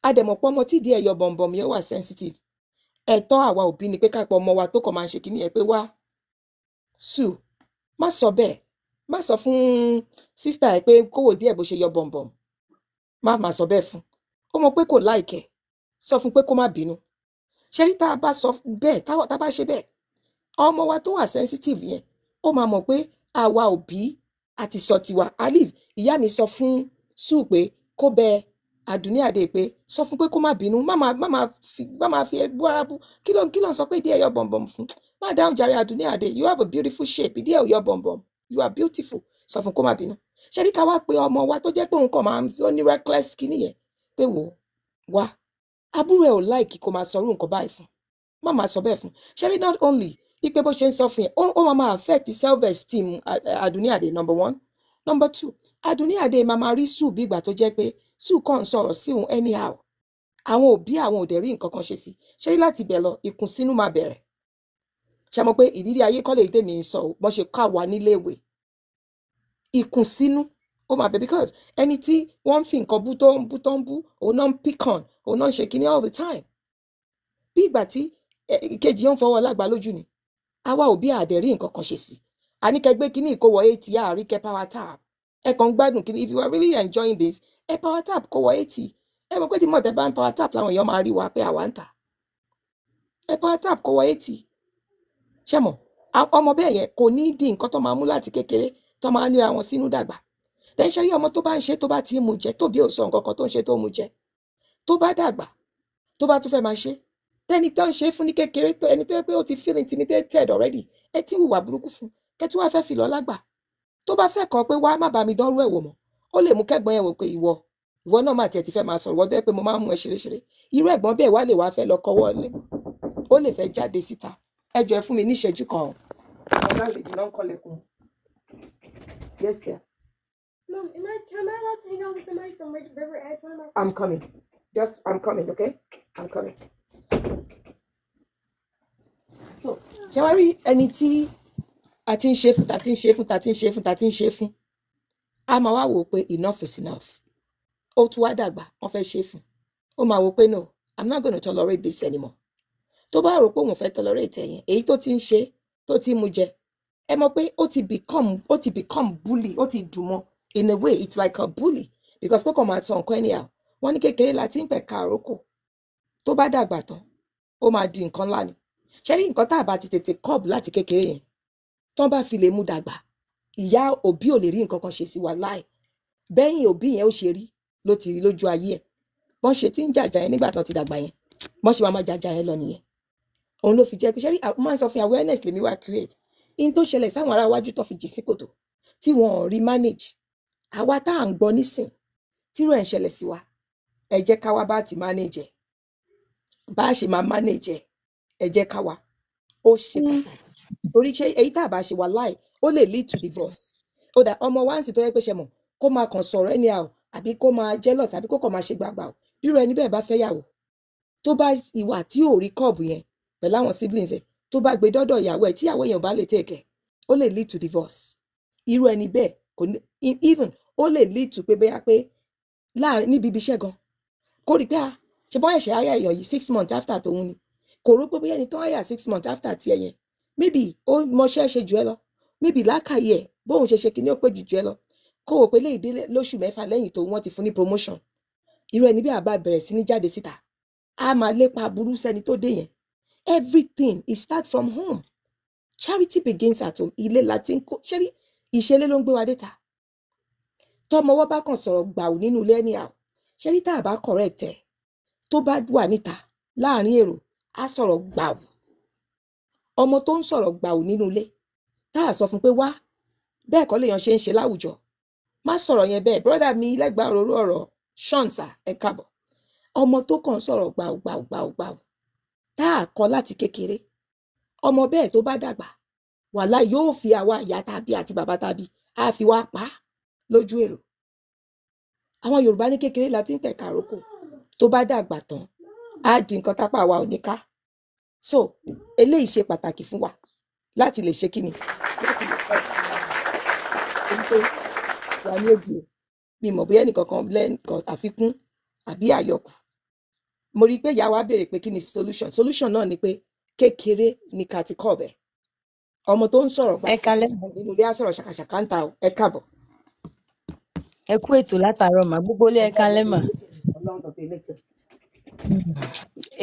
adẹ̀mọ̀pọ̀ ọmọ tí díẹ̀ yọ bọ̀m̀bọ̀m yẹn wà sensitive ẹ̀tọ́ àwa òbí ni pé kápọ̀ ọmọ wa tó kàn máa ń ṣe kíní ẹ̀ pé wá Sue má sọ bẹ́ẹ̀ má sọ fún sísítà ẹ̀ pé kówó díẹ̀ bó ṣe yọ bọ̀m̀bọ̀m má sọ bẹ́ẹ̀ fún ó mọ̀ pé kò láìkẹ́ sọ fún pé kó má bínú ṣé rí tá a bá sọ bẹ́ẹ̀ tá a bá ṣe bẹ́ẹ̀ ọmọ wa tó wà sensitive yẹn ó máa mọ̀ pé àwa òbí àti sọ tiwa at least ìyá mi sọ fún Sue pé kó bẹ Àdùnní Adé pé sọ fún pé kó má bínú má máa fi ẹbú ara bú kí ló ń sọ pé díẹ̀ yọ bọ̀m̀bọ̀m fún má dáhùn jàre Àdùnní Adé you have a beautiful shape díẹ̀ ò yọ bọ̀m̀bọ̀m you are beautiful sọ fún kó má bínú ṣé rí ká wá pé ọmọ wa tó jẹ́ pé òun kàn máa ń ní reckless kíní yẹn pé wò wá àbúrò ẹ̀ ò láìkí kó máa sọrú nǹkan báyìí fún má máa sọ bẹ́ẹ̀ fún ṣé rí not only ipe bó ṣe ń sọ fún yẹn ó máa affect self esteem Àdùnní Adé number one number two Àdùnní Adé máa rí Sue bí ìgbà tó jẹ́ pé Sue kàn ń sọ̀rọ̀ sí òun anyhow àwọn òbí àwọn ò dẹ̀ rí nǹkan kan ṣe sí ṣé rí láti bẹ̀ lọ ìkùnsínú máa bẹ̀rẹ̀ ṣe mọ̀ pé ìrírí ayé kọ́ lè tèmi ń sọ bọ́n ṣe ká wa níléèwé ìkùnsínú ó máa bẹ̀ because ẹni tí wọ́n ń fi nǹkan bú tó ń bú òun náà ń pick on òun náà ń ṣe kíní all the time bí ìgbà tí ìkejì yóò ń fọwọ́ lágbàá lójú ni àwa òbí àdẹ̀rí nǹkan kan ṣe sí àníkẹgbẹ́ kíní ìkówọ 80 àríkẹ́ power tap ẹ kàn ń gbádùn kíní if you are really enjoying this ẹ power tap kówọ 80 ẹ mọ̀ pé tí mọ̀tẹ́ bá ń power tap làwọn èèyàn máa rí wa pé àwa ń tà ẹ power tap kówọ 80 ṣé mọ̀ ọmọ bẹ́ẹ̀ yẹn kò ní di nǹkan tó máa mú láti kékeré tó máa níra wọn sínú dàgbà tẹ́ ń ṣe rí ọmọ tó bá ń ṣe tó bá ti ń mu jẹ tóbi ò sọ nǹkan kan tó ń ṣe tó mu jẹ tó bá dàgbà tó bá tún fẹ́ máa ṣe tẹ́ni tó ń ṣe fún ní kékeré tó ẹni tó yẹ pé ó ti feel intimidated already ẹ ti hùwà burúkú fún kẹtí wàá fẹ́ fi lọ lágbà tó bá fẹ́ kàn pé wá má bá mi dánrú ẹ̀ wò mọ́ ó lè mú kẹ́gbọ́n yẹn wò pé ìwọ náà má tiẹ̀ ti fẹ́ máa sọ̀rọ̀ wọ́n tẹ́ pé mo máa ń mú ẹ ṣeréṣeré irú ẹ̀gbọ́n bẹ́ẹ̀ wá lè wá fẹ́ lọ kọ́wọ́ lé ó lè fẹ́ jáde síta ẹ jọ̀ọ́ ẹ fún mi ní ìṣẹ́jú kan ọ̀gá ìrèjì náà ń kọ́lẹ̀kùn. Yes, dear. Mom, am I allowed to hang out with somebody from River Edge? I'm coming. I'm coming, okay? I'm coming. So, ṣé wá rí ẹni tí a ti ń ṣe fún, a máa wá wò ó pé enough is enough. Ó tún wá dàgbà, wọ́n fẹ́ ṣe fún. Ó máa wò ó pé no, I'm not going to tolerate this anymore. Tó bá rò pé òun fẹ́ tolerate ẹ̀yẹn, èyí tó ti ń ṣe, tó ti mu jẹ, ẹ mọ̀ pé ó ti become bully, ó ti dùn mọ́. In a way, it's like a bully because kókò máa sọ nǹkan anyhow. Wọ́n ní kékeré láti ń pẹ̀ka àrókò. Tó bá dàgbà tán, ó máa di nǹkan ńlá ni. Ṣé rí nǹkan tá a bá ti tètè kọ́ọ̀bù láti kékeré yẹn? Tán bá fi lè mú dàgbà, ìyá òbí ò lè rí nǹkan kan ṣe sí wa láì. Bẹ́yìn òbí yẹn ó ṣe rí ló ti rí lójú ayé ẹ̀. Bọ́n ṣe tí ń jàjà yẹn nígbà tán ti dàgbà yẹn. Bọ́n ṣe máa jàjà yẹn lọ nìyẹn. Òun ló fi jẹ́ pé ṣé rí máa ń sọ fún awareness lèmi wá create. In tó ṣẹlẹ̀ sáwọn ará iwájú tó fi jì sí kòtò tí wọn ò rí manage. Àwa tá à ń gbọ́ nísìn tírú ẹ̀ ń ṣẹlẹ̀ sí wa ẹ jẹ́ ká wá bá ti manage ẹ̀ bá a ṣe máa manage ẹ̀ ẹ jẹ́ ká wá ó ṣe pàtàkì torí ṣé èyí tá a bá ṣe wà láì ó lè lead to divorce ó dà ọmọ wa ń sì tó yẹ pé ṣe mọ̀ kó máa kàn sọ̀rọ̀ anyhow àbí kó máa jealous àbí kó kàn máa ṣe gbàgbà o bírò ẹni bẹ́ẹ̀ bá fẹ́ yàwó tó bá ìwà tí ò rí kọ́ọ̀bù yẹn pẹ̀lú àwọn siblings ẹ̀ tó bá gbé dọ́dọ̀ ìyàwó ẹ̀ tí ìyàwó yẹn ò bá lè take ẹ̀ ó lè lead to divorce irú ẹni bẹ́ẹ̀ kò ní even ó lè lead to pé bóyá pé láàrin níbi ibi iṣẹ́ gan kó rí pé ṣe bọ́ ẹ̀ṣẹ̀ ayá èèyàn yìí 6 months after tòun ni kò rò pé bóyá ẹni tó ayà 6 months after tiẹ̀ yẹn maybe ó mọṣẹ́ ṣe jù ẹ lọ maybe lákàyè ẹ̀ bóun ṣe kíní ó pé jù ẹ lọ kó wò pé léèdé lóṣù mẹ́fà lẹ́yìn tó wọ́n ti fún ní promotion irú ẹni bí àbá bẹ̀rẹ̀ sí ní jáde síta a máa lépa burú sẹ́ni tó dé yẹn everything is start from home charity begins at home ilé láti ń kó ṣẹ́rí ìṣẹ̀lẹ̀ ló ń gbé wa déta tọmọwọ́ bá kàn sọ̀rọ̀ gbàù nínú ilé ẹni àwọ̀ ṣẹ́rí tá a bá correct ẹ̀ tó bá wà níta láàrin èrò á sọ̀rọ̀ gbàù ọmọ tó ń sọ̀rọ̀ gbàù nínú ilé tá a sọ fún pé wá bẹ́ẹ̀ kọ́ lèèyàn ṣe ń ṣe láwùjọ má sọ̀rọ̀ yẹn bẹ́ẹ̀ brọ́dà mi lẹ́gbàá òróró ọ̀rọ̀ ṣọ́ǹsà ẹ káàbọ̀ ọmọ tó kàn sọ̀rọ̀ gbàù tá a kọ́ láti kékeré ọmọ bẹ́ẹ̀ tó bá dàgbà wàhálà yóò fi àwa ìyá tàbí àti bàbá tàbí á fi wá pa á lójú èrò àwọn Yorùbá ní kékeré la ti ń pẹ̀ka àrókò tó bá dàgbà tán á di nǹkan tápá wa ò ní ká so eléyìí ṣe pàtàkì fún wa láti lè ṣe kíni láti lè kọ́ pé wà ní òdì mi mọ̀ bóyá ẹnìkankan lẹ́nìkan àfikún àbí àyọkù mo rí i pé ìyá wa béèrè pé kí ni solution náà ni pé kékeré ni ká ti kọ́ ọ̀bẹ ọmọ tó ń sọ̀rọ̀ ẹ kalẹ́ nínú ilé á sọ̀rọ̀ ṣàkàṣàkà ń ta ọ ẹ káàbọ̀. ẹ kú ètò látàárọ̀ mà gbogbo ilé ẹ kalẹ́ mà.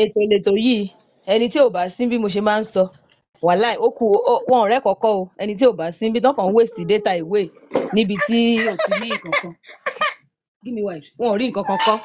ètò lètò yìí ẹni tí ò bá sí bí mo ṣe máa ń sọ wàláì ó kù wọn ọ̀rẹ́ kọ́kọ́ o ẹni tí ò bá sí bí tán kàn ń waste data ìwé níbi tí ò ti rí nǹkan kan give me wipes wọn ò rí nǹkan kan kọ́.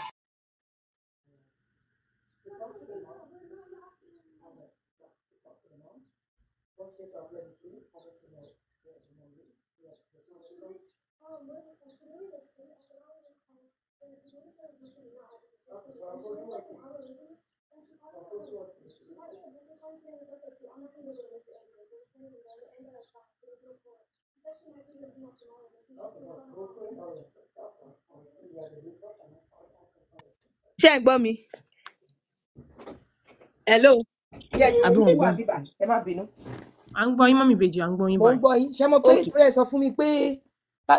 ṣé ẹ gbọ́ mi? hello. yes àbí wọn gbọ́ ẹ má bínú. à ń gbọ́ yín mọ́mì Ìbejì à ń gbọ́ yín mo ń báyìí. gbọ́ yín ṣé mo pé ìtúrẹ́ sọ fún mi pé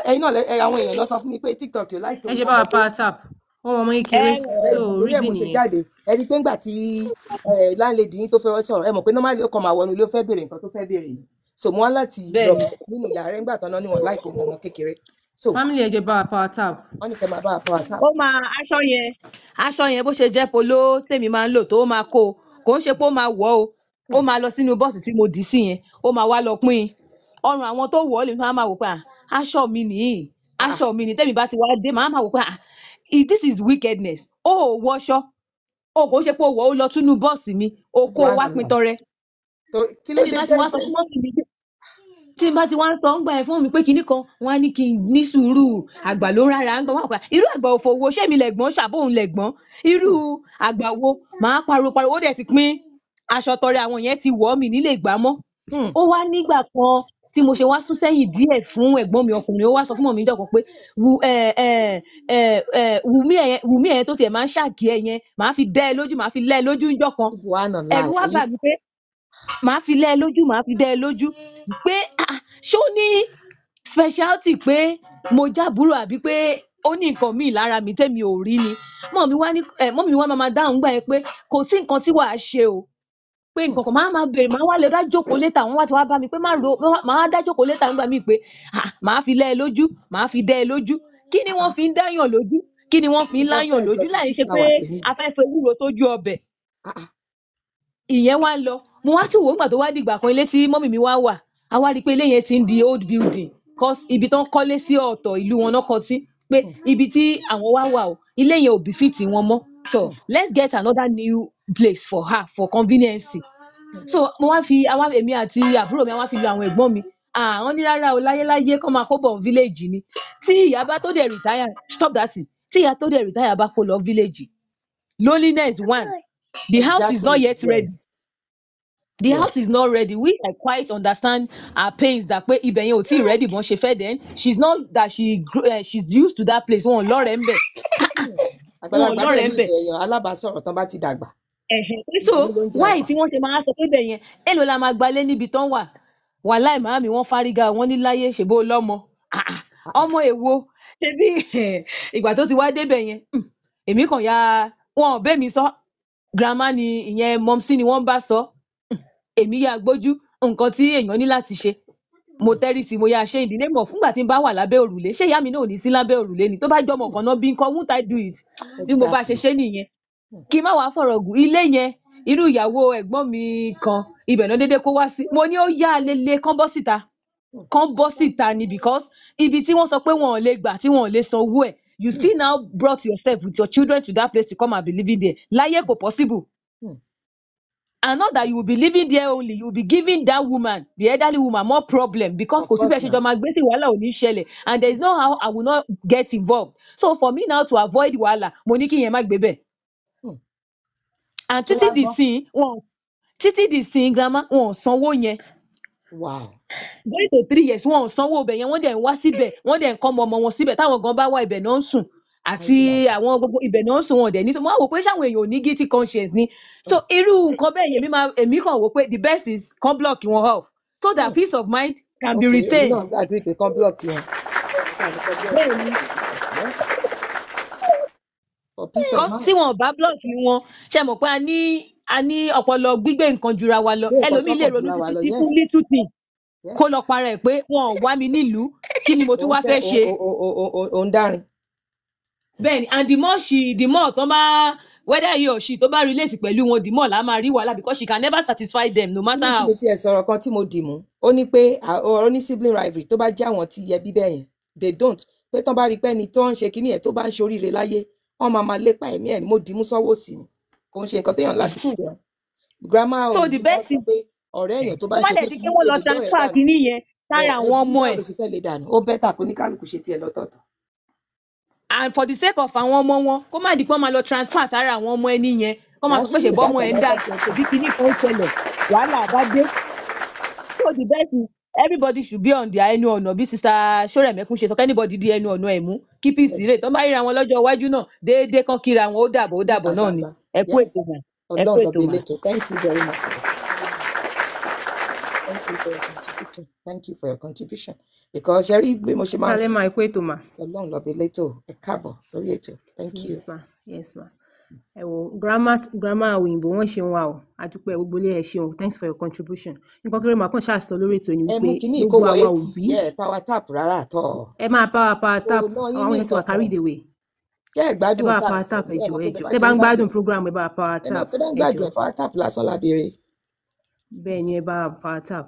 ẹ̀yin náà àwọn èèyàn lọ sọ fún mi pé TikTok yóò láìpẹ́ ẹ ṣe bá wa power tap wọn mọ ọmọ yín kéré so orí ẹ̀ mo reason ṣe nìyẹn. jáde ẹni pé ńgbà tí láńlẹ́dì yín tó fẹ́ sọ̀rọ̀ ẹ mọ̀ pé normally ó kàn máa wọnú ilé ó fẹ́ béèrè nǹkan tó fẹ́ béèrè ni so mo wá láti lọ nínú yàrá ńgbà tán náà níwọ̀n láìpẹ́ ọmọ kékeré so family ẹ jẹ́ bá wa power tap. wọ́n ní kẹ́ máa bá wa power tap. ó máa aṣọ yẹn bó ṣe jẹ́ polo tèmi máa ń lò tó máa kó o kò ń ṣe pé ó máa wọ̀ o ó máa lọ sínú bọ́ọ̀sì tí mo dì sí yẹn ó máa wá lọ pín in ọrùn àwọn tó wọ̀ ọ́ lè máa wò pé aṣọ mi nìyí aṣọ mi ni tèmi bá ti wá dé máa wò pé this is wickedness ó wọṣọ ó kò ń ṣe pé ó wọ̀ ó lọ sínú bọ́ọ̀sì mi ó kó o wá pín tọrẹ. kí ló dé tẹ́ tí n bá ti wá ń sọ ń gbà ẹ fún mi pé kinní kan wọn á ní kí n ní sùúrù àgbà ló rárá ń gbọ́ wọn àpá irú àgbà òfò wo ṣé mi lẹ̀gbọ́n ṣàbóhùn lẹ̀gbọ́n irú àgbà wo màá pariwo ó dẹ̀ ti pín aṣọ tọrẹ àwọn yẹn ti wọ̀ mí nílé ìgbà mọ́ ó wá nígbà kan tí mo ṣe wá sún sẹ́yìn díẹ̀ fún ẹ̀gbọ́n mi ọkùnrin ó wá sọ fún mọ̀mí ìjọkan pé wùmí ẹ̀yẹn tó tiẹ̀ máa ń ṣàkí ẹ̀ yẹn màá fi dẹ́ ẹ lójú màá fi lẹ́ ẹ lójú ńjọ́ kan ẹ̀rù wá bà mí pé màá fi lẹ́ ẹ lójú màá fi dẹ́ ẹ lójú pé ṣó ní speciality pé mo jábúrò àbí pé ó ní nǹkan míì lára mi tẹ́mi ò rí ni mọ́mí wá máa dáhùn gbà yẹn pé kò sí nǹkan tí wàá ṣe o pé nǹkan kan máa bèrè máa wá lè dá jókòó létà wọn wá ti wá bá mi pé máa dá jókòó létà nígbà míì pé máa fi lẹ́ ẹ lójú máa fi dẹ́ ẹ lójú kí ni wọ́n fi ń dáyàn lójú kí ni wọ́n fi ń láyàn lójú láì ṣe pé afẹ́fẹ́ wúro sójú ọbẹ̀ ìyẹn wá lọ mo wá tún wò ó gbà tó wá dìgbà kan ilé tí mọ́mì mi wá wà a wá rí i pé ilé yẹn ti ń di old building cause ibi tán kọ́lé sí ọ̀tọ̀ ìlú wọn náà kọ sí pé ibi tí àwọn wá wà o ilé yẹn ò bí fìtì wọn mọ́ so let's get another new place for her for convenience so mo wá fi èmi àti àbúrò mi wá fi lu àwọn ẹ̀gbọ́n mi àwọn ní rárá o láyéláyé kọ́ máa kó bọ̀ village ni tí ìyá bá tó dẹ̀ retire stop that thing tí ìyá tó dẹ̀ retire bá kó lọ village loneliness one the house is not yet ready. The house is not ready. We I quite understand her pains that pé ibẹ̀ yẹn ò tí ready bọ́n ṣe fẹ́ then she's not that she's used to that place wọn lọ́rẹ̀ ń bẹ̀. àgbàlagbà dẹ̀ ní èèyàn alábàásọ̀rọ̀ tán bá ti dàgbà. so why tí wọ́n ṣe máa sọ pé bẹ̀ yẹn èlò la máa gbalé níbi tán wà wàláì màámi wọ́n fárígá wọn ní láyé ṣèbó lọ́mọ ọmọ èwo ṣebí ìgbà tó ti wá débẹ̀ yẹn èmi kàn ya wọn ò bẹ́ mi sọ grandma ni ìyẹn mọ́mísí ni wọ́n bá sọ èmi yà gbójú nǹkan tí èèyàn ní láti ṣe mo tẹ́rí sí mo yà ṣe ìdílé mọ̀ fúngbà tí n bá wà lábẹ́ òrùlé ṣé ìyá mi náà ò ní sí lábẹ́ òrùlé ni tó bá jọmọ kan náà bí nǹkan won't I do it bí mo bá ṣe ṣe nìyẹn kí n má wàá fọ̀rọ̀ gùn ilé yẹn irú ìyàwó ẹ̀gbọ́n mi kan ibẹ̀ náà déédéé kó wá sí mo ní ó yá lele kán bọ́ síta ni because ibi tí wọ́n sọ pé wọn ò lè gbà tí wọn ò lè san owó ẹ̀ you still now brought yourself with your children to that place to come and be living there láyé kò possible. And not that you will be living there only, you will be giving that woman, the elderly woman, more problem because kò sí bẹ́ẹ̀ ṣe jọ máa gbé sí wàhálà ò ní ṣẹlẹ̀ and there is no how I will not get involved. So for me now to avoid wàhálà, mo ní kí yẹn má gbé bẹ́ẹ̀. And títí di sin grandma wọn ò sanwó yẹn. Wow. Going to 3 years wọn ò sanwó ibẹ̀ yẹn wọ́n dẹ̀ ń wá síbẹ̀ wọ́n dẹ̀ ń kọ́ ọmọ wọn síbẹ̀ táwọn gan bá wá ibẹ̀ náà ń sùn. àti àwọn gbogbo ibẹ̀ náà sùn wọn dẹ̀ ní so mo wá wò pé ṣáwọn èèyàn ò ní guilty conscience ni so irú nǹkan bẹ́ẹ̀ yẹn èmi kàn wò pé the best is kan block wọn off so that peace of mind can be retained. Okay, náà agree pé kan block wọn. For peace of mind. Tí wọn ò bá block wọn ṣe mọ̀ pé a ní ọpọlọ gbígbé nǹkan jura wa lọ ẹlòmíì lè ronú títí fún little thing kó lọ para ẹ̀ pé wọn ò wá mi nílùú kí ni mo tún wá fẹ́ ṣe. O ń dárin. Bẹ́ẹ̀ni and the more tó bá whether he or she tó bá relate pẹ̀lú wọn the more la máa rí wàhálà because she can never satisfy them no matter how. Kí ni tí mo ti ẹ̀ sọ̀rọ̀ kan tí mo dì mú ó ní pé ọ̀rọ̀ ní sibling rivalry tó bá jẹ́ àwọn tí yẹ bíbẹ̀ yẹn they don't pé tán bá rí pé ẹni tó ń ṣe kíní ẹ̀ tó bá ń ṣoríire láyé wọ́n máa lépa ẹ̀mí ẹ̀ ni mo dì mú sọ́wọ́ sí ni kò ń ṣe nǹkan téèyàn láti fi jẹun. Grandma so the best is ọ̀rẹ́ èèyàn tó bá ṣe pé kí wọ́n lọ transfer kíní yẹn sára àwọn ọmọ ẹ̀. Ó bẹ́tà kó ní kálukú ṣe tiẹ̀ lọ́tọ̀ọ̀tọ̀. And for the sake of àwọn ọmọ wọn kó má di pé wọ́n máa lọ transfer sára àwọn ọmọ ẹni yẹn kó máa sọ pé ṣèbọ́ ọmọ ẹ̀ ń dà tòbí kíní kan ṣẹlẹ̀ wàhálà bá dé. So the best is everybody should be on their ẹnu ọ̀nà bí sister Ṣórẹ̀mẹ́kún ṣe sọ anybody di ẹnu ọ̀nà ẹ̀ mú kí peace rè tó bá ríra wọn lọ́jọ́ iwájú náà déédéé kan kíra wọn ó dàbọ̀ náà ni ẹ kú ètò mà ẹ kú ètò mà. Thank you for your contribution because ṣe rí bí mo ṣe máa ń sọ máa kú ètò mà. Ọlọ́run lọ bí létò ẹ káàbọ̀ sórí ètò thank you. Yes ma. Ẹ wo grandma òyìnbó wọn ṣeun wa o àdúpẹ́ gbogbo ilé ẹ ṣeun thanks for your contribution nǹkan kéré màá kàn ṣàṣọ lórí ètò ni wípé gbogbo àwa òbí power tap rárá àtọ. ẹ máa power tap àwọn yẹn ti wà carry the way. Ṣé ẹ gbádùn tap power tap ẹjọ tẹ bá ń gbádùn program ẹ bá power tap tẹ bá ń gbádùn power tap lásán lábẹ́rẹ́. Bẹ́ẹ̀ ni ẹ bá power tap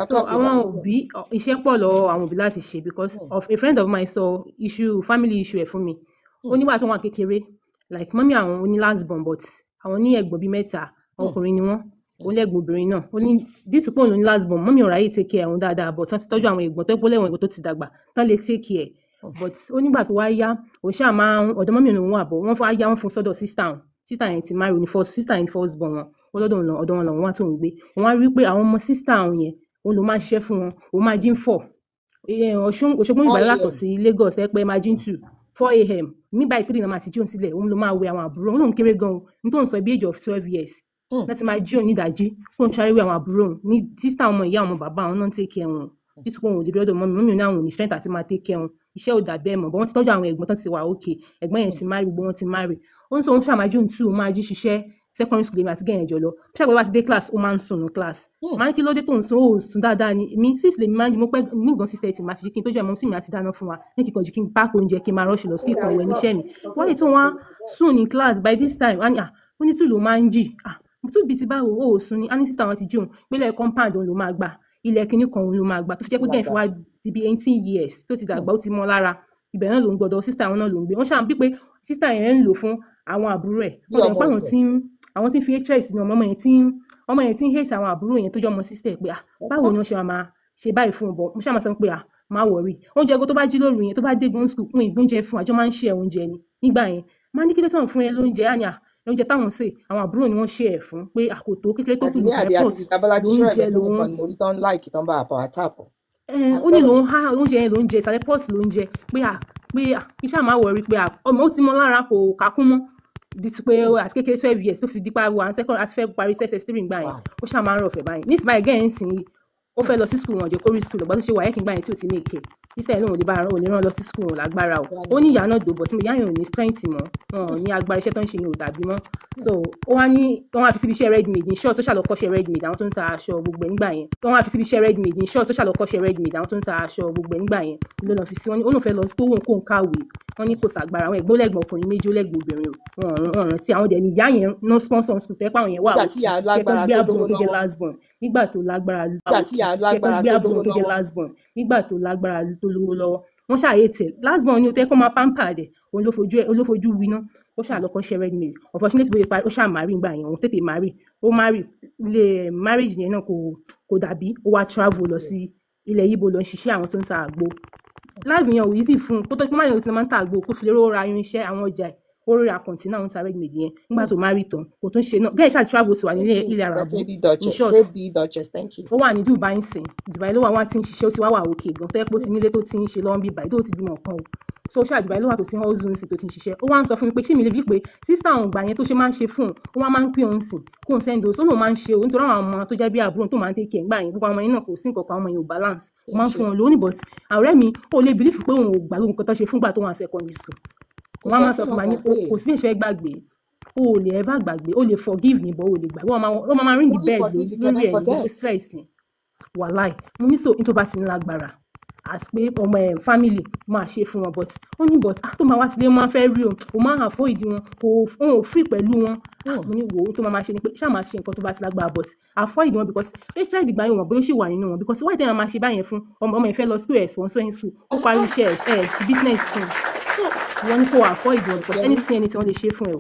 so àwọn òbí iṣẹ́ pọ̀ lọ́wọ́ àwọn òbí láti ṣe because of a friend of mine sọ family issue ẹ̀ fún mi ó nígbà tó wà kékeré like mọ́mí àwọn oní last born but àwọn ní ẹ̀gbọ́n bíi mẹ́ta ọkùnrin ni wọ́n ó lẹ́gbọ̀n obìnrin náà ó ní díìtì pọ̀ ní last born mọ́mí ọ̀rá yìí take care àwọn dáadáa but wọ́n ti tọ́jú àwọn ẹ̀gbọ́n tó pọ̀ lẹ́wọ̀n ẹ̀gbọ́n tó ti dàgbà tán lè take care but ó nígbà tó wá yá ó ṣáà máa ń ọ̀dọ̀ mọ́mí òun wà bọ̀ wọ́n fọ́ yá wọ́n fún sọ́dọ̀ sister yẹn ti marry ní sister yẹn first born wọn ó lọ́dọ̀ ọ̀dọ̀ wọn lọ́wọ́ wá tó ń gbé wọ́n á rí pé àwọn ọmọ sister àwọn yẹn òun ló máa ṣiṣẹ́ fún wọn òun máa jí 4 Òṣogbo ìbàdàn yàtọ̀ sí Lagos ẹ pé máa jí 2 4 a.m. nígbà 3 náà máa ti jí òun sílẹ̀ òun ló máa wẹ àwọn àbúrò òun lòun kéré gan-an ní tó ń sọ bí age of 12 years láti máa jí òun nídàájí kó ń ṣáré wẹ àwọn àbúrò òun ní sísá ọmọ ìyá ọmọ bàbá àwọn náà ń take care wọn títí kó òun ò lè dọ́dọ̀ mọ́mí òun náà òun ní strength àti máa take care wọn iṣẹ́ ò dà bẹ́ẹ̀ mọ̀ bọ́ wọ́n ti tọ́jú àwọn ẹ̀gbọ́n tán ti wà okay ẹ̀gbọ́n yẹn ti marry gbogbo wọn ti marry ó ń sọ òun ṣàmájú òun 2 máa jí ṣiṣẹ́ secondary school èmi àti gẹ̀yìn jọ lọ bí ṣàgbọ́n bá ti dé class ó máa ń sùn ní class máa ń kí ló dé tó ń sùn ó sùn dáadáa ni mi 6 lèmi máa ń jí mo pẹ́ nígbọ̀n 6:30 máa ti jí kí n tó jẹ́ ọmọ sí mi àti dáná fún wa ní kíkan jí kí n páàkì oúnjẹ kí n máa rush lọ sí ìkàwé níṣẹ́ mi wọ́n lè tó wọ́n sùn ní class by this time ó ní 2 ló máa ń jí 2 bíi ti báwo ó sùn ní á ní sísá wọn ti jí òun pélé compound òun ló máa gbà ilẹ̀ kínní kan òun ló máa gbà tó fi jẹ́ pé gẹ̀yìn fún wa di bí 18 years tó ti dàgbà ó ti mọ́ lára ibẹ̀ náà ló ń gbọ́dọ̀ sísá àwọn náà ló ń gbé wọ́n ṣàǹbí pé sísá yẹn ń lò fún àwọn àbúrò ẹ̀ wọ́n dẹ̀ pé àwọn tí ń fi hatred ní ọmọ yẹn tí ń hate àwọn àbúrò yẹn tó jọ ọmọ sister pé báwo ni wọ́n ṣe máa ṣe báyìí fún ọbọ mo ṣáà máa sọ pé má wọrí oúnjẹ ẹgbẹ́ tó bá jí lóru yẹn tó bá dé gun school fún ìgbóúnjẹ fún àjọ máa ń ṣe oúnjẹ ni nígbà yẹn máa ní kí ló tàn fún ẹ lóúnjẹ àyà oúnjẹ táwọn sè àwọn àbúrò ni wọ́n ṣe ẹ̀ fún pé àkótó kékeré tó kù ní lóúnjẹ lòun ó ní lòun há oúnjẹ yẹn lóúnjẹ ìsàlẹ̀ pot lóúnjẹ pé iṣẹ́ àmà wọrí pé ọmọ ó ti mọ lára kò kákún mọ́ di pé àti kékeré 12 years tó fi dípa 1 second àti fẹ́ parí ss3 gbà yẹn ó ṣáà máa ń rọ̀fẹ̀ báyìí ní ìsìnbáyìí gẹ́ẹ̀ ń sìn ó fẹ́ lọ sí school wọn jẹ́ kó rí school ọ̀gbọ́n tó ṣe wà ẹ́kìn gbà yẹn tí ò ti mèkè sísẹ́ náà ò lè bá ara ò lè rán lọ sí school wọn lágbára o ó ní ìyá náà dòbọ̀ tí mo yá yẹn ò ní strength mọ́ wọn ò ní agbára iṣẹ́ tó ń ṣe yẹn ò dàbí mọ́ so ó wá ní wọn wá fi síbi iṣẹ́ ready made ní short tó ṣàlọ́kọ́ṣẹ́ ready made àwọn tó ń ta aṣọ gbogbo ẹ̀ nígbà yẹn wọn wá fi síbi iṣẹ́ ready made ní short tó ṣàlọ́kọ́ṣẹ́ ready made àwọn tó ń ta aṣọ gbogbo ẹ̀ nígbà yẹn ló lọ fi sí wọn ní ó lóun fẹ́ lọ tó wọn kó ń kàwé wọn ní kò sàgbára àwọn ẹ̀gbọ́n lẹ́gbọ̀n ọkùnrin méjì ó lẹ́gbọ̀n obìnrin o wọn rántí àwọn dẹ̀ ní ìyá yẹn no sponsor school tẹ́ pàwọn yẹn wà ó kẹ́kọ̀ọ́ gbé àbúrò tó jẹ́ last born nígbà tó lágbára nígbà tó lágbára tó lówó lọ́wọ́ wọ́n ṣàyè tẹ̀ last born ní o tẹ́ kó máa pamper dẹ̀ òun ló fojú winá ó ṣàlọ́kọ́ṣẹ́ ready made unfortunately bóyá parí ó ṣáà marry gbà yẹn òun tètè marry ó marry ilé marriage yẹn náà kò dàbí ó wá travel lọ sí ilẹ̀ Ìgbò lọ ṣiṣẹ́ àwọn tó ń ta àgbo live yẹn ò easy fún kó tó pé máyọ̀ tí wọ́n máa ń ta àgbo kó fi lérò ra irinṣẹ́ àwọn ọjà ó ra kọ̀ǹtínà ń ta ready-made yẹn nígbà tó marry tán kò tún ṣe náà gẹ́gẹ́ ṣáà travel to wà nílé ilẹ̀ Arabu in short ó wà ní Dubai ń sìn Dubai ló wà wọ́n ti ń ṣiṣẹ́ ó ti wà òkè gan tó yẹ pé ó ti nílé tó ti ń ṣe lọ́wọ́ bíbá tó ti bímọ kan o so ṣáà Dubai ló wà tó ti ń hustle sí tó ti ń ṣiṣẹ́ ó wá ń sọ fún mi pé ṣé mi lè bí pé sísá òun gbà yẹn tó ṣe máa ń ṣe fún òun ó máa ń pín òun sìn kó òun sẹ́ńdò ó lóun máa ń ṣe òun nítorí àwọn ọmọ tó jẹ́ bí àbúrò tó máa ń take care gbà yẹn gbogbo àwọn yẹn náà kò sí nǹkan kan àwọn yẹn ò balance ó máa ń fún wọn lónìí but ọ̀rẹ́ mi ó lè believe pé òun ò gbàgbé nǹkan tó ṣe fúngbà tó wà secondary school wọ́n máa sọ fún wa ní kò sí ìṣẹ́ gbàgbé o ò lè ever gbàgbé o lè forgive ní bọ́ o lè gbàgbé wọ́n máa ring the bell lórí ẹ̀ ní gbogbo stress wàláì mo ní so nítorí bá ti ní lágbára as pé ọmọ ẹ̀ family máa ṣe fún wọn but ó ní but tó máa wá sílé máa fẹ́ rí o máa hàn fún ìdí wọn ò free pẹ̀lú wọn mo ní wò ó tó máa ṣe ni pé ṣáà máa ṣe nǹkan tó bá ti lágbára but avoid wọn because ṣáà ìdìgbà yẹn wọn bóyá ó ṣì wà nínú wọn because why dem máa ṣe báyẹn fún ọmọ ìfẹ́ lọ school ẹ̀ sponsoring school ó parí iṣẹ́ ẹ̀ business fún so wọ́n ní kó avoid wọn because anything wọ́n lè ṣe fún ẹ o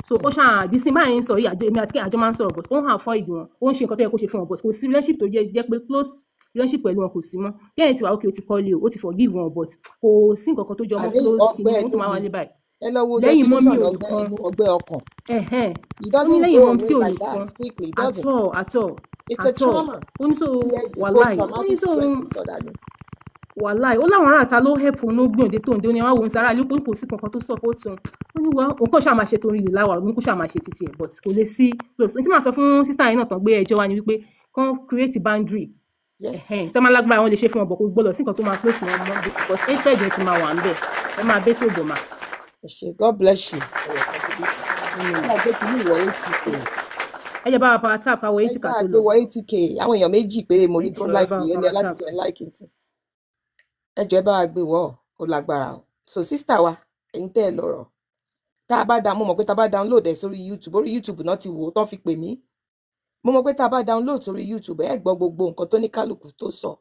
so ó ṣáà dísí báyìí ń sọ yìí èmi àti àjọ máa ń sọ̀rọ̀ but ó ń avoid wọn ó ń ṣe nǹkan tó yẹ kó ṣe fún wọn but kò sí relationship tó jẹ́ pé close relationship pẹ̀lú wọn kò sí mọ́ lẹ́yìn tí wàá òkè ó ti kọ́lé o ó ti forgive wọn but kò sí nǹkan kan tó jọ mọ́ close kìnìún tó máa wálé báyìí lẹ́yìn mọ́mí ò nìkan ọgbẹ́ ọkàn ó ní lẹ́yìn mọ́mí tí ò nìkan àtọ̀ ó ní so wàláì ó láwọn aráàta ló hẹ́pù ní gbòǹde tó ń dé ó ní àwọn ohun sára ilé kò sí kankan tó support òun ó ní wọ́n òun kò ṣáà máa ṣe torí ilé láwà òun kò ṣáà máa ṣe títí ẹ̀ but kò lè sí close ní tí màá sọ fún sísá yẹn náà tán gbé ẹjọ́ wa ni wípé kán create boundary tó máa lágbára wọn lè ṣe fún wọn bọ̀ kò gbọ́dọ̀ sí nǹkan tó máa close wọn mọ́ because hatred yẹn ti máa wà ń bẹ̀ ẹ máa bẹ́ tó bọ̀ mà. ẹ ṣé God bless you. ẹ jẹ́ bá wa pa tap àwọ̀ 80k tó lọ. ẹ wọ 80k àwọn èèyàn méjì péré mo rí tó láìkì yẹn ní láti jẹ láìkì tí ẹjọ ẹ bá wa gbé wọ ọ lágbára o so sister wa ẹ̀yin tẹ́ ẹ lọ́rọ̀ tá a bá da mo mọ̀ pé tá a bá download ẹ sórí YouTube orí YouTube náà ti wò ó tán fi pè mí mo mọ̀ pé tá a bá download sórí YouTube ẹ gbọ́ gbogbo nǹkan tó ní kálukú tó sọ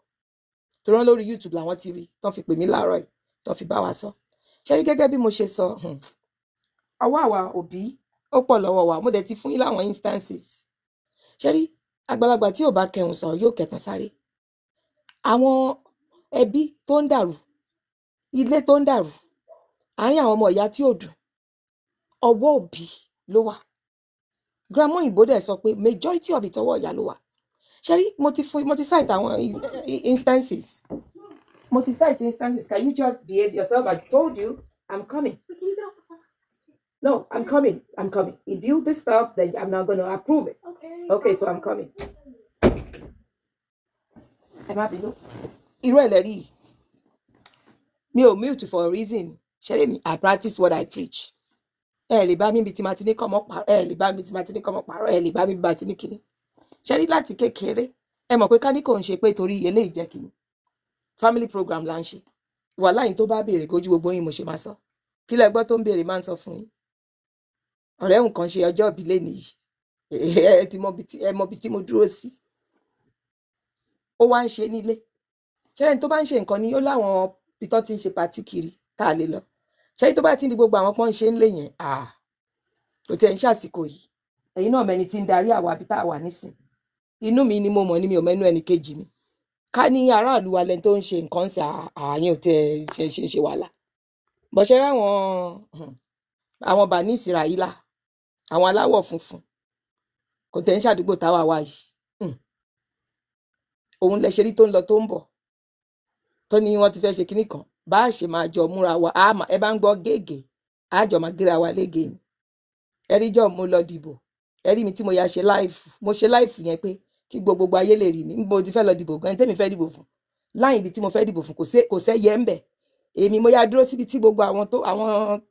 tó rán lórí YouTube làwọn ti rí tán fi pè mí láàárọ̀ yìí tán fi bá wa sọ ṣe rí gẹ́gẹ́ bí mo ṣe sọ ọwọ́ àwa òbí ó pọ̀ lọ́wọ́ wa mo dẹ̀ ti fún yín láwọn instances ṣe rí àgbàlagbà tí ò bá kẹhùn sọ yóò kẹtàn sáré àwọn ẹbí tó ń dàrú ilé tó ń dàrú àárín àwọn ọmọ ìyá tí ò dùn ọwọ́ òbí ló wà grandma òyìnbó dẹ̀ sọ pé majority of it ọwọ́ ìyá ló wà ṣe rí mo ti cite àwọn instances can you just behave yourself I told you I'm coming no I'm coming if you this stuff then I'm not going to approve it okay so I'm coming ẹ má bínú irú ẹ̀ lẹ́rí mi ò mute for a reason ṣẹlẹ̀ mi I practice what I preach ẹ lè bá mi bí tí ma ti ní kọ́mọ́ pààrọ̀ ẹ lè bá mi tí ma ti ní kọ́mọ́ pààrọ̀ ẹ lè bá mi bí ma ti ní kíní ṣẹlẹ̀ láti kékeré ẹ mọ̀ pé ká ní kò ń ṣe pé torí eléyìí jẹ́ kíní family program là ń ṣe wà láyìn tó bá béèrè kójú gbogbo yín mo ṣe máa sọ kí lẹ gbọ́ tó ń béèrè máa ń sọ fún yín ọ̀rẹ́ nǹkan ṣe ọjọ́ ìbílẹ̀ nìyí ẹ ti mọ bí tí mo dúró sí ó wá ń ṣe nílé ṣẹ́rẹ́ tó bá ń ṣe nǹkan ni ó láwọn pitọ́ tí ń ṣe pàtí kiri tá a lè lọ ṣẹ́rẹ́ tó bá ti ń di gbogbo àwọn pọ́n ṣe ń lè yẹn kò tẹ̀ ń ṣàsìkò yìí ẹ̀yin náà mẹ́ni tí ń darí àwa bí tá a wà nísìn inú mi ni mo mọ̀ ní mi ò mẹ́nu ẹnì kejì mi ká ní aráàlú wa lẹ́ni tó ń ṣe nǹkan sí àyàn tẹ ṣe wàhálà bọ̀ṣẹ́rẹ́ àwọn bà ní ìsìràyílà àwọn aláwọ̀ funfun kò tẹ̀ ń ṣàdúgbò táwa wà yìí òun lẹ ṣe rí tó ń lọ tó ń bọ̀ tó ní wọ́n ti fẹ́ ṣe kinní kan bá a ṣe máa jọ múra wa ẹ bá ń gbọ́ gègé àjọ máa gíra wa lége ni ẹ rí jọ mo lọ dìbò ẹ rí mi tí mo ya ṣe láìfù mo ṣe láìfù yẹn pé kí gbogbo ayé lè rí mi níbo ti fẹ́ lọ dìbò gan tẹ́mi fẹ́ dìbò fún láyìn ibi tí mo fẹ́ dìbò fún kò sẹ́yẹ ń bẹ̀ èmi mo ya dúró síbi tí gbogbo àwọn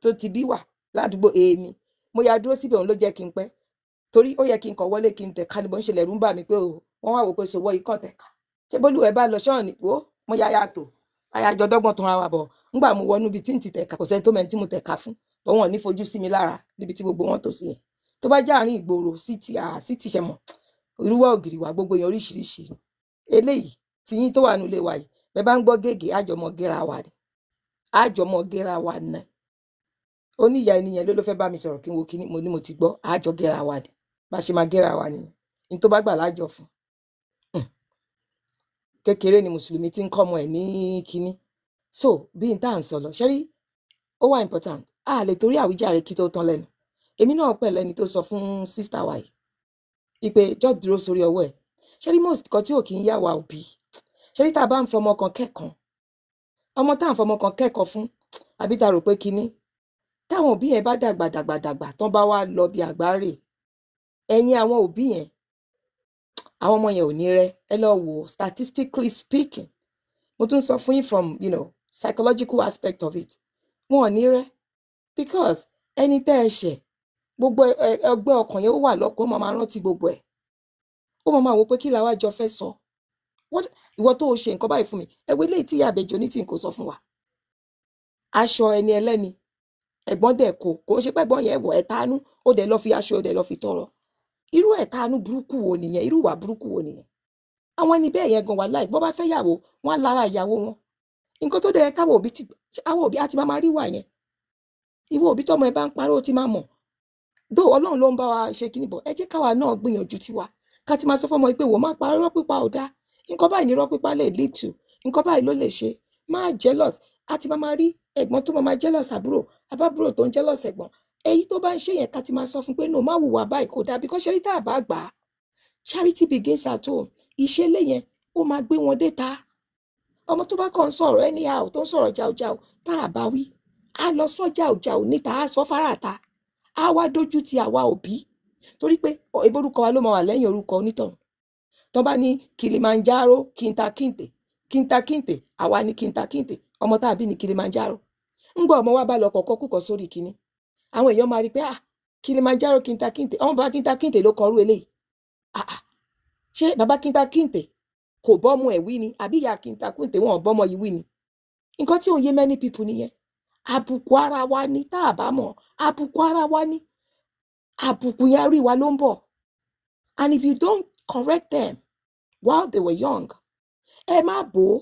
tó ti bí wà ládùúgbò èmi mo ya dúró síbi òun ló jẹ́ kí n pẹ́ torí ó yẹ kí n kàn wọlé kí n tẹ̀ka níbo ń ṣẹlẹ̀ rú ń bà mí pé wọ́n wá wò pé sowó ikọ̀ tẹ̀ka ṣé bólú ẹ bá lọ ṣọ́ọ̀nì wo mo ya yàtọ̀ ayájọ dọ́gbọ́n tó ra wa bọ̀ ńgbà mo wọnú ibi tí ń ti tẹ̀ka kò sẹ́ni tó mẹ́ni tí mo tẹ̀ka fún bọ́ wọn ní fojú sí mi lára níbi tí gbogbo wọn tó sí yẹn tó bá jẹ́ àárín ìgboro síìtì ṣe mọ̀ irúwọ́ ògiri wa gbogbo yẹn oríṣiríṣi eléyìí tiyín tó wà nílé wa yìí bẹ́ẹ̀ bá ń gbọ́ gègé àjọmọ̀ gẹ́ra wa ni oníyà ènìyàn ló fẹ́ bá mi sọ̀rọ̀ kí n wo kíní mo ní mo ti gbọ́ àjọ gẹ́ra wa ni bá ṣe máa gẹ́ra wa nìyẹn ní tó bá gbà lájọ fún kékeré ni mùsùlùmí ti ń kọ́ ọmọ ẹ̀ ní kíní so bí n tá à ń sọ lọ ṣẹ́rí ó wà important a lè torí àwíjàre kí tó tán lẹ́nu èmi náà pẹ̀lú ẹni tó sọ fún sísítà wa yìí ìpè jọ́ dúró sórí ọwọ́ ẹ̀ ṣé rí most kan tí ò kì í yà wá òbí ṣé rí tá a bá ń fọmọ kan kẹ́kọ̀ọ́ ọmọ tá à ń fọmọ kan kẹ́kọ̀ọ́ fún àbí ta rò pé kinní táwọn òbí yẹn bá dàgbà tán bá wá lọ bí àgbáre ẹ̀yin àwọn òbí yẹn àwọn ọmọ yẹn ò ní rẹ ẹ lọ wò statistically speaking mo tún sọ fún yín from psychological aspect of it wọn ò ní rẹ because ẹni tẹ́ ẹ ṣẹ̀ gbogbo ẹgbẹ́ ọkàn yẹn ó wà lọ́kàn ó máa rántí gbogbo ẹ̀ ó máa wò pé kí làwa jọ fẹ́ sọ ìwọ tó o ṣe nǹkan báyìí fún mi ẹwé léyìí tí ìyá àbẹjọ ní tí n kò sọ fún wa aṣọ ẹni ẹlẹ́ni ẹ̀gbọ́n dẹ̀ kò ṣe pẹ́ gbọ́n yẹn wọ̀ ẹ̀tanú ó dẹ̀ lọ fi aṣọ ó dẹ̀ lọ fi tọrọ irú ẹ̀tanú burúkú wo nìyẹn irú ìwà burúkú wo nìyẹn àwọn ẹni bẹ́ẹ̀ yẹn gan wà láì bọ́ bá fẹ́ yàwó wọn lára ìyàwó wọn nǹkan tó dẹ̀ káwọn òbí àti máa rí wà yẹn ìwọ òbí tọmọ ẹ bá ń parọ́ ó ti máa mọ̀ dó Ọlọ́run ló ń bá wa ṣe kíní bọ̀ ẹ jẹ́ káwa náà gbìyànjú tiwa ká ti máa sọ fọmọ pé wò má pa irọ́ pípa ò dáa nǹkan báyìí ní irọ́ pípa lè lead to nǹkan báyìí ló lè ṣe máa jealous àti máa rí ẹ̀gbọ́n tó máa jealous àbúrò àbábúrò tó ń jealous ẹ̀gbọ́n èyí tó bá ń ṣe yẹn ká ti máa sọ fún pé no má hùwà báyìí kò dáa because ṣe rí tá a bá gbà á charity begins at home ìṣẹ̀lẹ̀ yẹn ó máa gbé wọn dé ta ọmọ tó bá kàn ń sọ̀rọ̀ anyhow tó ń sọ̀rọ̀ jàùjàù tá a bá wí á lọ sọ jàùjàù níta á sọ fáràta á wá dójú ti àwa òbí torí pé ìborúkọ wa ló máa wà lẹ́yìn orúkọ onítọ̀hún tó bá ní Kilimanjaro kíntakínte àwa ní kíntakínte ọmọ tá a bí ní Kilimanjaro ń gbọ́ ọmọ wa bá lọ kọ̀ọ̀kọ́ kúkọ sórí kínní àwọn èèyàn máa rí pé Kilimanjaro kíntakínte ọmọ bàbá kíntakínte ló kọrú eléyìí ṣé bàbá kíntakínte kò bọ́mọ ẹ̀ wí ni àbí ìyá kíntakínte wọn ò bọ́mọ yìí wí ni nǹkan tí ò yé many people nìyẹn àbùkù ara wa ni tá a bá mọ̀ àbùkù ara wa ni àbùkù yẹn rí wa ló ń bọ̀ and if you don't correct them while they were young ẹ má bò ó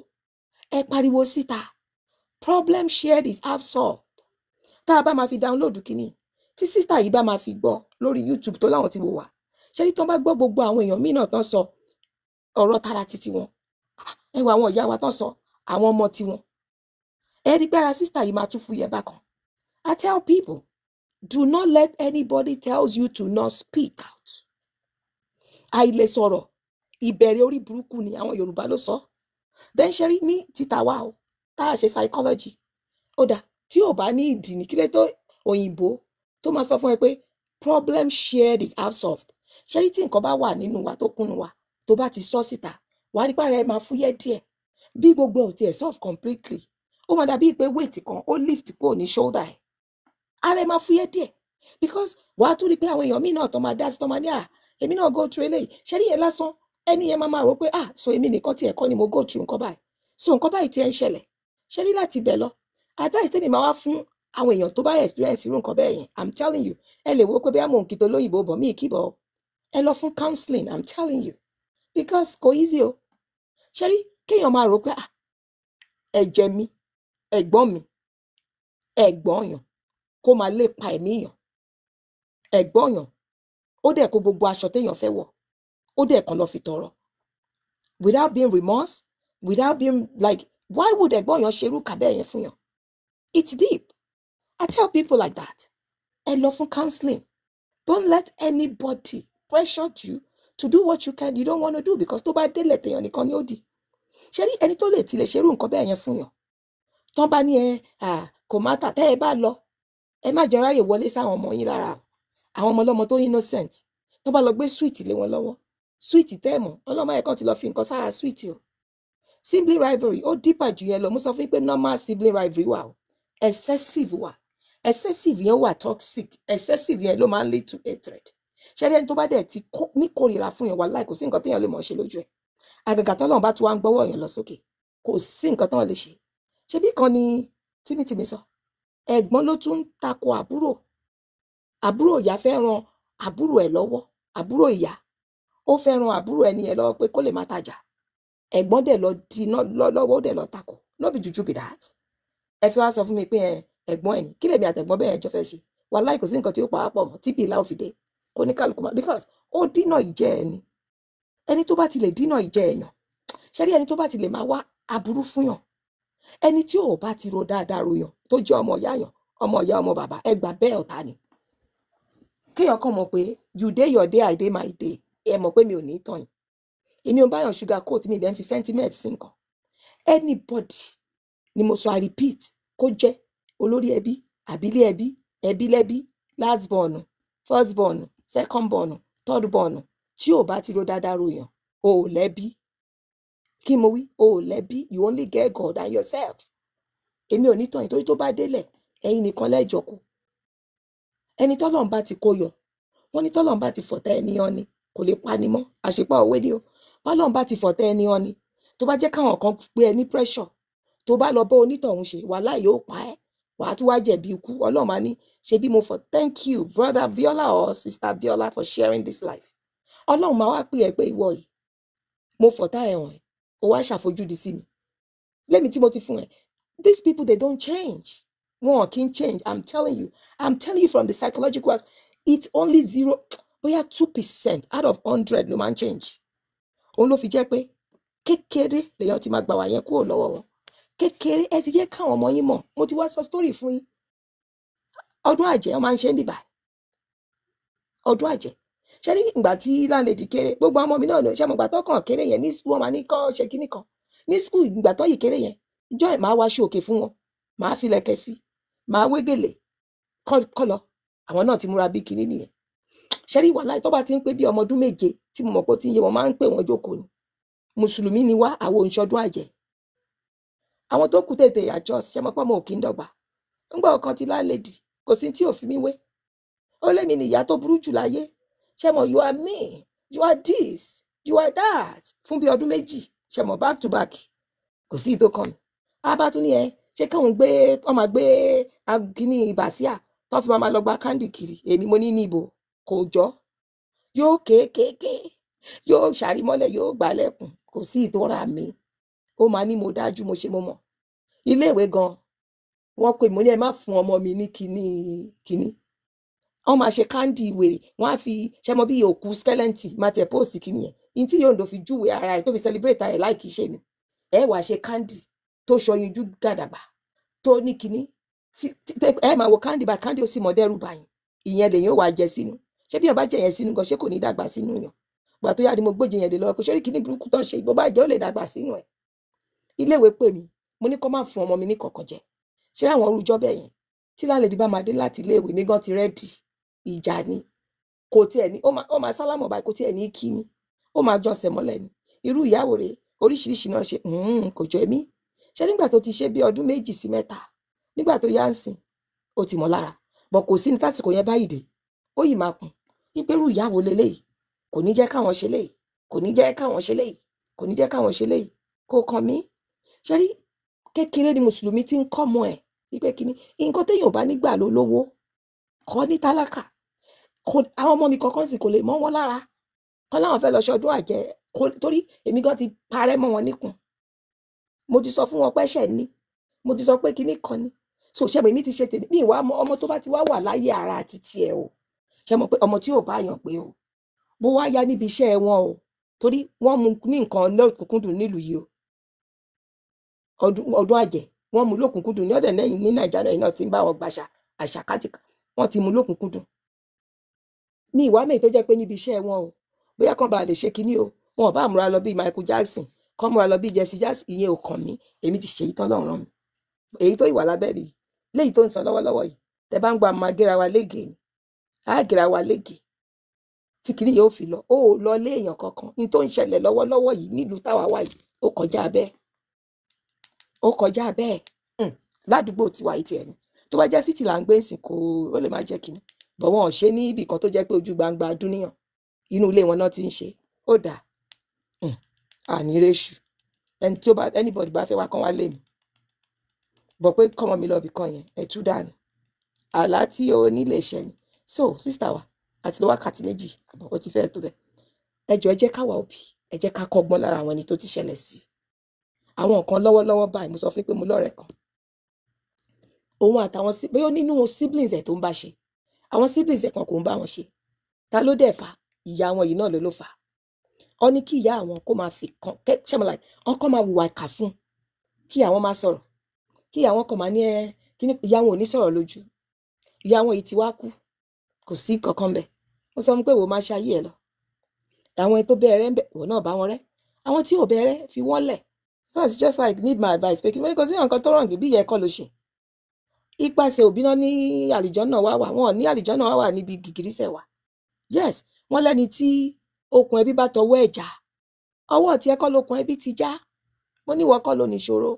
ẹ pariwo síta problem shared is half solved tá a bá máa fi download kínní tí sísítà yìí bá máa fi gbọ́ lórí YouTube tó láwọn tí mo wà ṣé ní tán bá gbọ́ gbogbo àwọn èèyàn míì náà tán sọ ọ̀rọ̀ tara títí wọn ẹ wọ àwọn ìyá wa tán sọ àwọn ọmọ tiwọn ẹ rí gbára sísítà yìí máa tún fúyẹ́ bákan I tell people do not let anybody tells you to not speak out àìlè sọ̀rọ̀ ìbẹ̀rẹ̀ orí burúkú ni àwọn Yorùbá ló sọ then ṣe rí ní títà wa o tá a ṣe psychology ó dà tí ò bá ní ìdí ní kílẹ̀ tó òyìnbó tó máa sọ fún ẹ pé problem shared is half solved ṣe rí tí nǹkan bá wà nínú wa tó kúnnú wa tó bá ti sọ síta wàá rí pàrọ̀ ẹ máa fúyẹ́ díẹ̀ bí gbogbo ẹ̀ ò tiẹ̀ solve completely ó máa dàbí pé weight kan ó lift kúrò ní shoulder ẹ̀ ara ẹ máa fúyẹ́ díẹ̀ because wàá tún rí pé àwọn èèyàn míì náà tó máa dá sí tó máa ní èmi náà go through eléyìí ṣe rí yẹn lásán ẹni yẹn máa rò pé so èmi nìkan tí ẹ̀kọ́ ni mo go through nǹkan báyìí so nǹkan báyìí tí ẹ ń ṣẹlẹ̀ ṣe rí láti bẹ̀ lọ advice tèmi máa wá fún àwọn èèyàn tó bá experience irú nǹkan bẹ́ẹ̀ yẹn I'm telling you ẹ lè wo pé bí àmọ́ òǹkìtò lóyìnbó bọ̀ mí ìkìbọ̀ ẹ lọ fún counseling I'm telling you because kò easy o ṣe rí kéèyàn máa rò pé ẹ̀jẹ̀ mi ẹ̀gbọ́n mi ẹ̀gbọ́n yàn kó máa lépa ẹ̀mí yàn ẹ̀gbọ́n yàn ó dẹ̀ kó gbogbo aṣọ téèyàn fẹ́ wọ̀ ó dẹ̀ kan lọ fi tọrọ without being remorse without being like why would ẹ̀gbọ́n yàn ṣerú kàbẹ́ yẹn fún yàn it's deep I tell people like that ẹ lọ fún counseling don't let anybody pressure you to do what you don't want to do because tó bá délẹ̀ tèèyàn nìkan ni ó di ṣe rí ẹni tó lè tilẹ̀ ṣerú nǹkan bẹ́ẹ̀ yẹn fún yàn tán bá ní kò má tà tẹ́ ẹ bá lọ ẹ má jọ ráyè wọlé sáwọn ọmọ yín lára àwọn ọmọ ọlọ́mọ tó innocent tó bá lọ gbé sweet lé wọn lọ́wọ́ sweet tẹ́ẹ̀mọ̀ ọlọ́mọ ẹ̀kan ti lọ fi nǹkan sára sweet o sibling rivalry ó deeper jù yẹn lọ mo sọ fún yín pé normal sibling rivalry wà o excessive yẹn wà toxic excessive yẹn ló máa ń lead to hatred ṣẹ́rí ẹni tó bá dẹ̀ ti ní kórìíra fún yẹn wà láì kò sí nǹkan téèyàn lè mọ̀ ṣe lójú ẹ̀ àgàgà tọ́lọ́run bá tún wá ń gbọ́wọ́ yẹn lọ sókè kò sí nǹkan tán lè ṣe ṣebí kan ni tìmítìmí sọ ẹ̀gbọ́n ló tún ń tako àbúrò ìyá fẹ́ ran àbúrò ẹ̀ lọ́wọ́ àbúrò ìyá ó fẹ́ ran àbúrò ẹni yẹn lọ́wọ́ pé kó lè má tajà ẹ̀gbọ́n dẹ̀ lọ dínà lọ́wọ́ ó dẹ̀ lọ tako no be juju be that ẹ fi wá sọ fún mi pé ẹ̀gbọ́n ẹ̀ ní kí lèmi àtẹ̀gbọ́n bẹ́ẹ̀ ẹjọ́ fẹ́ ṣe wàláhì kò sí nǹkan tí ó pàápọ̀ mọ́ tí bí ìlà òfìdé kò ní kálukú mọ́ because ó dínà ìjẹ́ ẹni tó bá ti lè dínà ìjẹ́ ẹ̀yàn ṣẹ́rí ẹni tó bá ti lè máa wá aburú fún yàn ẹni tí ò bá ti ro dáadáa ro yàn tó jẹ́ ọmọ ìyá yàn ọmọ ìyá ọmọ bàbá ẹ gbà bẹ́ẹ̀ ọ̀tá ni kéèyàn kàn mọ̀ pé you dey your day I dey my day ẹ mọ̀ pé mi ò ní tàn yín èmi ò báyàn sugar coat mi dẹ̀ ń fi sentiment sí nǹkan anybody ni mo sọ I repeat kó jẹ́ olórí ẹbí àbílẹ̀ ẹbí ẹbí lẹ́bí last born first born second born third born tí ò bá ti ro dáadáa ròyàn o ò lẹ́bí kí mo wí o ò lẹ́bí you only get God and yourself èmi ò ní tàn yín torí tó bá délẹ̀ ẹ̀yin nìkan lẹ́jọ́ kù ẹni tọ́lọ́run bá ti kó yọ wọ́n ní tọ́lọ́run bá ti fọ̀tá ẹni hàn ni kò lè pani mọ́ àṣepá òwe ni o bọ́lọ́run bá ti fọ̀tá ẹni hàn ni tó bá jẹ́ káwọn kan gbé ẹ ní pressure tó bá lọ bá onítọ̀hún ṣe wàhálà yóò pa ẹ́ wàá tún wá jẹ̀bi ikú ọlọ́run máa ní ṣe bí mo fọ thank you brother Biola or sister Biola for sharing this life ọlọ́run máa wá pè ẹ́ pé ìwọ yìí mo fọ̀tá ẹ̀ hàn ẹ́ o wá ṣàfojúdi sí mi lẹ́mi tí mo ti fún ẹ these people they don't change wọn kì í change I'm telling you from the psychological aspect it's only 2% out of 100 ló máa ń change òun ló fi jẹ́ pé kékeré lèèyàn ti máa gbà wá yẹn kúrò lọ́wọ́ wọn kékeré ẹ ti jẹ́ káwọn ọmọ yín mọ̀ mo ti wá sọ story fún yín ọdún àjẹ́ wọn máa ń ṣe ń bìbà ọdún àjẹ́ ṣe ní ìgbà tí láńlẹ́dì kéré gbogbo ọmọ mi náà ló ṣe àmọ̀gbà tó kàn kéré yẹn ní school wọn máa ní kọ́ ṣe kíní kan ní school ìgbà tó yìí kéré yẹn ìjọ ẹ̀ máa wá aṣọ òkè fún wọn máa fi lẹ̀kẹ̀ sí máa wé gèlè kọ́ lọ àwọn náà ti múra bí kíní nìyẹn ṣe rí wàhálà tó bá ti ń pé bí ọmọ ọdún méje tí mo mọ̀ pé ó ti ń yé wọn máa ń pè wọ́n jókòó ni mùsùlùmí ni wá àwọn òǹṣọdún àjẹ́ àwọn tó kù tètè àjọ ṣe mọ́ pọ́ mọ́ òkè ń dọ́gba ńgbà ọkàn ti láńlẹ́dì kò sí tí ò fi mí wé ó lé ní ìyá tó burú jù láyé ṣe mọ̀ you are me you are this you are that fún bí ọdún méjì ṣe mọ̀ back to back kò sí ìtò kan mi a bá tún ní ẹ ṣé káwọn gbé wọn máa gbé agíní ìbàsíà tó fi máa lọ gba kándì kiri èmi mo ní níbo kò jọ yóò kéékèèké yóò ṣàrímọ́lẹ̀ yóò gbálẹ̀kùn kò sí ìtura mi ó máa ní mo dájú mo ṣe mo mọ̀ iléèwé gan wọ́n pè mo ní ẹ má fún ọmọ mi ní kíní wọ́n máa ṣe kándì ìwèrè wọ́n á fi ṣẹmọ bí òkú skeleton máa tẹ post kíní yẹn in tí yóò ń do fi júwe ara rẹ̀ tó fi celebrate ara rẹ̀ láì kìí ṣe ni ẹ wàá ṣe kándì tó ṣọyinjú gàdàgbà tó ní kíní ẹ máa wo kándì bá kándì ó sì mọ dẹ́rù báyìí ìyẹn lèyìn ó wàá jẹ sínú ṣé bí ọba jẹ yẹn sínú gan ṣé kò ní dàgbà sínú yàn gbà tó yá ni mo gbóje yẹn lè lọ pé sórí kíní burúkú tó ń ṣe ìbò bá jẹ ó lè dàgbà sínú ẹ iléèwé pè mí mo ní kó má fún ọmọ mi ní kọ̀ọ̀kan jẹ ṣé àwọn orújọ bẹ́ẹ̀ yẹn tí lálẹ́dí bá máa dé láti iléèwé mi gan ti rẹ́dì ìjà ni kò tiẹ̀ ní ó máa sálámọ̀ báyìí kò tiẹ̀ ní kí mi ó máa jọ́sẹ̀ mọ́lẹ̀ ni irú ìyàwó rẹ̀ oríṣiríṣi náà ṣe kò jọ mí ṣé nígbà tó ti ṣe bí ọdún 2 sí 3 nígbà tó yá ń sìn ó ti mọ̀ lára bọ̀ kò sí ní tásìkò yẹn báyìí dé ó yìí máa kùn ìpérú ìyàwó leléyìí kò ní jẹ́ káwọn ṣe léyìí kò ní jẹ́ káwọn ṣe léyìí kò ní jẹ́ káwọn ṣe léyìí kò kàn mí ṣe rí kékeré ni mùsùlùmí ti ń kọ́ mọ́ ẹ̀ wípé kíní nǹkan téèyàn ò bá nígbà ló lówó kọ́ ní tálákà àwọn ọmọ mi kankan sì kò lè mọ́ wọn lára kọ́ láwọn fẹ́ lọ ṣọdún àjẹ́ torí èmi gan ti parẹ́ mọ́ wọn níkùn mo ti sọ fún wọn pẹ́ṣẹ̀ ní mo ti sọ pé kíní kan ní so ṣe èmi ti ṣe tèmi ní ìwà ọmọ tó bá ti wá wà láyé ara àti tiẹ̀ o ṣe mọ̀ pé ọmọ tí ò bá yàn pé o bó wá yá níbi iṣẹ́ wọn o torí wọ́n mú ní nǹkan lọ́kùnkúndùn nílùú yìí o ọdún àjẹ́ wọ́n mú lọ́kùnkúndùn ní ọ̀dẹ̀ lẹ́yìn ní nàìjíríà náà ti ń bá wọn gbàṣà àṣàkátìkà wọ́n ti mú lọ́kùnkúndùn ní ìwà mẹ́rin tó jẹ́ pé níbi iṣẹ́ wọn o bóyá kàn bá lè ṣe kinní o wọn ò bá múra lọ bí Michael Jackson kàn múra lọ bí Jesse Jackson ìyẹn ò kàn mí èmi ti ṣèyí tán lọ́rùn mi èyí tó ìwà lábẹ́ mi léyìí tó ń san lọ́wọ́lọ́wọ́ yìí tẹ bá ń gba máa gẹ́ra wa lége ni á gẹ́ra wa lége tí kinní yóò fi lọ ó lọ lé èèyàn kankan ní tó ń ṣẹlẹ̀ lọ́wọ́lọ́wọ́ yìí nílùú táwa wà yìí ó kọjá bẹ́ẹ̀ ládùúgbò tiwa yìí tiẹ̀ ni tó bá jẹ́ sítì là ń gbé ìsìn kó ó lè má jẹ́ kinní bọ̀ wọn ò ṣe ní ibì kan tó jẹ́ pé ojú gbangba dúníyàn inú ilé wọn náà ti ń ṣe ó dà àní réṣù ẹni tí ó bá anybody bá fẹ́ wá kán wá lé mi bọ̀ pé kọ́mọ mi lọ́ọ̀bì kan yẹn ẹ̀ tú dànù àlá tí o nílé iṣẹ́ ni so sísítà wa àti lọ wákàtí 2 àbọ̀ ó ti fẹ́ tó bẹ́ẹ̀ ẹ jọ̀ọ́ ẹ jẹ́ ká wà òbí ẹ jẹ́ ká kọ́gbọ́n lára àwọn ẹni tó ti ṣẹlẹ̀ sí àwọn nǹkan lọ́wọ́lọ́wọ́ báyìí mo sọ fún pé mo lọ́rẹ̀ẹ́ kan òun àtàwọn bóyá nínú siblings ẹ̀ tó ń bá ṣe àwọn siblings ẹ̀ kan kò ń bá wọn ṣe ta ló dẹ̀ fà ìyá wọn yìí náà ló fà ọ ní kí ìyá àwọn kó máa fi kan ṣẹ́mọ̀lá wọn kọ́ máa hùwà ìkà fún kí àwọn máa sọ̀rọ̀ kí àwọn kan máa ní kí ìyá wọn ò ní sọ̀rọ̀ lójú ìyá wọn yìí ti wá kú kò sí kankan bẹ̀ mo sọ fún pé wò máa ṣayé ẹ lọ àwọn ẹni tó bẹ̀rẹ̀ ń bẹ̀ wò náà bá wọn rẹ́ àwọn tí ò bẹ̀rẹ̀ fi wọ́n lẹ̀ because just like need my advice pé kí wọ́n kò sí nǹkan tó rọ̀ǹgì bí ìyẹn kọ́ ló ṣe ipasẹ̀ òbí náà ní àlìjọ́ náà wà wọn ò ní àlìjọ́ náà wà níbi gìgírísẹ̀ wa yes wọ́n lẹ́ni tí okùn ẹbí bá tọwọ́ ẹ̀ já ọwọ́ tí ẹ kọ́ lókun ẹbí ti já mo níwọ kọ́ ló níṣòro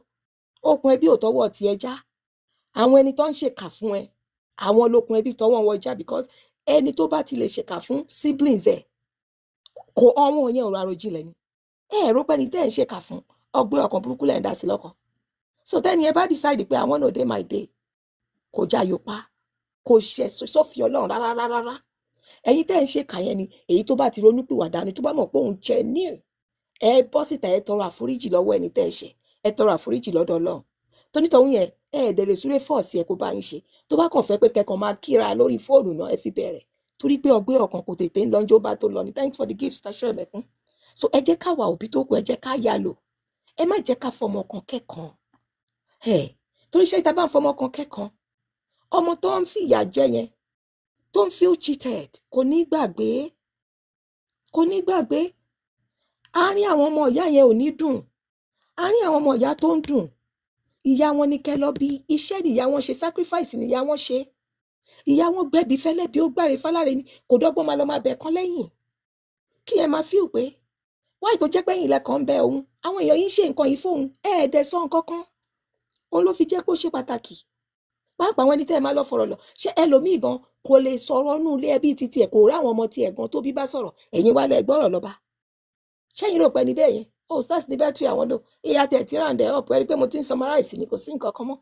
okùn ẹbí ò tọwọ́ tí ẹ já àwọn ẹni tó ń ṣèkà fún ẹ àwọn lókun ẹbí tọwọ́ wọn já because ẹni tó bá ti lè ṣèkà fún siblings ẹ kò ọwọ́ yẹn ọ̀rọ̀ àròjinlẹ̀ ni ẹ rò pé ní tẹ́ ẹ̀ ń ṣèkà fún ọgbẹ́ ọkàn burúkú lẹ̀ ń dá sí lọ́kàn so tẹ́ni ẹ bá decide pé àwọn náà dé my day kò já yòpá kò ṣe sófì ọlọ́run rárá ẹ̀yin tẹ́ ẹ̀ ń ṣèkà yẹn ni èyí tó bá ti ronúpìwàdà ni tó bá mọ̀ pé òun jẹ ní ẹ bọ́ síta ẹ tọrọ àforíjì lọ́wọ́ ẹni tẹ́ ẹ ṣe ẹ tọrọ àforíjì lọ́dọ̀ ọlọ́run tónítọ̀hún yẹn ẹ ẹ̀dẹ̀ lè súré fọ́ọ̀sì ẹ kó bá yín ṣe tó bá kàn fẹ́ pé kẹkàn máa kíra lórí fóònù náà ẹ fi bẹ̀rẹ̀ torí pé ọgbẹ́ ọkàn kò tètè ń lọ́njọ́ bá tó lọ ní thanks for the gifts tasho ẹ̀mẹ́kún so ẹ jẹ́ ká wà òbí tó kù ẹ jẹ́ ká yà lò ẹ má jẹ́ ká fọmọ kan kẹ́kan ẹ torí iṣẹ́ ìta bá ń fọmọ kan kẹ́kan ọmọ tó ń fìyà jẹ yẹn tó ń feel cheated kò ní gbàgbé àárín àwọn ọmọ ìyá yẹn ò ní dùn àárín àwọn ọmọ ìyá tó ń dùn ìyá wọn ní kẹ́ lọ bí iṣẹ́ nìyá wọn ṣe sacrifice nìyá wọn ṣe ìyá wọn gbẹ̀bí fẹ́lẹ́ bí ó gbàre fáláre ni kò dọ́gbọ́n máa lọ máa bẹ̀ kán lẹ́yìn kí ẹ máa feel pé wáyé tó jẹ́ pé ẹ̀yin lẹ́kàn ń bẹ òun àwọn èèyàn yìí ń ṣe nǹkan yìí fóun ẹ̀ẹ́dẹ̀ sọ nǹkan kan òun ló fi jẹ́ pé ó ṣe pàtàkì pàápàá àwọn ẹni tẹ́ ẹ máa lọ fọ̀rọ̀ lọ ṣé ẹlòmíì gan kò lè sọ̀rọ̀ nù ilé ẹbí títí ẹ̀ kò rí àwọn ọmọ tiẹ̀ gan tó bí bá sọ̀rọ̀ ẹ̀yin wá lẹ gbọ́rọ̀ lọ́ba ṣẹ́yìn rò pé ní bẹ́ẹ̀ yẹn stars ní bẹ́ẹ̀ tí àwọn lò ìyá tẹ̀ tí round up ẹ rí pé mo ti ń summarize ni kò sí nǹkan kan mọ́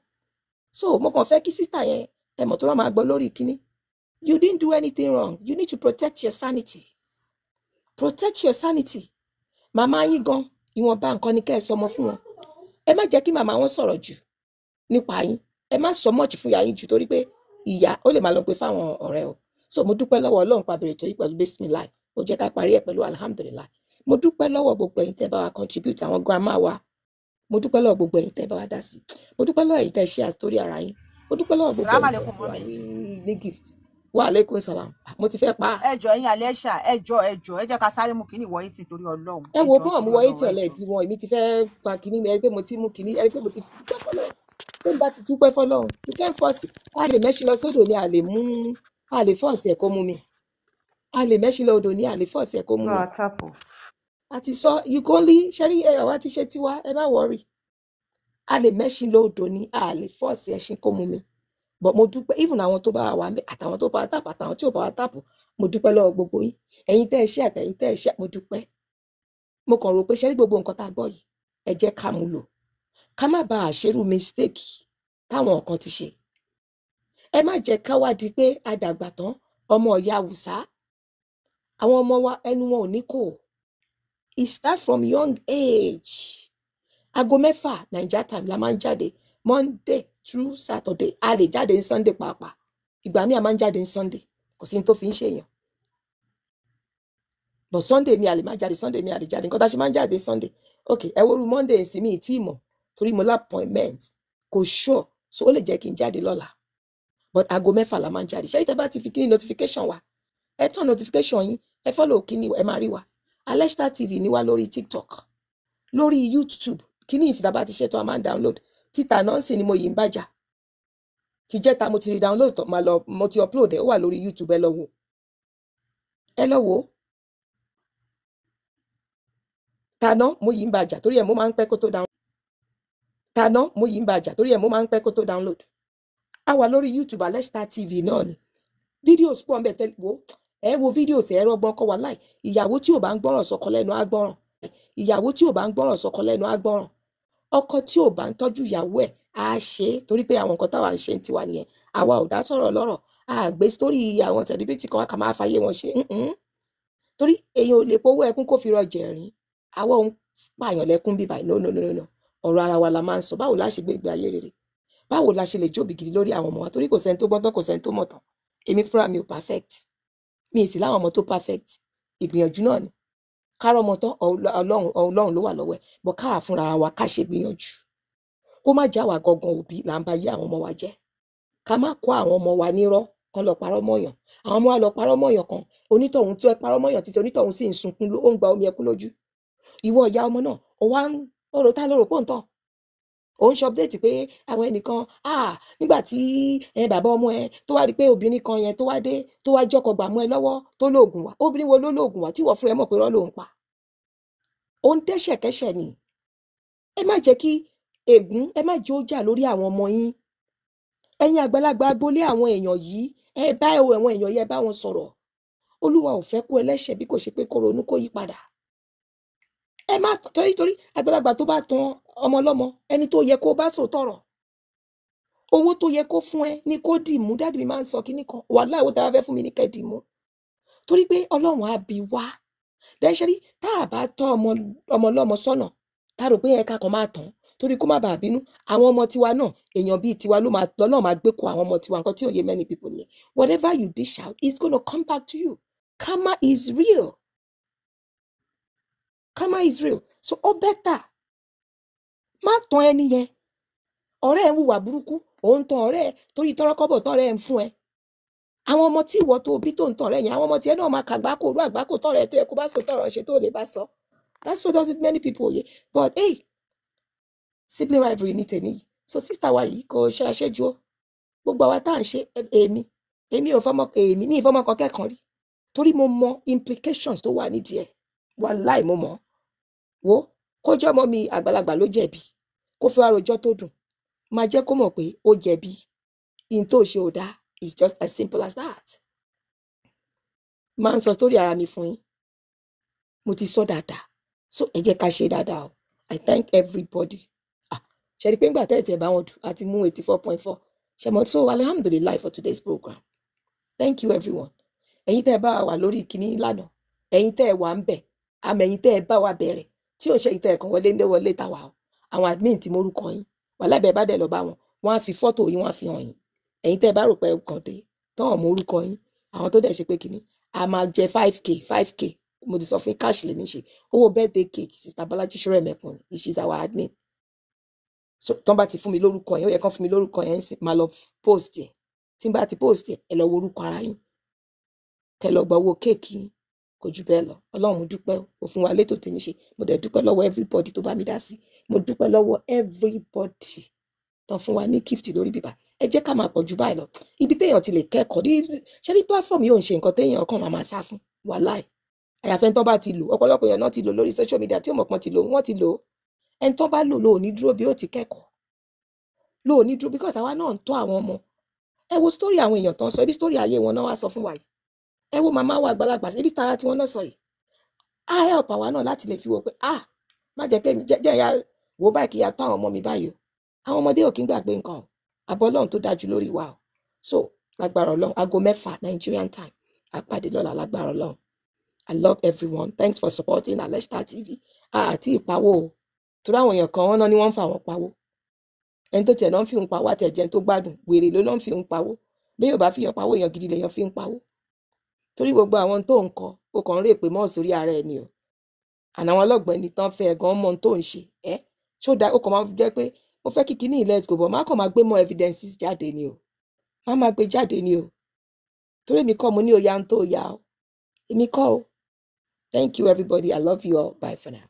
so mo kàn fẹ́ kí sísà yẹn ẹ mọ̀ tó rọ́ máa gbọ́ lórí kíní you didn't do anything wrong you need to protect your sanity màmá yín gan ìwọ̀nba nǹkan ni kẹ́ ẹ sọmọ fún wọn ẹ má jẹ́ kí màmá wọn sọ̀rọ̀ jù nípa yín ẹ má sọ mọ́ọ̀jì fún ìyá yín jù torí pé ìyá ó lè máa lọ pé fáwọn ọ̀rẹ́ o so mo dúpẹ́ lọ́wọ́ ọlọ́run pàbẹ̀rẹ̀ tó yí pẹ̀lú bismillah ó jẹ́ ká parí ẹ̀ pẹ̀lú alhamdulillah mo dúpẹ́ lọ́wọ́ gbogbo ẹ̀yin tẹ́ bá wa contribute àwọn grandma wa mo dúpẹ́ lọ́wọ́ gbogbo ẹ̀yin tẹ́ bá wa dá sí mo dúpẹ́ lọ́wọ́ ẹ̀yin tẹ́ share story ara yín mo dúpẹ́ lọ́wọ́ gbogbo ẹ̀yin tẹ́ bá wa ní gift wa aleykum salam mo ti fẹ́ pa á. ẹjọ ẹ̀yin Alesha ẹjọ ẹ jẹ́ ká sáré mú kínní wọ̀nyí ti torí Ọlọ́run. ẹ wo bọ́ọ̀ mo wọ̀nyí tí ọ̀lẹ́ ìdí wọn èmi ti fẹ́ pa kínní ẹ rí pé mo ti mú kínní ẹ rí pé mo ti dúpẹ́ fọlọ́run pé bá ti dúpẹ́ fọlọ́run you can force a lè mẹ́ṣin lọ sódò ni a lè fọ́ọ̀sì ẹ̀ kó mú mi a lè mẹ́ṣin lọ odò ni a lè fọ́ọ̀sì ẹ̀ kó mú mi àti sọ you go only ṣẹ́rí àwa ti ṣe tiwa ẹ má wọrí a lè mẹ́ṣin lọ odò ni a lè fọ́ọ̀sì ẹṣin kó mú mi but mo dúpẹ́ even àwọn tó bá wà mí àtàwọn tó bá wà tàpù àtàwọn tí ò bá wà tàpù mo dúpẹ́ lọ́wọ́ gbogbo yín ẹ̀yin tẹ́ ẹ ṣe àtẹ̀yin tẹ́ ẹ ṣe mo dúpẹ́ mo kàn rò pé ṣẹ́rí gbogbo nǹkan tá a gbọ́ yìí ẹ jẹ́ ká mú lò ká má bàa ṣerú mistake táwọn kan ti ṣe ẹ má jẹ́ ká wá di pé a dàgbà tán ọmọ ìyá Haúsá àwọn ọmọ wa ẹnu wọn ò ní kò it start from young age aago 6 Naija time la máa ń jáde Monday through Saturday a lè jáde ní Sunday pàápàá ìgbà míì a máa ń jáde ní Sunday kò sí ní tó fi ń ṣèyàn but Sunday mi a lè má jáde Sunday mi a lè jáde nǹkan tá a ṣe máa ń jáde Sunday ok ẹ wo ru Monday ìsinmi ìtì ìmọ̀ torí mo lá appointment kò sure so ó lè jẹ́ kí n jáde lọ́la but aago 6 la máa ń jáde ṣé ìtẹ́ bá ti fi kíní notification wa ẹ tán notification yín ẹ follow kíní ẹ máa rí wa Alesta TV ní wa lórí TikTok lórí YouTube kíní ìtìta bá ti ṣe tó a máa ń download títà náà sì ni mo yìí ń bàjá ti jẹ́ta mo ti rí download tó máa lọ mo ti upload ẹ̀ ó wà lórí YouTube ẹ lọ wò tàná mo yìí ń bàjá torí ẹ̀ mo máa ń pẹ́ kó tó download a wà lórí YouTube Alesta TV náà ni videos pọ̀ ń bẹ̀ tẹ́lẹ̀ wo ẹ wo videos ẹ rọgbọ́n kọ́ wa láì ìyàwó tí ò bá ń gbọ́ràn sọ́kọ lẹ́nu á gbọ́ràn ọkọ tí ò bá ń tọ́jú ìyàwó ẹ̀ á ṣe é torí pé àwọn nǹkan táwa ń ṣe ń tiwa nìyẹn àwa ò dá sọ̀rọ̀ lọ́rọ̀ a gbé sórí àwọn celebrity kan ká máa fàyè wọn ṣe torí èèyàn ò lè powó ẹkún kó fi rọjẹ̀ rìn àwa òun pààyàn lẹ́kún bíbá no ọ̀rọ̀ ara wa la máa ń sọ báwo la ṣe gbé ìgbé ayé rere báwo la ṣe lè jóbi gidi lórí àwọn ọmọ wa torí kò sẹ́ni tó gbọ́n tán kò sẹ́ni tó mọ̀ tán èmi fúnra mi ò perfect mi ì sì láwọn ọmọ tó perfect ìgbìyànjú náà ni kárọ̀ ọmọ tán ọlọ́run ló wà lọ́wọ́ ẹ̀ bọ́ káà fúnra wa ká ṣe gbìyànjú kó má já wa gangan òbí là ń bá yé àwọn ọmọ wa jẹ́ ká má kó àwọn ọmọ wa nírọ́ kan lọ parọ́ mọ́yàn àwọn ọmọ wa lọ parọ́ mọ́yàn kan onítọ̀hún tó ẹ parọ́ mọ́yàn títí onítọ̀hún sì ń sunkún ó ń gba omi ẹkún lójú ìwọ ìyá ọmọ náà ó wá ń ọ̀rọ̀ tá lórò pọ̀ntàn ó ń ṣọpdéètì pé àwọn ẹnìkan nígbà tí bàbá ọmọ ẹ tó wá rí pé obìnrin kan yẹn tó wá dé tó wá jọkọ gbà mọ́ ẹ lọ́wọ́ tó lóògùn wá obìnrin wo ló lóògùn wá tí ìwọ fúnra ẹ mọ̀ pé rọ́ ló ń pa ó ń dẹ́ṣẹ̀kẹ́ṣẹ̀ ni ẹ má jẹ́ kí ègún ẹ má jẹ́ ó jà lórí àwọn ọmọ yín ẹ̀yin àgbàlagbà agboolé àwọn èèyàn yìí ẹ bá àwọn èèyàn yìí ẹ bá wọn sọ̀rọ̀ olúwa ò fẹ́ kú ẹlẹ́ṣẹ̀ bí kò ṣe pé kó ronú kó yí padà ẹ má torí àgbàlagbà tó bá tan ọmọ ọlọ́mọ ẹni tó yẹ kó bá sòtọ̀rọ̀ owó tó yẹ kó fún ẹ ní kó dì mú dáàdì mi máa ń sọ kinní kan wàláhì owó tá a fẹ́ fún mi ní kẹ́ dì mú torí pé ọlọ́run á bi wá dẹ́ṣẹ́rí tá a bá tọ́ ọmọ ọlọ́mọ sọ́nà tá a rò pé ẹ̀ka kan máa tàn torí kó má bàa bínú àwọn ọmọ tiwa náà èèyàn bíi tiwa lọ́nà máa gbé kó àwọn ọmọ tiwa nǹkan tí ò yé many people nìyẹn whatever you dish out is gonna come back to you karma is real karma is real so ó bẹ́tà má tàn ẹni yẹn ọ̀rẹ́ ẹ̀ ń hùwà burúkú òun tan ọ̀rẹ́ ẹ̀ torí tọ́rọ́kọ́bọ̀ tọ́rẹ́ ẹ̀ ń fún ẹ àwọn ọmọ tí ìwọ tó bí tó ń tàn ọ̀rẹ́ yẹn àwọn ọmọ tiẹ̀ náà máa kàgbákò rú àgbákò tọ́rẹ́ ẹ̀ tó yẹ kó bá sọ tọ́rọ̀ ṣe tó lè bá sọ that's what does it many people yẹ but hey sibling rivalry ní tèmi yìí so sister wa yìí kò ṣe àṣejù ó gbogbo àwa tá à ń ṣe èmi ò fọmọ èmi ní ìfọmọ kan kẹ́kàn rí torí mo mọ implications tó wà nídìí ẹ̀ wàláì mo mọ̀ wo kó jẹ́ ọmọ mi àgbàlagbà ló jẹ̀bi kó fi wá rojọ́ tó dùn máa jẹ́ kó mọ̀ pé ó jẹ̀bi in tó ṣe ò dáa it's just as simple as that máa ń sọ story ara mi fún yín mo ti sọ dáadáa so ẹ jẹ́ ká ṣe dáadáa o I thank everybody ṣe rí pé ńgbà tẹ́ẹ̀tẹ̀ bá wọn dù àti mú 84.4 ṣe mọ̀ so alhamdulillah for today's program thank you everyone ẹ̀yin tẹ́ ẹ bá wà lórí ìkíní lánàá ẹ̀yin tẹ́ ẹ wà ń bẹ̀ àmọ́ ẹ̀yin tẹ́ ẹ bá wa bẹ̀rẹ̀ tí ò ń ṣe ẹ̀yin tẹ́ ẹ kàn wọlé tàwa o àwọn admin tí morúkọ yín wà lábẹ́ bá dẹ̀ lọ bá wọn wọ́n á fi fọ́tò yín wọ́n á fi hàn yín ẹ̀yin tẹ́ ẹ bá rò pé kàn dé tán ọmọ orúkọ yín àwọn tó dẹ̀ ṣe pé kíní a máa jẹ 5k mo ti sọ fún cash lè ní ṣe owó birthday cake sister Bọ́lájí Ṣórẹ̀mẹ́kùn she's our admin so tán bá ti fún mi lórúkọ yẹn ó yẹ kán fún mi lórúkọ yẹn máa lọ post ẹ tí n bá ti post ẹ lọ wo orúkọ ara yín kẹ lọ gba owó kéèkì yín kò jù bẹ́ẹ̀ lọ Ọlọ́run mo dúpẹ́ ó fún wa létò tèmi ṣe mo dẹ̀ dúpẹ́ lọ́wọ́ everybody tó bá mi dá sí mo dúpẹ́ lọ́wọ́ everybody tán fún wa ní gift lórí bíbá ẹ jẹ́ ká máa pọ̀ jù báyìí lọ ibi téèyàn ti lè kẹ́kọ̀ọ́ ṣé ní platform yóò ń ṣe nǹkan téèyàn kàn máa sá fún wàláì àyàfẹ́ tán bá ti lò ọ̀pọ̀lọpọ̀ èèyàn náà ti lò lórí social media tí ọmọ kan ti lò wọ́n ti lò ẹni tán bá lò lò ní dúró bí ó ti kẹ́kọ̀ọ́ lò ní dúró because àwa náà ń tọ́ àwọn ọmọ ẹ wo story àwọn èèyàn tán sọ ibi story ayé wọn náà wá sọ fún wa yìí ẹ wo màmá wa àgbàlagbà ibi tara tí wọn náà sọ yìí á help àwa náà láti lè fi wò pé má jẹ́ kẹ́mi jẹ́ ya wò báyìí kí ya tọ́ àwọn ọmọ mi báyìí o àwọn ọmọdé ò kí ń gbàgbé nǹkan o àbọ̀ Ọlọ́run tó dájú lórí wa o so lágbára Ọlọ́run aago 6 Nigerian time àpàdé lọ́la lágbára Ọlọ́run I love everyone thanks for supporting Aleshta TV àti ìpawó o torí àwọn èèyàn kan wọn náà ni wọ́n ń fa àwọn pawó ẹni tó tiẹ̀ náà ń fi ń pawó àti ẹ̀jẹ̀ tó gbádùn wèrè ló náà ń fi ń pawó bí yóò bá fi hàn pawó èèyàn gidi lèèyàn fi ń pawó torí gbogbo àwọn tó ń kọ ó kàn ń rè pé mọ́ sórí ara ẹni o àná àwọn ọlọ́gbọ́n ẹni tán fẹ́ gan mọ́ tó ń ṣe ṣó dá ó kàn máa jẹ́ pé ó fẹ́ kíkí ní let's go but má kàn máa gbé mọ́ evidences jáde ni o má máa gbé jáde ni o torí èmi kọ́ mo ní òya ń tó ya o èmi kọ́ o thank you everybody I love you all bye for now.